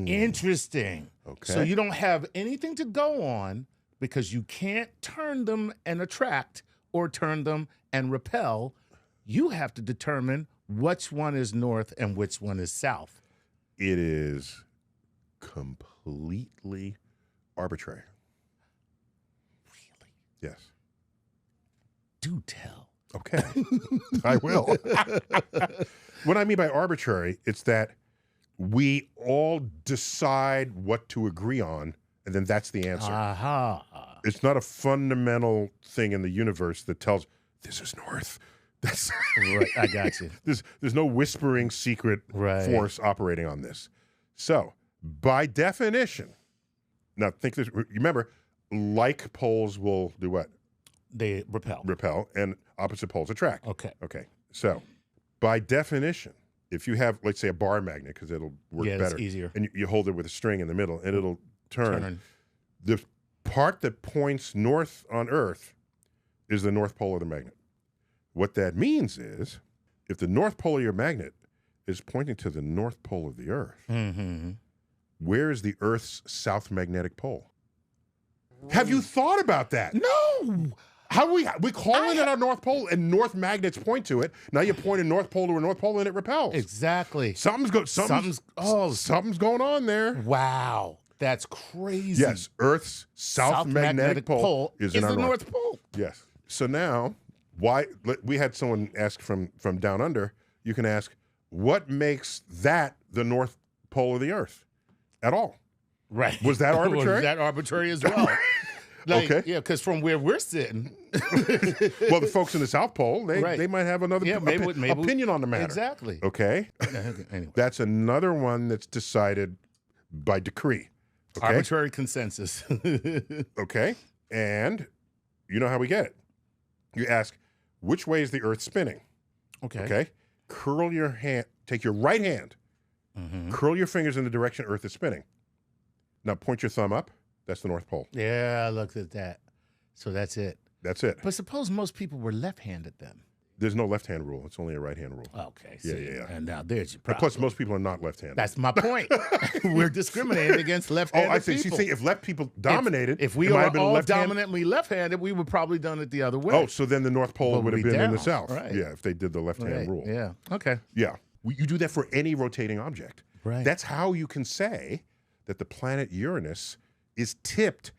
Interesting. Okay. So you don't have anything to go on because you can't turn them and attract or turn them and repel. You have to determine which one is north and which one is south. It is completely arbitrary. Really? Yes. Do tell. Okay. I will. What I mean by arbitrary, it's that we all decide what to agree on, and then that's the answer. Aha. It's not a fundamental thing in the universe that tells this is north. That's Right. I got you. there's no whispering secret Right. force operating on this. So, by definition, now think this. Remember, like poles will do what? They repel. Repel, and opposite poles attract. Okay. Okay. So, by definition, if you have, let's say, a bar magnet, because it'll work Yeah, better, it's easier. and you hold it with a string in the middle, and it'll turn. Turn. The part that points north on Earth is the north pole of the magnet. What that means is, if the north pole of your magnet is pointing to the north pole of the Earth, where is the Earth's south magnetic pole? Have you thought about that? No. How we call it our north pole, and north magnets point to it. Now you point a north pole to a north pole, and it repels. Exactly. Something's going on there. Wow. That's crazy. Yes, Earth's south magnetic pole is in our the North Pole. Yes. So now, why we had someone ask from down under. You can ask, what makes that the north pole of the Earth at all? Right. Was that arbitrary? Was that arbitrary as well? Okay. Yeah, because from where we're sitting. Well, the folks in the South Pole, they might have another opinion on the matter. Exactly. Okay. Anyway. That's another one that's decided by decree. Okay. Arbitrary consensus. Okay. And you know how we get it. You ask, which way is the Earth spinning? Okay. Okay. Curl your hand, take your right hand, curl your fingers in the direction Earth is spinning. Now point your thumb up. That's the North Pole. Yeah, look at that. So that's it. That's it. But suppose most people were left-handed then. There's no left-hand rule. It's only a right-hand rule. Okay. Yeah, See, yeah. And now there's your And problem. plus, most people are not left-handed. That's my point. We're discriminating against left-handed I see. So you people. think if left people dominated, if we it might were have been all left-hand- dominantly left-handed, we would probably done it the other way. Oh, so then the North Pole Well, would have we'd been be in the down. South. Right. Yeah, if they did the left-hand Right. rule. Yeah. Okay. Yeah. You do that for any rotating object. Right. That's how you can say that the planet Uranus is tipped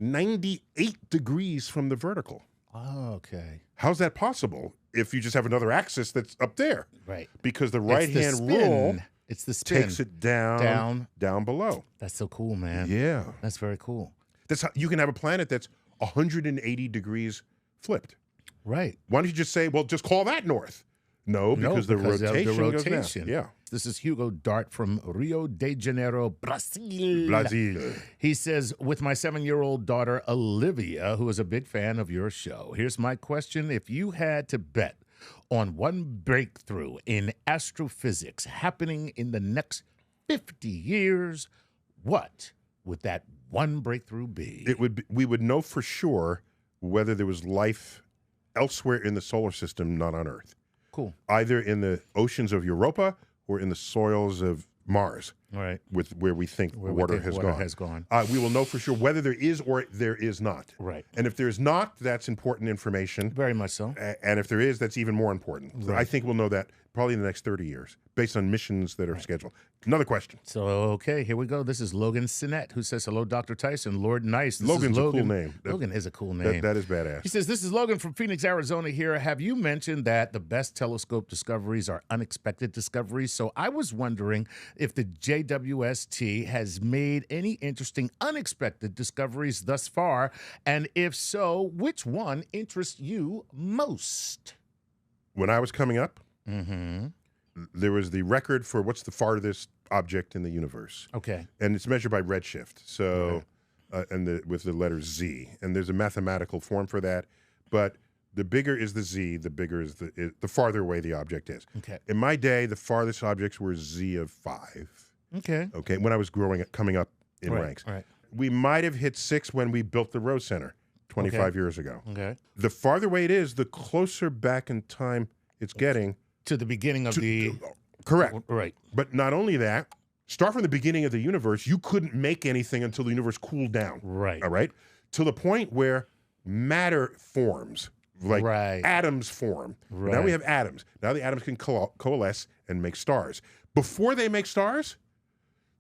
98 degrees from the vertical. Oh, okay. How's that possible if you just have another axis that's up there? Right. Because the It's the right-hand spin. rule It's the spin. takes it down below. That's so cool, man. Yeah. That's very cool. That's how you can have a planet that's 180 degrees flipped. Right. Why don't you just say, well, just call that north? No, because, No, the because of rotation the goes down. rotation. Yeah. This is Hugo Dart from Rio de Janeiro, Brazil. Brazil. He says, with my 7-year-old daughter, Olivia, who is a big fan of your show, here's my question. If you had to bet on one breakthrough in astrophysics happening in the next 50 years, what would that one breakthrough be? We would know for sure whether there was life elsewhere in the solar system, not on Earth. Cool. Either in the oceans of Europa or in the soils of Mars. Right. with where we think Where we water think has water gone. has gone. We will know for sure whether there is or there is not. Right. And if there's not, that's important information. Very much so. And if there is, that's even more important. So Right. I think we'll know that probably in the next 30 years, based on missions that are scheduled. Another question. So, okay, here we go. This is Logan Sinnett, who says, hello, Dr. Tyson, Lord Nice. This is Logan's a cool name. Logan is a cool name. That is badass. He says, this is Logan from Phoenix, Arizona here. Have you mentioned that the best telescope discoveries are unexpected discoveries? So I was wondering if the JWST has made any interesting unexpected discoveries thus far, and if so, which one interests you most? When I was coming up, Mm-hmm. there was the record for what's the farthest object in the universe. Okay. And it's measured by redshift. So, with the letter Z. And there's a mathematical form for that. But the bigger is the Z, the bigger is the farther away the object is. Okay. In my day, the farthest objects were Z of 5. Okay. Okay. When I was coming up in ranks. Right. We might have hit 6 when we built the Rose Center 25 years ago. Okay. The farther away it is, the closer back in time it's getting. To the beginning of the... Correct. Right. But not only that, start from the beginning of the universe, you couldn't make anything until the universe cooled down. Right. All right? To the point where matter forms, like atoms form. Right. Now we have atoms. Now the atoms can coalesce and make stars. Before they make stars,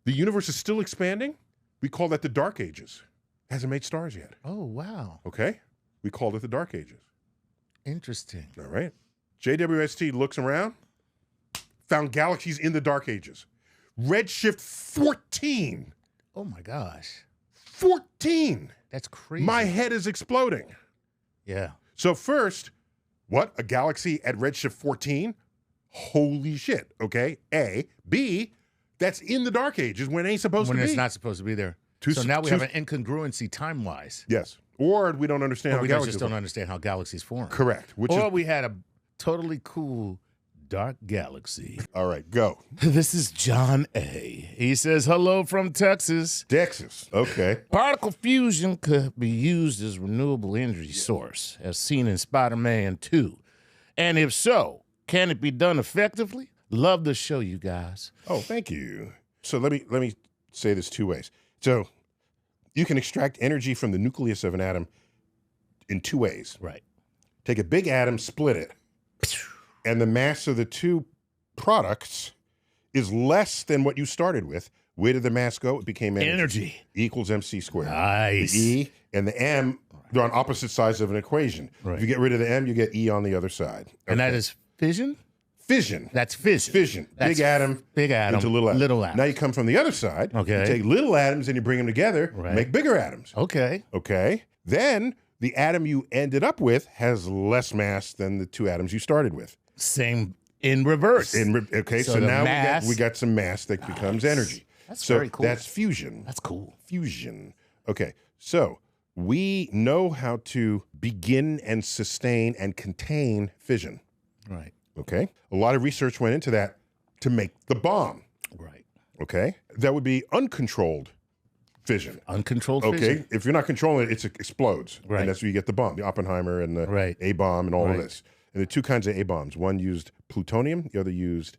the universe is still expanding. We call that the Dark Ages. Hasn't made stars yet. Oh, wow. Okay? We called it the Dark Ages. Interesting. All right? JWST looks around, found galaxies in the Dark Ages. Redshift 14. Oh, my gosh. 14. That's crazy. My head is exploding. Yeah. So first, what? A galaxy at redshift 14? Holy shit. Okay. A. B. That's in the Dark Ages when it ain't supposed to be. When it's not supposed to be there. So now we have an incongruency time-wise. Yes. Or we don't understand how we galaxies just don't understand how galaxies form. Correct. Or we had a totally cool dark galaxy. All right, go. This is John A. He says, hello from Texas. Texas. Okay. Particle fusion could be used as renewable energy source, as seen in Spider-Man 2. And if so, can it be done effectively? Love the show, you guys. Oh, thank you. So let me say this 2 ways. So you can extract energy from the nucleus of an atom in 2 ways. Right. Take a big atom, split it, and the mass of the 2 products is less than what you started with. Where did the mass go? It became energy. E equals mc squared. Nice. The E and the M, they're on opposite sides of an equation. Right. If you get rid of the M, you get E on the other side. Okay. And that is fission? Fission. That's fission. Fission. That's big atom into little atom. Little atom. Now you come from the other side. Okay. You take little atoms and you bring them together, make bigger atoms. Okay. Okay. Then the atom you ended up with has less mass than the 2 atoms you started with. Same in reverse. Okay, so now we got some mass that becomes energy. That's very cool. That's fusion. That's cool. Fusion. Okay, so we know how to begin and sustain and contain fission. Right. Okay, a lot of research went into that to make the bomb. Right. Okay, that would be uncontrolled fission. Uncontrolled Okay, fission. if you're not controlling it, it explodes. Right. And that's where you get the bomb, the Oppenheimer and the A-bomb and all of this. And there are 2 kinds of A-bombs. One used plutonium, the other used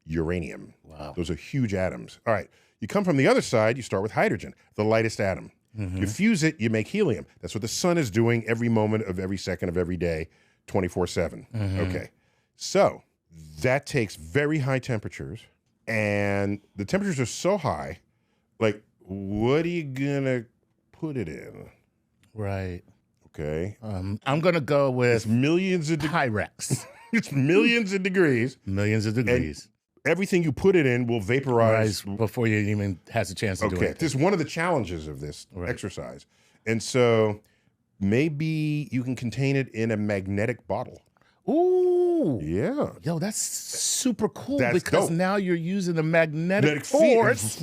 uranium. Wow. Those are huge atoms. All right, you come from the other side, you start with hydrogen, the lightest atom. You fuse it, you make helium. That's what the sun is doing every moment of every second of every day, 24/7. Okay, so that takes very high temperatures, and the temperatures are so high, like, what are you gonna put it in? Right. Okay. I'm going to go with millions of Pyrex. It's millions of degrees. Millions of degrees. Everything you put it in will vaporize before you even has a chance to do it. Okay, this is one of the challenges of this exercise. And so maybe you can contain it in a magnetic bottle. Ooh. Yeah. Yo, that's super cool That's because dope. now you're using the magnetic force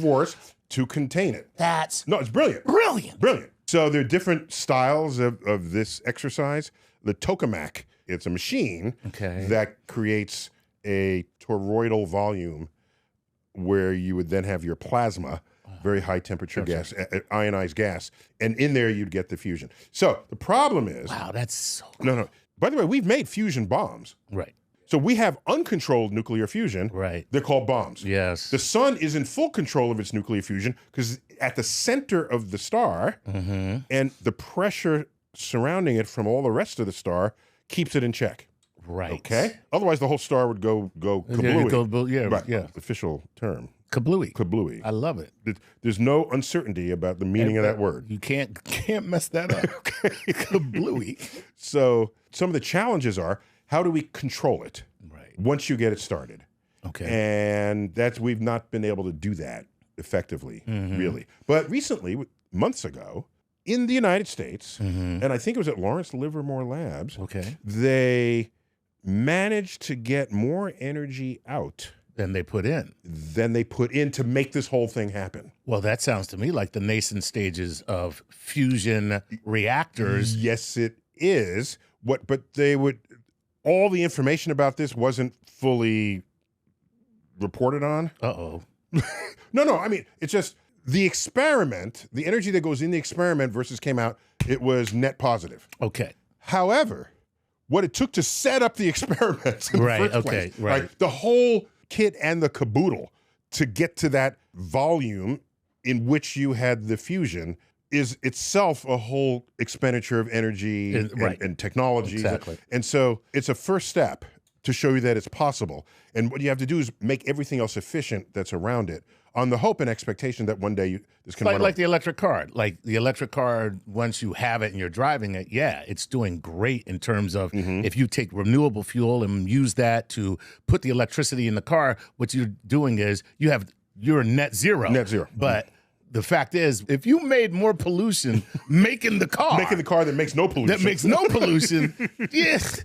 to contain it. That's it's brilliant. Brilliant. So there are different styles of this exercise. The tokamak, it's a machine that creates a toroidal volume where you would then have your plasma, very high temperature gas, ionized gas, and in there you'd get the fusion. So the problem is... Wow, that's so cool. No. By the way, we've made fusion bombs. Right. So we have uncontrolled nuclear fusion. Right. They're called bombs. Yes. The sun is in full control of its nuclear fusion because at the center of the star, and the pressure surrounding it from all the rest of the star keeps it in check. Right. Okay. Otherwise, the whole star would go kablooey. Yeah, Right. yeah. Official term. Kablooey. Kablooey. I love it. There's no uncertainty about the meaning of that word. You can't mess that up. Kablooey. So some of the challenges are, how do we control it once you get it started? Okay. And we've not been able to do that effectively, really. But recently, months ago, in the United States, and I think it was at Lawrence Livermore Labs, they managed to get more energy out than they put in. To make this whole thing happen. Well, that sounds to me like the nascent stages of fusion reactors. Yes, it is. But all the information about this wasn't fully reported on. Uh-oh. No. I mean, it's just the experiment, the energy that goes in the experiment versus came out, it was net positive. Okay. However, what it took to set up the experiments in the first place, the whole kit and the caboodle to get to that volume in which you had the fusion is itself a whole expenditure of energy and technology. Exactly. And so it's a first step to show you that it's possible. And what you have to do is make everything else efficient that's around it on the hope and expectation that one day this can run like the electric car. Like the electric car, once you have it and you're driving it, it's doing great in terms of if you take renewable fuel and use that to put the electricity in the car, what you're doing is you're net zero. Net zero. But the fact is, if you made more pollution making the car that makes no pollution. Yes.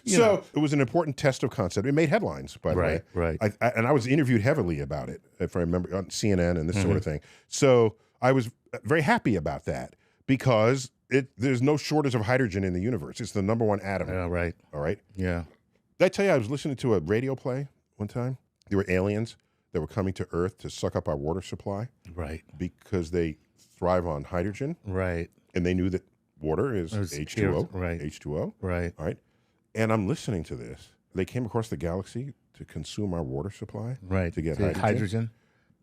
So it was an important test of concept. It made headlines, by the way. Right. And I was interviewed heavily about it, if I remember, on CNN and this sort of thing. So I was very happy about that because there's no shortage of hydrogen in the universe. It's the number one atom. Yeah, right. All right? Yeah. Did I tell you I was listening to a radio play one time? There were aliens that were coming to Earth to suck up our water supply. Right. Because they thrive on hydrogen. Right. And they knew that water is H2O. Right. H2O. Right. All right. And I'm listening to this. They came across the galaxy to consume our water supply. Right. To get hydrogen.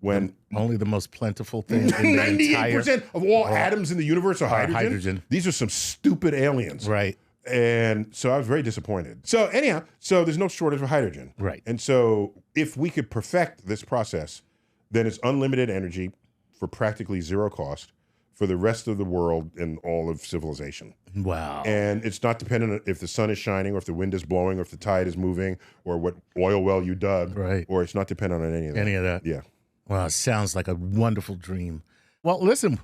When only the most plentiful thing in the entire 98% of all atoms in the universe are hydrogen. These are some stupid aliens. Right. And so I was very disappointed. So anyhow, there's no shortage of hydrogen. Right. And so if we could perfect this process, then it's unlimited energy for practically zero cost for the rest of the world and all of civilization. Wow. And it's not dependent on if the sun is shining or if the wind is blowing or if the tide is moving or what oil well you dug. Right. Or it's not dependent on any of that. Any of that. Yeah. Wow, it sounds like a wonderful dream. Well, listen,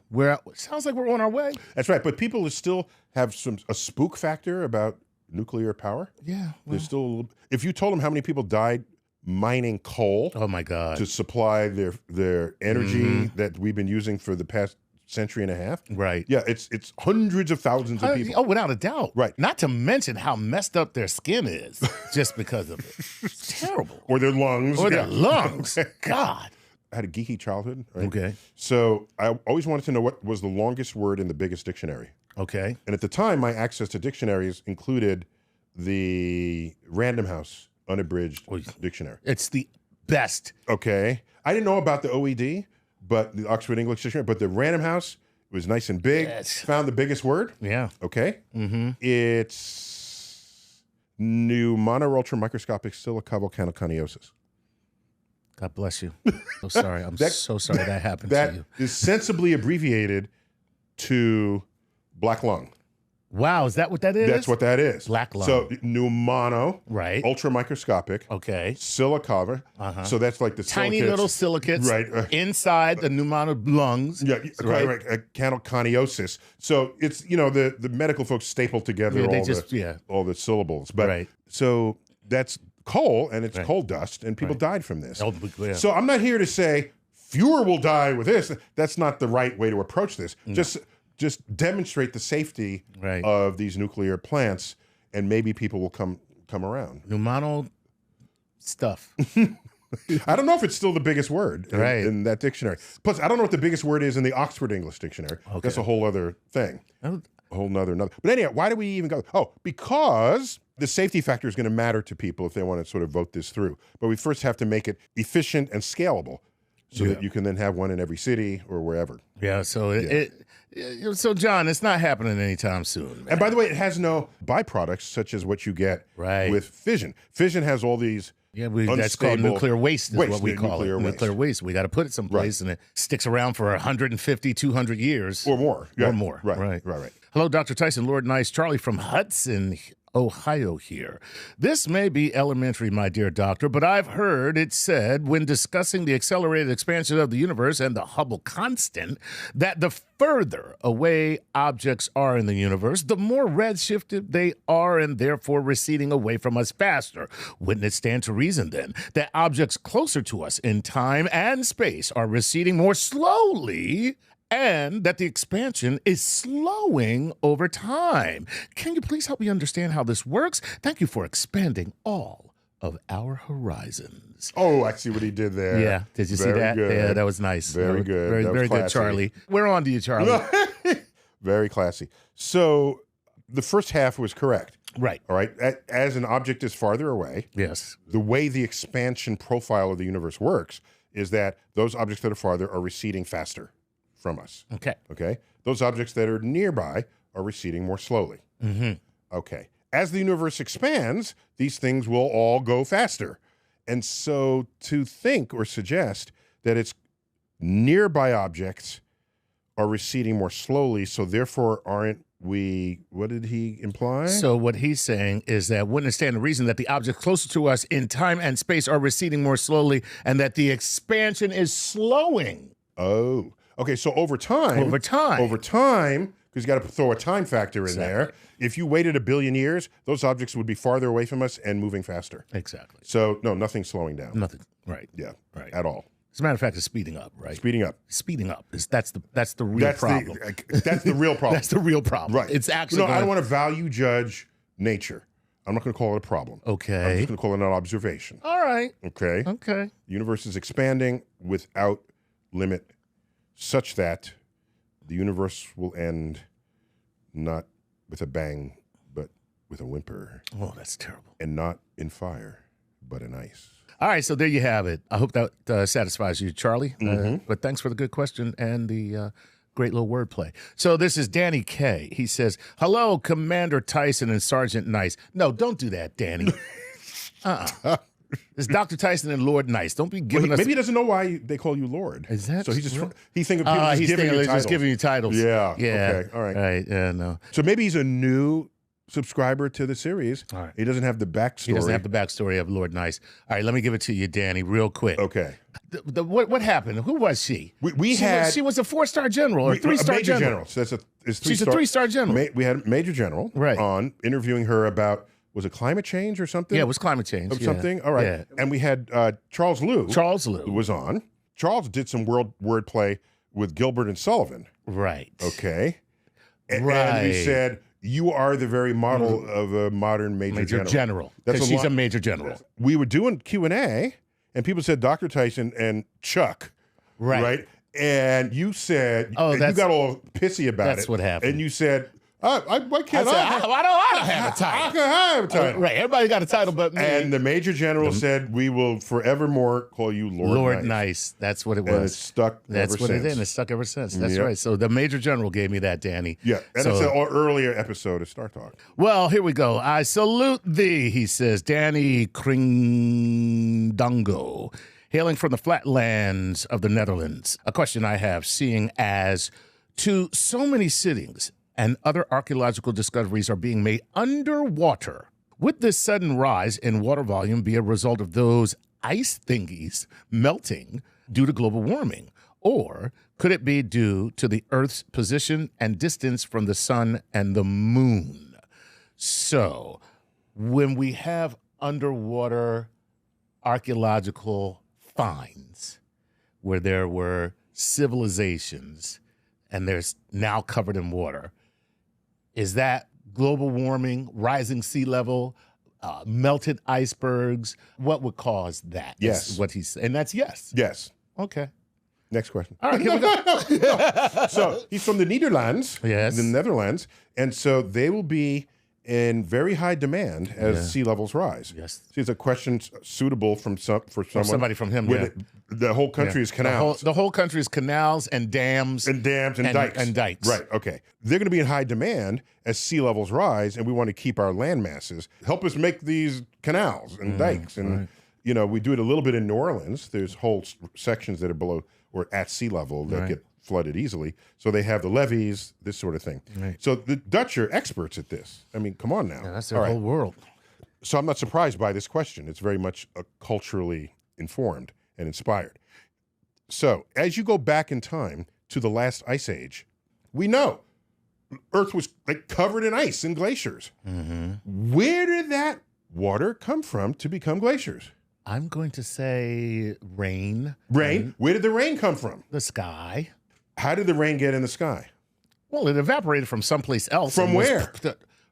sounds like we're on our way. That's right. But people still have a spook factor about nuclear power. Yeah. Well, There's still, if you told them how many people died mining coal, oh my God, to supply their energy that we've been using for the past century and a half. Right. Yeah, it's hundreds of thousands of people. Oh, without a doubt. Right. Not to mention how messed up their skin is just because of it. It's terrible. Or their lungs. Their lungs. God. I had a geeky childhood. Right? Okay. So I always wanted to know what was the longest word in the biggest dictionary. Okay. And at the time, my access to dictionaries included the Random House unabridged dictionary. It's the best. Okay. I didn't know about the OED, but the Oxford English Dictionary, but the Random House was nice and big. Yes. Found the biggest word. Yeah. Okay. It's pneumono-ultramicroscopic silicovolcanoconiosis. God bless you. So sorry. I'm so sorry that happened to you. That is sensibly abbreviated to black lung. Wow, is that what that is? That's what that is. Black lung. So pneumono, right? Ultramicroscopic. Okay. Silicover. So that's like the tiny silicates, little silicates right? Inside the pneumono lungs. Yeah, right. Coniosis. So it's the medical folks staple together all the syllables. But so that's coal, and it's coal dust, and people died from this. So I'm not here to say fewer will die with this. That's not the right way to approach this. No. Just demonstrate the safety of these nuclear plants, and maybe people will come around. Pneumono stuff. I don't know if it's still the biggest word in that dictionary. Plus, I don't know what the biggest word is in the Oxford English Dictionary. Okay. That's a whole other thing. whole nother. But anyhow, why do we even go? Oh, because the safety factor is going to matter to people if they want to sort of vote this through. But we first have to make it efficient and scalable so that you can then have one in every city or wherever. Yeah, so so John, it's not happening anytime soon, man. And by the way, it has no byproducts such as what you get with fission. Fission has all these that's called nuclear waste is what we call it. Nuclear waste. We got to put it someplace and it sticks around for 150, 200 years. Or more. Or more. Right. Hello, Dr. Tyson, Lord Nice, Charlie from Hudson, Ohio here. This may be elementary, my dear doctor, but I've heard it said when discussing the accelerated expansion of the universe and the Hubble constant that the further away objects are in the universe, the more redshifted they are and therefore receding away from us faster. Wouldn't it stand to reason then that objects closer to us in time and space are receding more slowly and that the expansion is slowing over time? Can you please help me understand how this works? Thank you for expanding all of our horizons. Oh, I see what he did there. Yeah, did you see that? Good. Yeah, that was nice. Very good. Very good, Charlie. We're on to you, Charlie. Very classy. So the first half was correct. Right. All right. As an object is farther away, yes, the way the expansion profile of the universe works is that those objects that are farther are receding faster from us. Okay. Those objects that are nearby are receding more slowly. Okay. As the universe expands, these things will all go faster. And so to think or suggest that it's nearby objects are receding more slowly, so therefore aren't we, what did he imply? So what he's saying is that wouldn't it stand to reason that the objects closer to us in time and space are receding more slowly and that the expansion is slowing? Oh. Okay, so over time, because you got to throw a time factor in there. If you waited 1 billion years, those objects would be farther away from us and moving faster. Exactly. So no, nothing's slowing down. Nothing. Right. Yeah. Right. At all. As a matter of fact, it's speeding up. Right. Speeding up. Speeding up that's the real problem. That's the real problem. That's the real problem. Right. It's actually. I don't want to value judge nature. I'm not going to call it a problem. Okay. I'm just going to call it an observation. All right. Okay. Okay. The universe is expanding without limit, such that the universe will end not with a bang, but with a whimper. Oh, that's terrible. And not in fire, but in ice. All right, so there you have it. I hope that satisfies you, Charlie. But thanks for the good question and the great little wordplay. So this is Danny K. He says, hello, Commander Tyson and Sergeant Nice. No, don't do that, Danny. It's Dr. Tyson and Lord Nice. Don't be giving us... Maybe he doesn't know why they call you Lord. Is that... So he just... He thinks people just giving you titles. Just giving you titles. Yeah. Yeah. Okay. All right. Right. Yeah, no. So maybe he's a new subscriber to the series. All right. He doesn't have the backstory. He doesn't have the backstory of Lord Nice. All right, let me give it to you, Danny, real quick. Okay. What happened? Who was she? She was a 4-star general or 3-star major general. So She's a 3-star general. We had a major general on interviewing her about... Was it climate change or something? Yeah, it was climate change. Something? All right. Yeah. And we had Charles Liu. Who was on. Charles did some wordplay with Gilbert and Sullivan. Right. Okay. And we said, you are the very model of a modern major general. Because she's a major general. We were doing Q&A, and people said Dr. Tyson and Chuck. Right? And you said, you got all pissy about it. That's what happened. And you said... why can't I don't have a title. I can have a title. Right, everybody got a title but me. And the major general said, we will forevermore call you Lord Nice. That's what it was. And it's stuck That's ever what since. it is. It's stuck ever since. That's right. So the major general gave me that, Danny. Yeah, and it's an earlier episode of StarTalk. Well, here we go. I salute thee, he says, Danny Kringdongo, hailing from the flatlands of the Netherlands. A question I have, seeing as to so many sittings and other archaeological discoveries are being made underwater. Would this sudden rise in water volume be a result of those ice thingies melting due to global warming? Or could it be due to the Earth's position and distance from the sun and the moon? So, when we have underwater archaeological finds where there were civilizations and they're now covered in water, is that global warming, rising sea level, melted icebergs? What would cause that? Yes. Is what he's, and that's yes. Yes. Okay. Next question. All right, here we go. So he's from the Netherlands. Yes. The Netherlands. And so they will be in very high demand as sea levels rise. Yes. See, it's a question suitable for someone. Somebody from him, where the whole country is canals. The whole country is canals and dams. And dams and dikes. And dikes. Right, okay. They're going to be in high demand as sea levels rise, and we want to keep our land masses. Help us make these canals and dikes. And, you know, we do it a little bit in New Orleans. There's whole sections that are below or at sea level that get flooded easily. So they have the levees, this sort of thing. Right. So the Dutch are experts at this. I mean, come on now. Yeah, that's their whole world. So I'm not surprised by this question. It's very much culturally informed and inspired. So as you go back in time to the last ice age, we know Earth was like covered in ice and glaciers. Where did that water come from to become glaciers? I'm going to say rain. Rain? Where did the rain come from? The sky. How did the rain get in the sky? Well, it evaporated from someplace else. From where?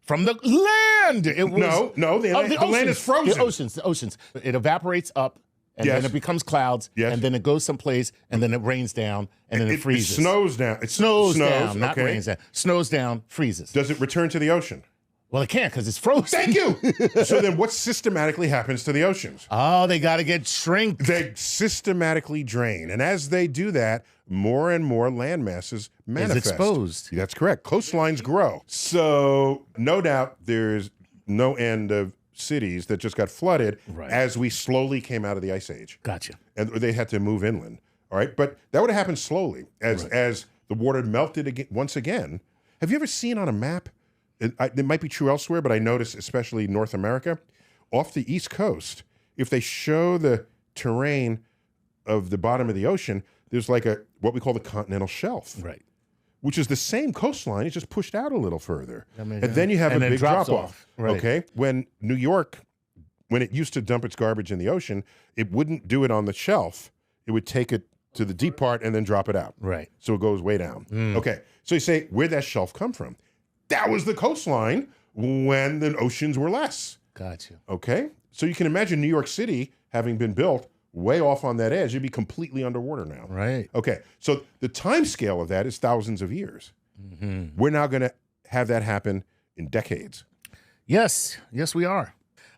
From the land. It was, No, the land is frozen. The oceans. It evaporates up, and then it becomes clouds, and then it goes someplace, and then it rains down, and then it freezes. It snows down. It snows down, not rains down. Snows down, freezes. Does it return to the ocean? Well, it can't because it's frozen. Thank you. So then what systematically happens to the oceans? Oh, they got to get shrinked. They systematically drain. And as they do that, more and more land masses manifest. Is exposed. That's correct. Coastlines grow. So no doubt there's no end of cities that just got flooded as we slowly came out of the Ice Age. Gotcha. And they had to move inland. All right. But that would have happened slowly as the water melted once again. Have you ever seen on a map? It might be true elsewhere, but I noticed, especially North America, off the East Coast, if they show the terrain of the bottom of the ocean, there's like what we call the continental shelf, which is the same coastline. It's just pushed out a little further, and then you have a big drop off. Okay, when New York, when it used to dump its garbage in the ocean, it wouldn't do it on the shelf. It would take it to the deep part and then drop it out. Right. So it goes way down. Okay. So you say, where'd that shelf come from? That was the coastline when the oceans were less. Gotcha. Okay? So you can imagine New York City having been built way off on that edge. It'd be completely underwater now. Right. Okay. So the time scale of that is thousands of years. We're now going to have that happen in decades. Yes. Yes, we are.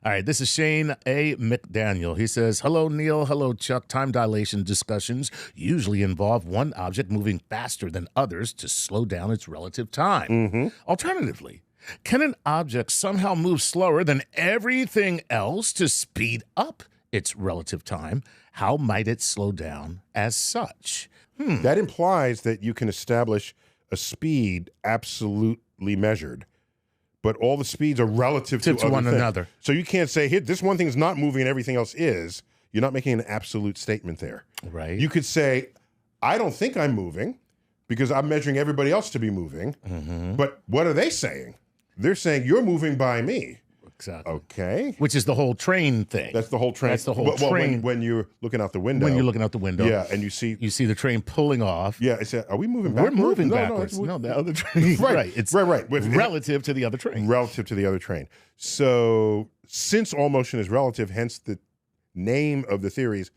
All right, this is Shane A. McDaniel. He says, hello, Neil. Hello, Chuck. Time dilation discussions usually involve one object moving faster than others to slow down its relative time. Alternatively, can an object somehow move slower than everything else to speed up its relative time? How might it slow down as such? That implies that you can establish a speed absolutely measured, but all the speeds are relative to one another. So you can't say, here, this one thing is not moving and everything else is. You're not making an absolute statement there. Right. You could say, I don't think I'm moving because I'm measuring everybody else to be moving. But what are they saying? They're saying, you're moving by me. Exactly. Okay. Which is the whole train thing. That's the whole train. That's the whole train. When you're looking out the window. When you're looking out the window. Yeah, and you see the train pulling off. Yeah, I said, are we moving backwards? We're moving backwards. No, the other train. Right. It's right. relative to the other train. Relative to the other train. So since all motion is relative, hence the name of the theories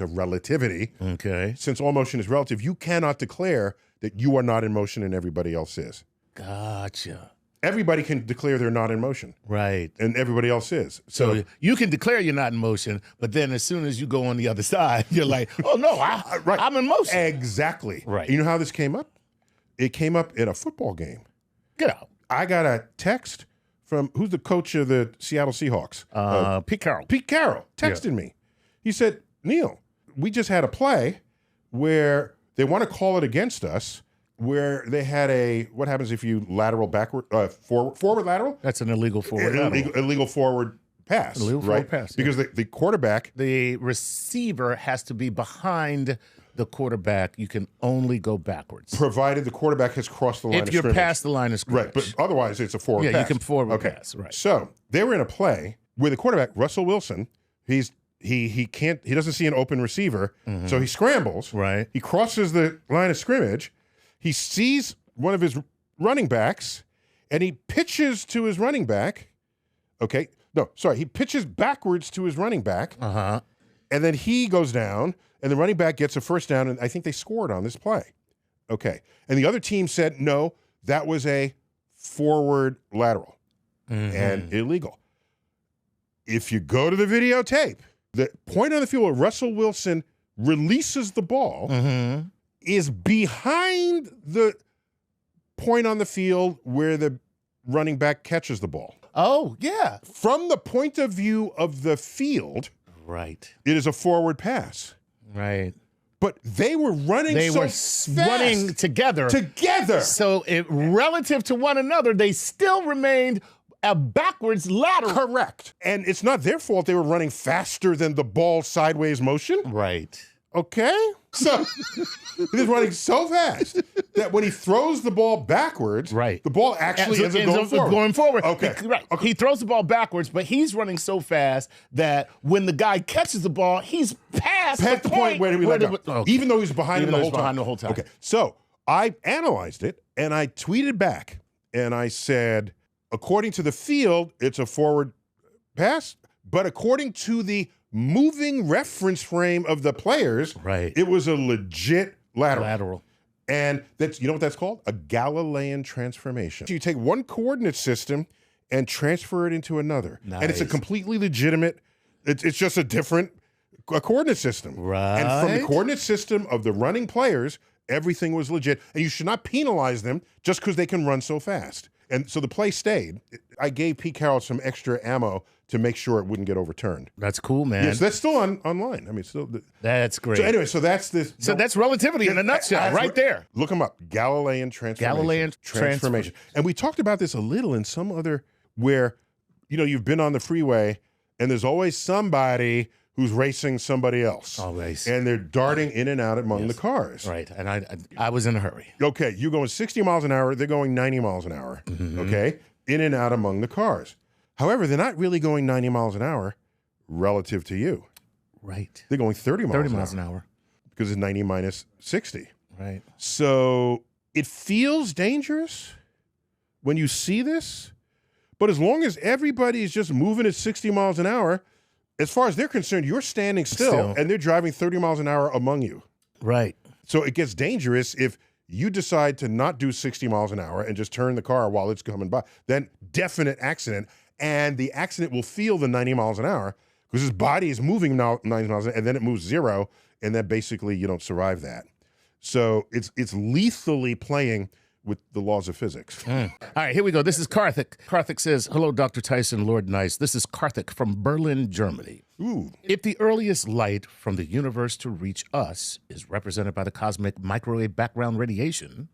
of relativity. Okay. Since all motion is relative, you cannot declare that you are not in motion and everybody else is. Gotcha. Everybody can declare they're not in motion. Right. And everybody else is. So you can declare you're not in motion, but then as soon as you go on the other side, you're like, oh, no, I'm in motion. Exactly. Right. You know how this came up? It came up in a football game. Get out. I got a text from, who's the coach of the Seattle Seahawks? Pete Carroll. Pete Carroll texted me. He said, Neil, we just had a play where they want to call it against us, where they had what happens if you lateral backward, forward lateral? That's an illegal forward lateral. Illegal forward pass, forward pass. Because the quarterback. The receiver has to be behind the quarterback. You can only go backwards. Provided the quarterback has crossed the line of scrimmage. If you're past the line of scrimmage. Right, but otherwise it's a forward pass. Yeah, you can forward pass, right. So they were in a play where the quarterback, Russell Wilson, he doesn't see an open receiver, so he scrambles. Right. He crosses the line of scrimmage. He sees one of his running backs, and he pitches to his running back. Okay. No, sorry. He pitches backwards to his running back. And then he goes down, and the running back gets a first down, and I think they scored on this play. Okay. And the other team said, no, that was a forward lateral and illegal. If you go to the videotape, the point on the field where Russell Wilson releases the ball is behind the point on the field where the running back catches the ball. Oh, yeah. From the point of view of the field, Right. it is a forward pass. Right. But they were running running together. So relative to one another, they still remained a backwards lateral. Correct. And it's not their fault they were running faster than the ball sideways motion. Right. Okay? So he's running so fast that when he throws the ball backwards, the ball actually ends up going forward. Okay. Okay. He throws the ball backwards, but he's running so fast that when the guy catches the ball, he's past the point where he let go. Okay. Even though he's behind him the whole time. Okay. So I analyzed it and I tweeted back and I said, according to the field, it's a forward pass, but according to the moving reference frame of the players, it was a legit lateral. And that's, you know what that's called? A Galilean transformation. So you take one coordinate system and transfer it into another. And it's a completely legitimate, it's just a different coordinate system. And from the coordinate system of the running players, everything was legit. And you should not penalize them just because they can run so fast. And so the play stayed. I gave Pete Carroll some extra ammo to make sure it wouldn't get overturned. That's cool, man. Yes, that's still online. I mean, still. That's great. So anyway, so that's this. So that's relativity in a nutshell, right there. Look them up. Galilean transformation. And we talked about this a little in some other where, you know, you've been on the freeway and there's always somebody who's racing somebody else. Always. And they're darting in and out among the cars. Right. And I was in a hurry. Okay. You're going 60 miles an hour. They're going 90 miles an hour. Okay. In and out among the cars. However, they're not really going 90 miles an hour relative to you. Right. They're going 30 miles an hour. Because it's 90 minus 60. Right. So it feels dangerous when you see this. But as long as everybody is just moving at 60 miles an hour, as far as they're concerned, you're standing still and they're driving 30 miles an hour among you. Right. So it gets dangerous if you decide to not do 60 miles an hour and just turn the car while it's coming by. Then definite accident. And the accident will feel the 90 miles an hour because his body is moving now 90 miles an hour, and then it moves 0, and then basically you don't survive that. So it's lethally playing with the laws of physics. All right, here we go. This is Karthik. Karthik says, hello, Dr. Tyson, Lord Nice. This is Karthik from Berlin, Germany. Ooh. If the earliest light from the universe to reach us is represented by the cosmic microwave background radiation,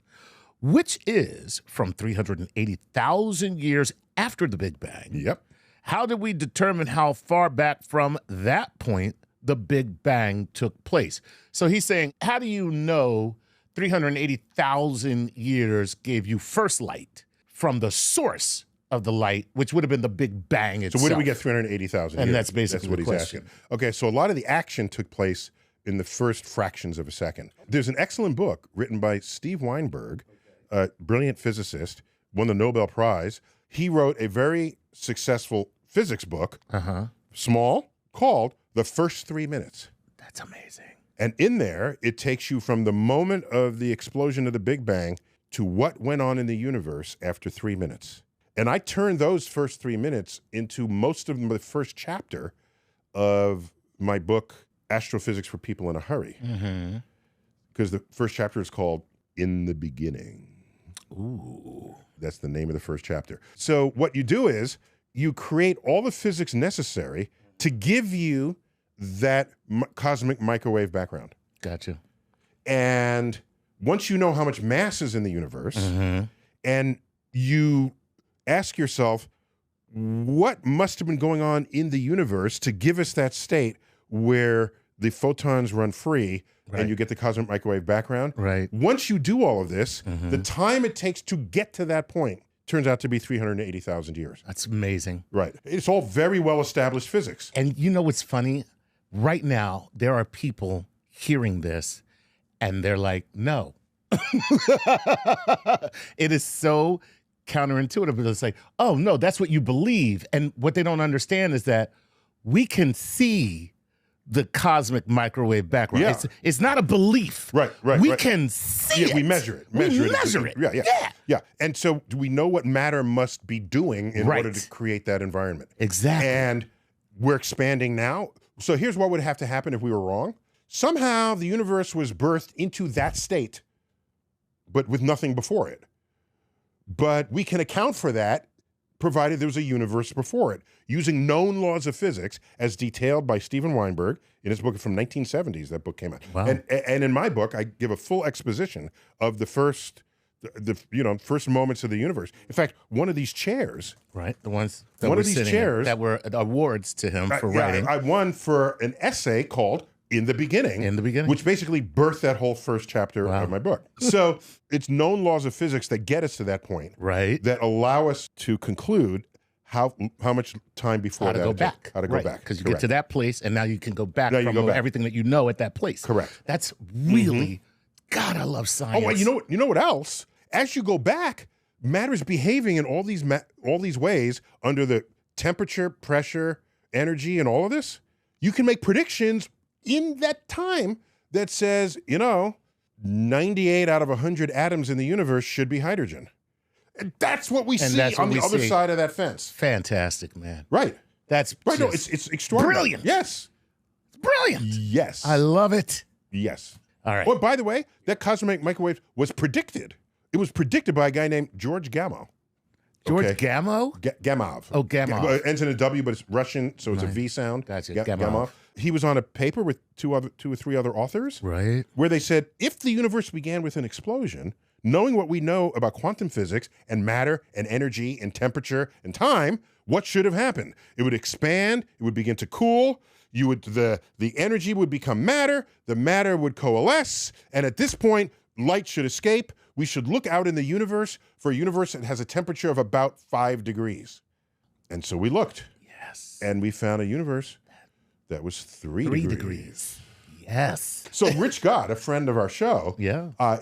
which is from 380,000 years after the Big Bang. Yep. How did we determine how far back from that point the Big Bang took place? So he's saying, how do you know 380,000 years gave you first light from the source of the light, which would have been the Big Bang itself? So where do we get 380,000 years? And that's basically what he's asking. Okay, so a lot of the action took place in the first fractions of a second. There's an excellent book written by Steve Weinberg, a brilliant physicist, won the Nobel Prize. He wrote a very successful physics book, small, called The First 3 Minutes. That's amazing. And in there, it takes you from the moment of the explosion of the Big Bang to what went on in the universe after 3 minutes. And I turned those first 3 minutes into most of the first chapter of my book, Astrophysics for People in a Hurry. Because the first chapter is called In the Beginning. Ooh. That's the name of the first chapter. So what you do is you create all the physics necessary to give you that cosmic microwave background. Gotcha. And once you know how much mass is in the universe, and you ask yourself, what must have been going on in the universe to give us that state where the photons run free and you get the cosmic microwave background? Once you do all of this, the time it takes to get to that point turns out to be 380,000 years. That's amazing. Right. It's all very well-established physics. And you know what's funny? Right now, there are people hearing this, and they're like, no. It is so counterintuitive, but it's like, oh, no, that's what you believe. And what they don't understand is that we can see the cosmic microwave background. Yeah. It's not a belief. Right. We can see it. We measure it. We measure it. Yeah. And so do we know what matter must be doing in Right. order to create that environment? Exactly. And we're expanding now. So here's what would have to happen if we were wrong. Somehow the universe was birthed into that state, but with nothing before it. But we can account for that provided there was a universe before it, using known laws of physics as detailed by Steven Weinberg in his book from 1970s. That book came out. Wow. And in my book, I give a full exposition of the first moments of the universe. In fact, one of these chairs, Right, the ones that one were of these sitting chairs that were awards to him for writing. I won for an essay called In the Beginning. In the Beginning. Which basically birthed that whole first chapter of my book. So it's known laws of physics that get us to that point. Right. That allow us to conclude how much time before How to that go it back. took. How to go back. Because you get to that place, and now you can go back Now you from go back. everything that you know at that place. Correct. That's really, God, I love science. Oh, well, you know what else? As you go back, matter is behaving in all these ways under the temperature, pressure, energy, and all of this. You can make predictions in that time that says, 98 out of 100 atoms in the universe should be hydrogen. And that's what we see on the other side of that fence. Fantastic, man. Right. That's Right. No, just it's extraordinary. brilliant. Yes. It's brilliant. Yes. I love it. Yes. All right. Oh, by the way, that cosmic microwave was predicted. It was predicted by a guy named George Gamow. George Okay. Gamow? Gamov. Oh, Gamov. It ends in a W, but it's Russian, so it's a V sound. Gotcha. Gamov. Gamov. He was on a paper with two or three other authors, Right. where they said, if the universe began with an explosion, knowing what we know about quantum physics and matter and energy and temperature and time, what should have happened? It would expand. It would begin to cool. The energy would become matter. The matter would coalesce, and at this point, light should escape. We should look out in the universe for a universe that has a temperature of about 5 degrees. And so we looked. Yes. And we found a universe that was 3 degrees. Yes. So Rich Gott, a friend of our show,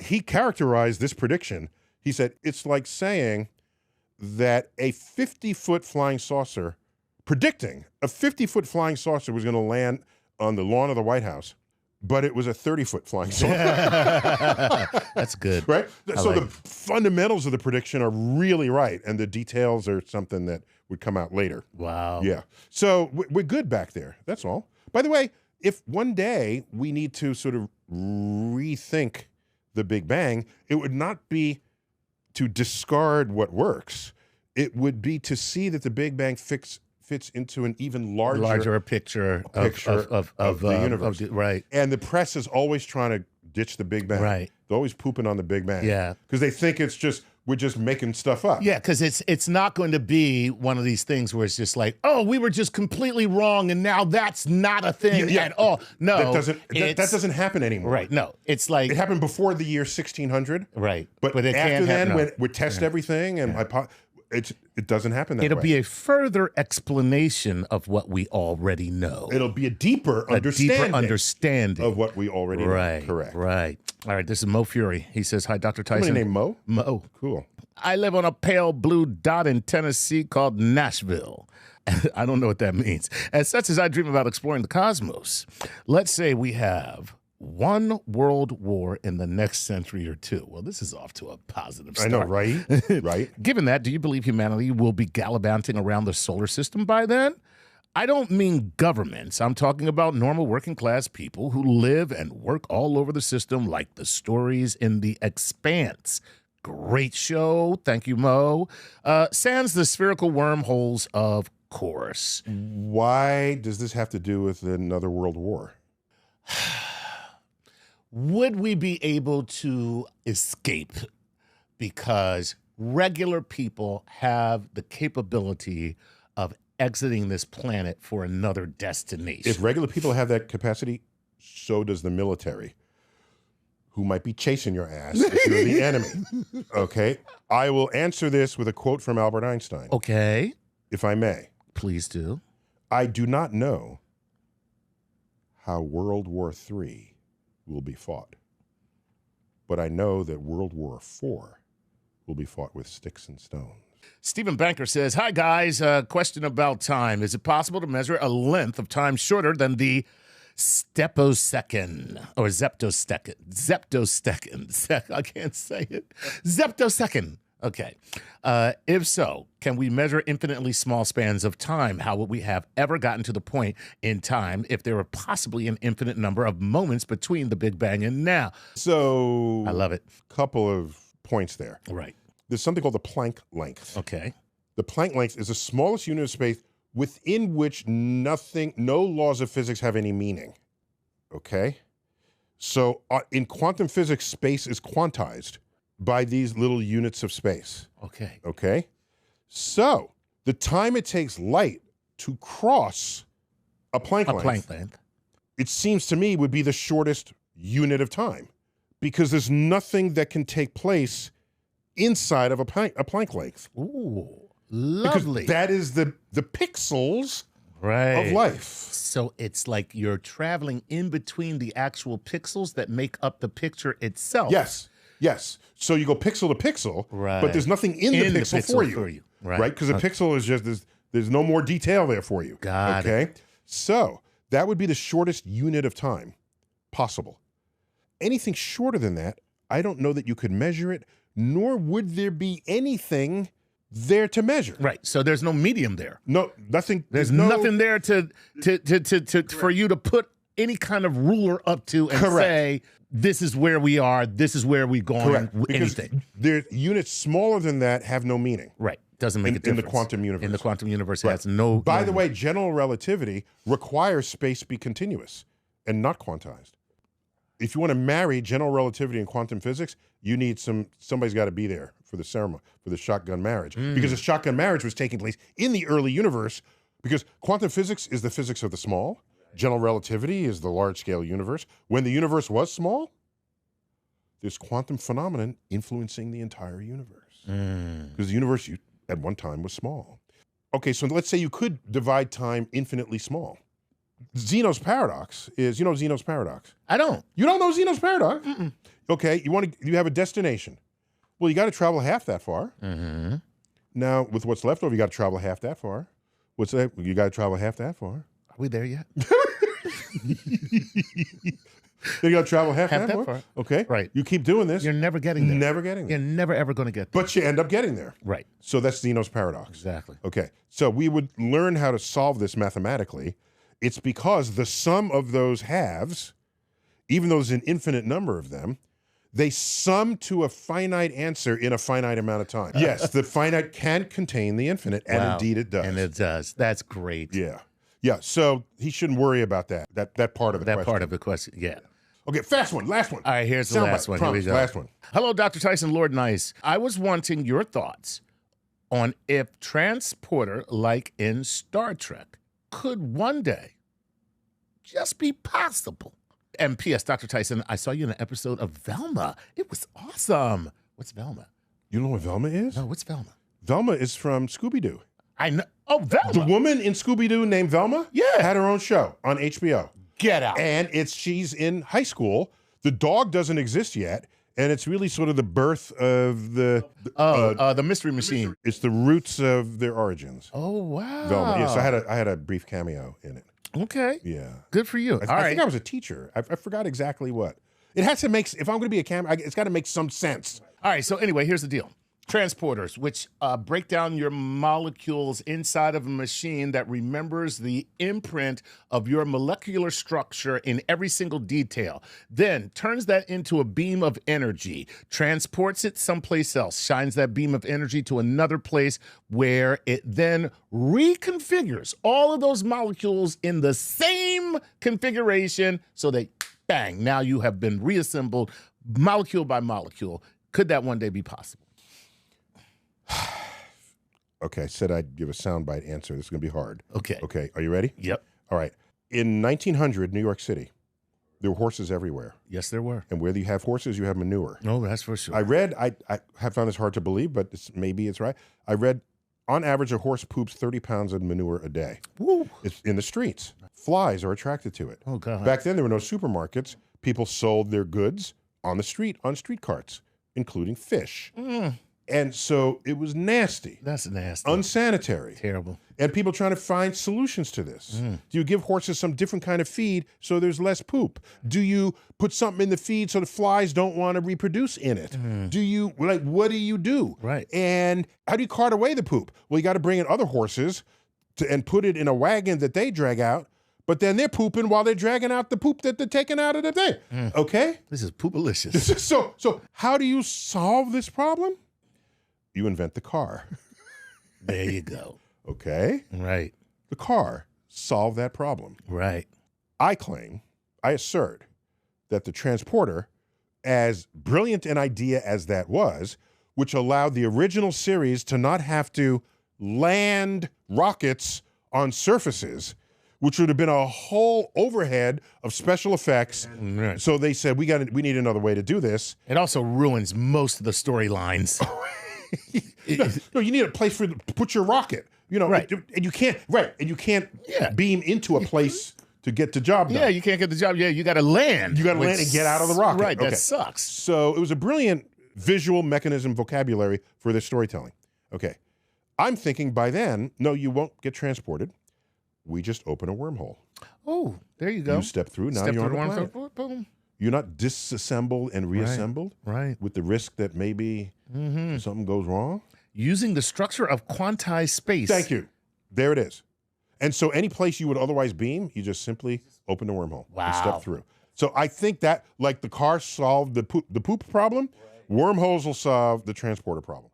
he characterized this prediction. He said, it's like saying that a 50-foot flying saucer, predicting a 50-foot flying saucer was going to land on the lawn of the White House, but it was a 30-foot flying saucer. That's good. Right? So like the fundamentals of the prediction are really right, and the details are something that would come out later. Wow. Yeah. So we're good back there. That's all. By the way, if one day we need to sort of rethink the Big Bang, it would not be to discard what works. It would be to see that the Big Bang fits into an even larger picture of the universe. Right. And the press is always trying to ditch the Big Bang. Right. They're always pooping on the Big Bang. Yeah. Because they think we're just making stuff up. Yeah, because it's not going to be one of these things where it's just like, oh, we were just completely wrong, and now that's not a thing at all. No, that doesn't happen anymore. Right. No, it's like it happened before the year 1600. Right. But it after can't then, happen. when we test everything and it doesn't happen that way. It'll be a further explanation of what we already know. It'll be a deeper understanding of what we already know. Correct. Right. All right. This is Mo Fury. He says, "Hi, Dr. Tyson." Somebody named Mo? Mo. Cool. I live on a pale blue dot in Tennessee called Nashville. I don't know what that means. As such as I dream about exploring the cosmos, let's say we have one world war in the next century or two. Well, this is off to a positive start. I know, right? Right. Given that, do you believe humanity will be gallivanting around the solar system by then? I don't mean governments. I'm talking about normal working class people who live and work all over the system, like the stories in The Expanse. Great show. Thank you, Mo. Sans the spherical wormholes, of course. Why does this have to do with another world war? Would we be able to escape? Because regular people have the capability of exiting this planet for another destination. If regular people have that capacity, so does the military, who might be chasing your ass if you're the enemy. Okay? I will answer this with a quote from Albert Einstein. Okay. If I may. Please do. I do not know how World War III will be fought, but I know that World War IV will be fought with sticks and stones. Stephen Banker says, "Hi, guys. Question about time. Is it possible to measure a length of time shorter than the steposecond or zeptosecond. I can't say it. Zeptosecond. Okay. If so, can we measure infinitely small spans of time? How would we have ever gotten to the point in time if there were possibly an infinite number of moments between the Big Bang and now? So I love it. Couple of points there. Right. There's something called the Planck length. Okay. The Planck length is the smallest unit of space within which no laws of physics have any meaning. Okay? So in quantum physics, space is quantized by these little units of space. Okay. Okay? So the time it takes light to cross a Planck length, it seems to me would be the shortest unit of time because there's nothing that can take place inside of a Planck length. Ooh, lovely. Because that is the pixels of life. So it's like you're traveling in between the actual pixels that make up the picture itself. Yes. Yes. So you go pixel to pixel, right, but there's nothing in the pixel for you. Right? Because the pixel is just, there's no more detail there for you. Got it. So that would be the shortest unit of time possible. Anything shorter than that, I don't know that you could measure it, nor would there be anything there to measure. Right. So there's no medium there. No, nothing. There's nothing there to for you to put any kind of ruler up to and say, this is where we are, this is where we're going. Correct. Because anything. Units smaller than that have no meaning. Right. Doesn't make a difference. In the quantum universe. In the quantum universe, it has no... By the way, general relativity requires space be continuous and not quantized. If you want to marry general relativity and quantum physics, you need somebody's got to be there for the ceremony, for the shotgun marriage. Because the shotgun marriage was taking place in the early universe, because quantum physics is the physics of the small, general relativity is the large-scale universe. When the universe was small, there's quantum phenomenon influencing the entire universe. Because the universe at one time was small. Okay, so let's say you could divide time infinitely small. Zeno's paradox is, you know Zeno's paradox? I don't. You don't know Zeno's paradox? Okay, you have a destination. Well, you got to travel half that far. Now, with what's left over, you got to travel half that far. What's that? You got to travel half that far. Are we there yet? You got to travel half that far. Okay, right. You keep doing this. You're never getting there. Never getting there. You're never ever going to get there. But you end up getting there. Right. So that's Zeno's paradox. Exactly. Okay, so we would learn how to solve this mathematically. It's because the sum of those halves, even though there's an infinite number of them, they sum to a finite answer in a finite amount of time. Yes, the finite can contain the infinite, and indeed it does. And it does. That's great. Yeah. Yeah, so he shouldn't worry about that part of the question. That part of the question, yeah. Okay, fast one, last one. All right, here's the last one. Here we go. Last one. Hello, Dr. Tyson, Lord Nice. I was wanting your thoughts on if transporter, like in Star Trek, could one day just be possible. And P.S., Dr. Tyson, I saw you in an episode of Velma. It was awesome. What's Velma? You know what Velma is? No, what's Velma? Velma is from Scooby-Doo. I know. Oh, Velma. The woman in Scooby-Doo named Velma Yeah. had her own show on HBO. Get out. And she's in high school. The dog doesn't exist yet. And it's really sort of the birth of the Mystery Machine. It's the roots of their origins. Oh, wow. Velma. Yes, I had a brief cameo in it. Okay. Yeah. Good for you. I think I was a teacher. I forgot exactly what. It has to make, if I'm going to be a camera, it's got to make some sense. All right. So anyway, here's the deal. Transporters, which break down your molecules inside of a machine that remembers the imprint of your molecular structure in every single detail, then turns that into a beam of energy, transports it someplace else, shines that beam of energy to another place where it then reconfigures all of those molecules in the same configuration so that, bang, now you have been reassembled molecule by molecule. Could that one day be possible? Okay, I said I'd give a soundbite answer. This is going to be hard. Okay. Okay, are you ready? Yep. All right. In 1900, New York City, there were horses everywhere. Yes, there were. And where you have horses, you have manure. No, that's for sure. I read, I have found this hard to believe, but maybe it's right. I read, on average, a horse poops 30 pounds of manure a day. Woo. It's in the streets. Flies are attracted to it. Oh, God. Back then, there were no supermarkets. People sold their goods on the street, on street carts, including fish. And so it was nasty, That's nasty. unsanitary. Terrible. And people trying to find solutions to this. Do you give horses some different kind of feed so there's less poop? Do you put something in the feed so the flies don't want to reproduce in it? Do you, like, what do you do? Right. And how do you cart away the poop? Well, you got to bring in other horses and put it in a wagon that they drag out, but then they're pooping while they're dragging out the poop that they're taking out of the thing. Okay? This is poopalicious. So how do you solve this problem? You invent the car. There you go. Okay? Right. The car solved that problem. Right. I assert that the transporter, as brilliant an idea as that was, which allowed the original series to not have to land rockets on surfaces, which would have been a whole overhead of special effects. Right. So they said, we need another way to do this. It also ruins most of the storylines. No, you need a place to put your rocket. You know, Right. and you can't Yeah. beam into a place to get the job done. Yeah, you can't get the job. Yeah, you got to land. You got to land and get out of the rocket. Right, Okay. that sucks. So it was a brilliant visual mechanism vocabulary for this storytelling. Okay. I'm thinking by then, no, you won't get transported. We just open a wormhole. Oh, there you go. You step through, now Step you're on through the one, planet. boom. You're not disassembled and reassembled Right. with the risk that maybe something goes wrong. Using the structure of quantized space. Thank you. There it is. And so any place you would otherwise beam, you just simply open the wormhole and Wow. step through. So I think that, like the car solved the poop problem, wormholes will solve the transporter problem.